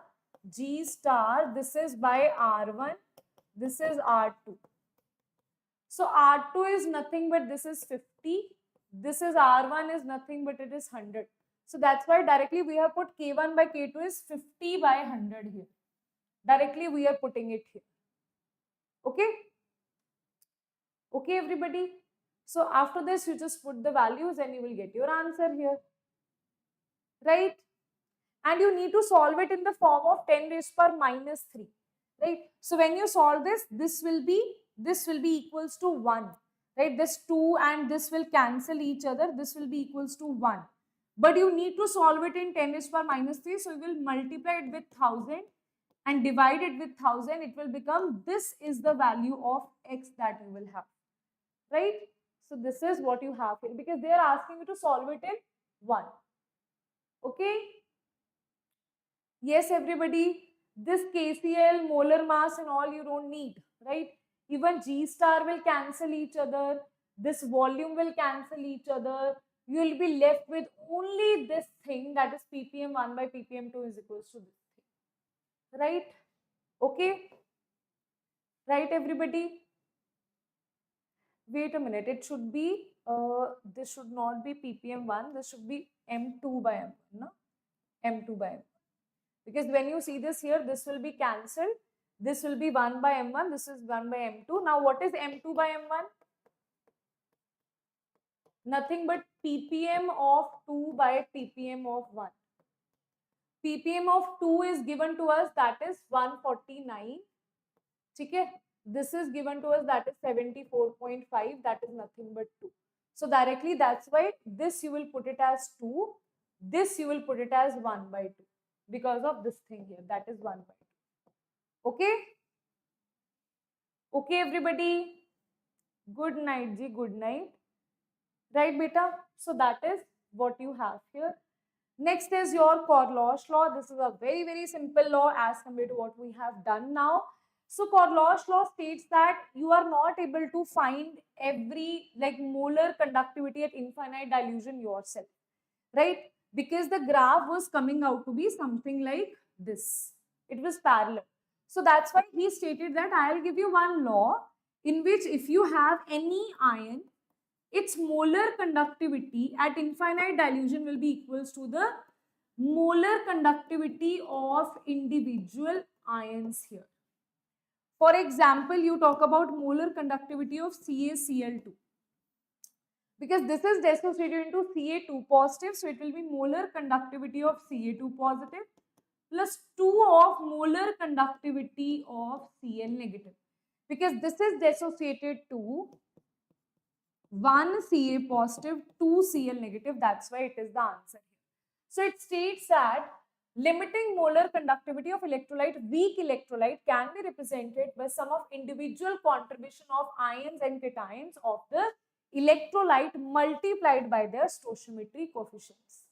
this is by R1, this is R2. So R2 is nothing but this is 50, this is R1 is nothing but it is 100. So that's why directly we have put K1 by K2 is 50 by 100 here. Directly we are putting it here. Okay? Okay, everybody? So after this, you just put the values and you will get your answer here. Right? And you need to solve it in the form of 10 raised power minus 3. Right? So when you solve this, this will be equals to 1. Right? This 2 and this will cancel each other. This will be equals to 1. But you need to solve it in 10 raised power minus 3. So you will multiply it with 1000 and divide it with 1000. It will become, this is the value of x that you will have. Right? So this is what you have here because they are asking you to solve it in 1. Okay? Yes, everybody. This KCl, molar mass and all you don't need, right? Even G star will cancel each other. This volume will cancel each other. You will be left with only this thing, that is ppm 1 by ppm 2 is equals to this thing. Right? Okay? Right, everybody? Wait a minute, it should be, this should not be ppm 1, this should be m2 by m1, no? M2 by m1. Because when you see this here, this will be cancelled. This will be 1 by m1, this is 1 by m2. Now what is m2 by m1? Nothing but ppm of 2 by ppm of 1. ppm of 2 is given to us, that is 149. Okay? This is given to us, that is 74.5, that is nothing but 2. So directly that's why this you will put it as 2, this you will put it as 1 by 2 because of this thing here, that is 1 by 2. Okay? Okay, everybody? Good night, ji, good night. Right, beta? So that is what you have here. Next is your Kohlrausch law. This is a very, very simple law as compared to what we have done now. So Kohlrausch law states that you are not able to find every molar conductivity at infinite dilution yourself, right? Because the graph was coming out to be something like this. It was parallel. So that's why he stated that I will give you one law in which if you have any ion, its molar conductivity at infinite dilution will be equals to the molar conductivity of individual ions here. For example, you talk about molar conductivity of CaCl2. Because this is dissociated into Ca2 positive, so it will be molar conductivity of Ca2 positive plus 2 of molar conductivity of Cl negative. Because this is dissociated to 1 Ca positive, 2 Cl negative, that's why it is the answer here. So it states that limiting molar conductivity of electrolyte, weak electrolyte, can be represented by sum of individual contribution of ions and cations of the electrolyte multiplied by their stoichiometry coefficients,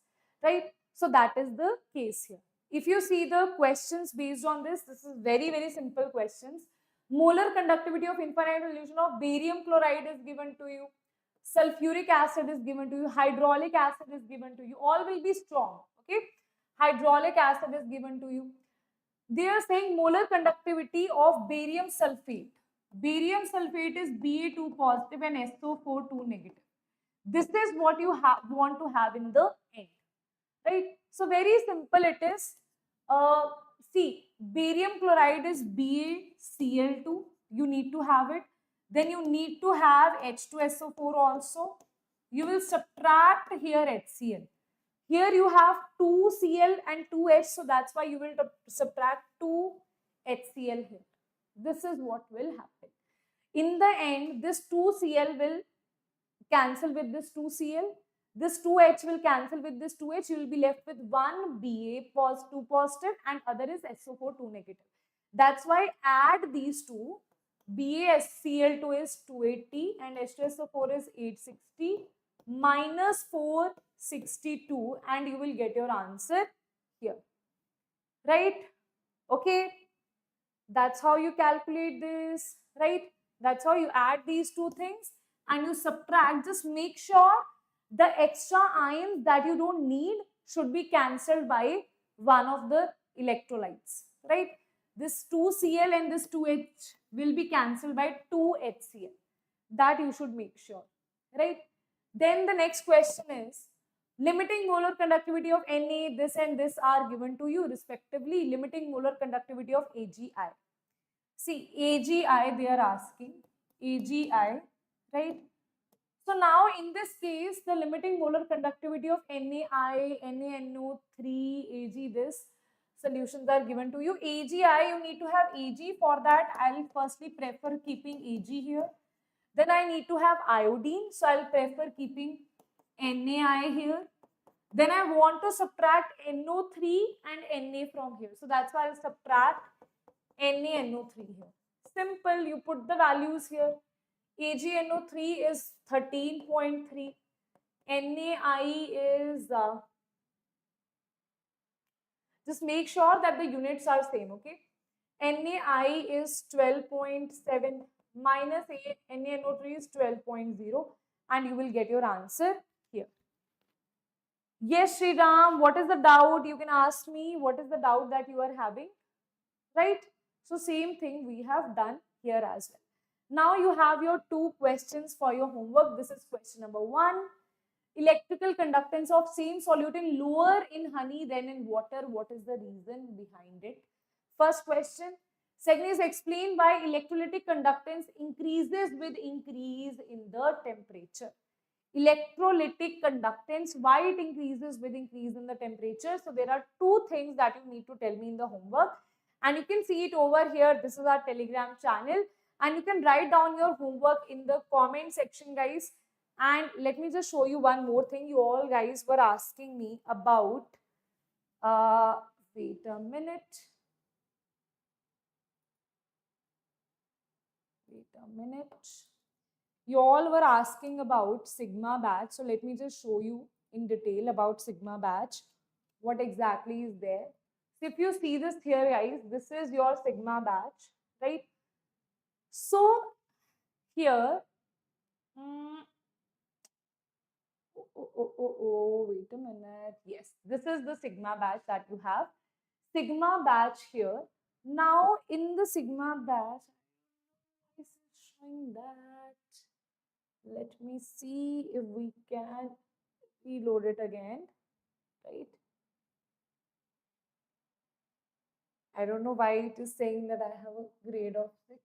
right? So that is the case here. If you see the questions based on this is very, very simple questions. Molar conductivity of infinite dilution of barium chloride is given to you. sulfuric acid is given to you, hydraulic acid is given to you, all will be strong, okay? Hydraulic acid is given to you. They are saying molar conductivity of barium sulfate. Barium sulfate is Ba2 positive and SO4 2 negative. This is what you want to have in the end, right? So very simple it is. See, barium chloride is BaCl2. You need to have it. Then you need to have H2SO4 also. You will subtract here HCl. Here you have 2Cl and 2H, so that's why you will subtract 2 HCl here. This is what will happen. In the end, this 2Cl will cancel with this 2Cl. This 2H will cancel with this 2H. You will be left with one Ba 2 positive and other is SO4 2 negative. That's why add these two. BaCl2 is 280 and H2SO4 is 860 minus 462 and you will get your answer here, right? Okay, that's how you calculate this, right? That's how you add these two things and you subtract. Just make sure the extra ions that you don't need should be cancelled by one of the electrolytes, right? This 2Cl and this 2H will be cancelled by 2HCl. That you should make sure, right? Then the next question is, limiting molar conductivity of Na, this and this are given to you respectively. Limiting molar conductivity of AgI. See, AgI they are asking, AgI, right? So now in this case, the limiting molar conductivity of NaI, NaNO3, Ag, this solutions are given to you. AgI, you need to have Ag. For that, I'll firstly prefer keeping Ag here. Then I need to have iodine, so I'll prefer keeping NaI here. Then I want to subtract NO3 and Na from here. So that's why I'll subtract NaNO3 here. Simple, you put the values here. AgNO3 is 13.3. NaI is, just make sure that the units are same, okay? NaI is 12.7 minus NaNO3 is 12.0 and you will get your answer here. Yes, Sriram, what is the doubt? You can ask me what is the doubt that you are having, right? So same thing we have done here as well. Now you have your two questions for your homework. This is question number 1. Electrical conductance of same solute in lower in honey than in water. What is the reason behind it? First question. Second is, explain why electrolytic conductance increases with increase in the temperature. Electrolytic conductance, why it increases with increase in the temperature. So there are two things that you need to tell me in the homework. And you can see it over here. This is our Telegram channel. And you can write down your homework in the comment section, guys. And let me just show you one more thing. You all guys were asking me about, wait a minute. You all were asking about sigma batch. So let me just show you in detail about sigma batch. What exactly is there. So if you see this here, guys, this is your sigma batch, right? So here, wait a minute. Yes, this is the sigma batch that you have. Sigma batch here. Now in the sigma batch, this is showing that. Let me see if we can reload it again, right? I don't know why it is saying that I have a grade of 6.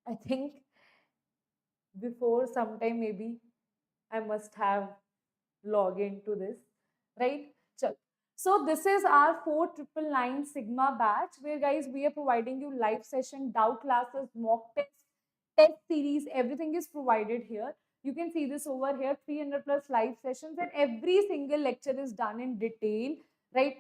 I think before sometime maybe I must have logged into this, right? So this is our 4999 Sigma batch where, guys, we are providing you live session, doubt classes, mock tests, test series, everything is provided here. You can see this over here, 300 plus live sessions and every single lecture is done in detail, right?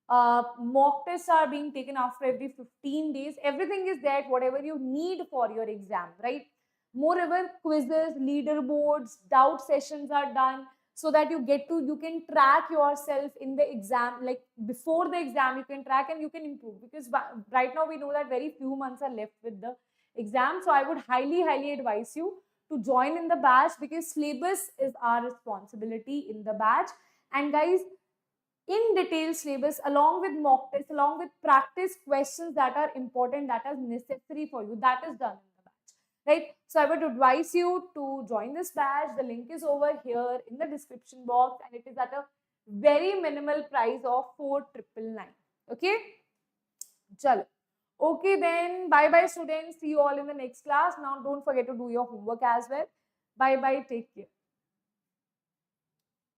Mock tests are being taken after every 15 days. Everything is there, whatever you need for your exam, right? Moreover, quizzes, leaderboards, doubt sessions are done so that you can track yourself in the exam, like before the exam, you can track and you can improve, because right now we know that very few months are left with the exam. So I would highly advise you to join in the batch, because syllabus is our responsibility in the batch. And guys, in detail syllabus along with mock tests, along with practice questions that are important, that are necessary for you, that is done in the batch, right? So I would advise you to join this batch. The link is over here in the description box, and it is at a very minimal price of 4,999. Okay, chalo. Okay, then bye bye students, see you all in the next class. Now don't forget to do your homework as well. Bye bye, take care.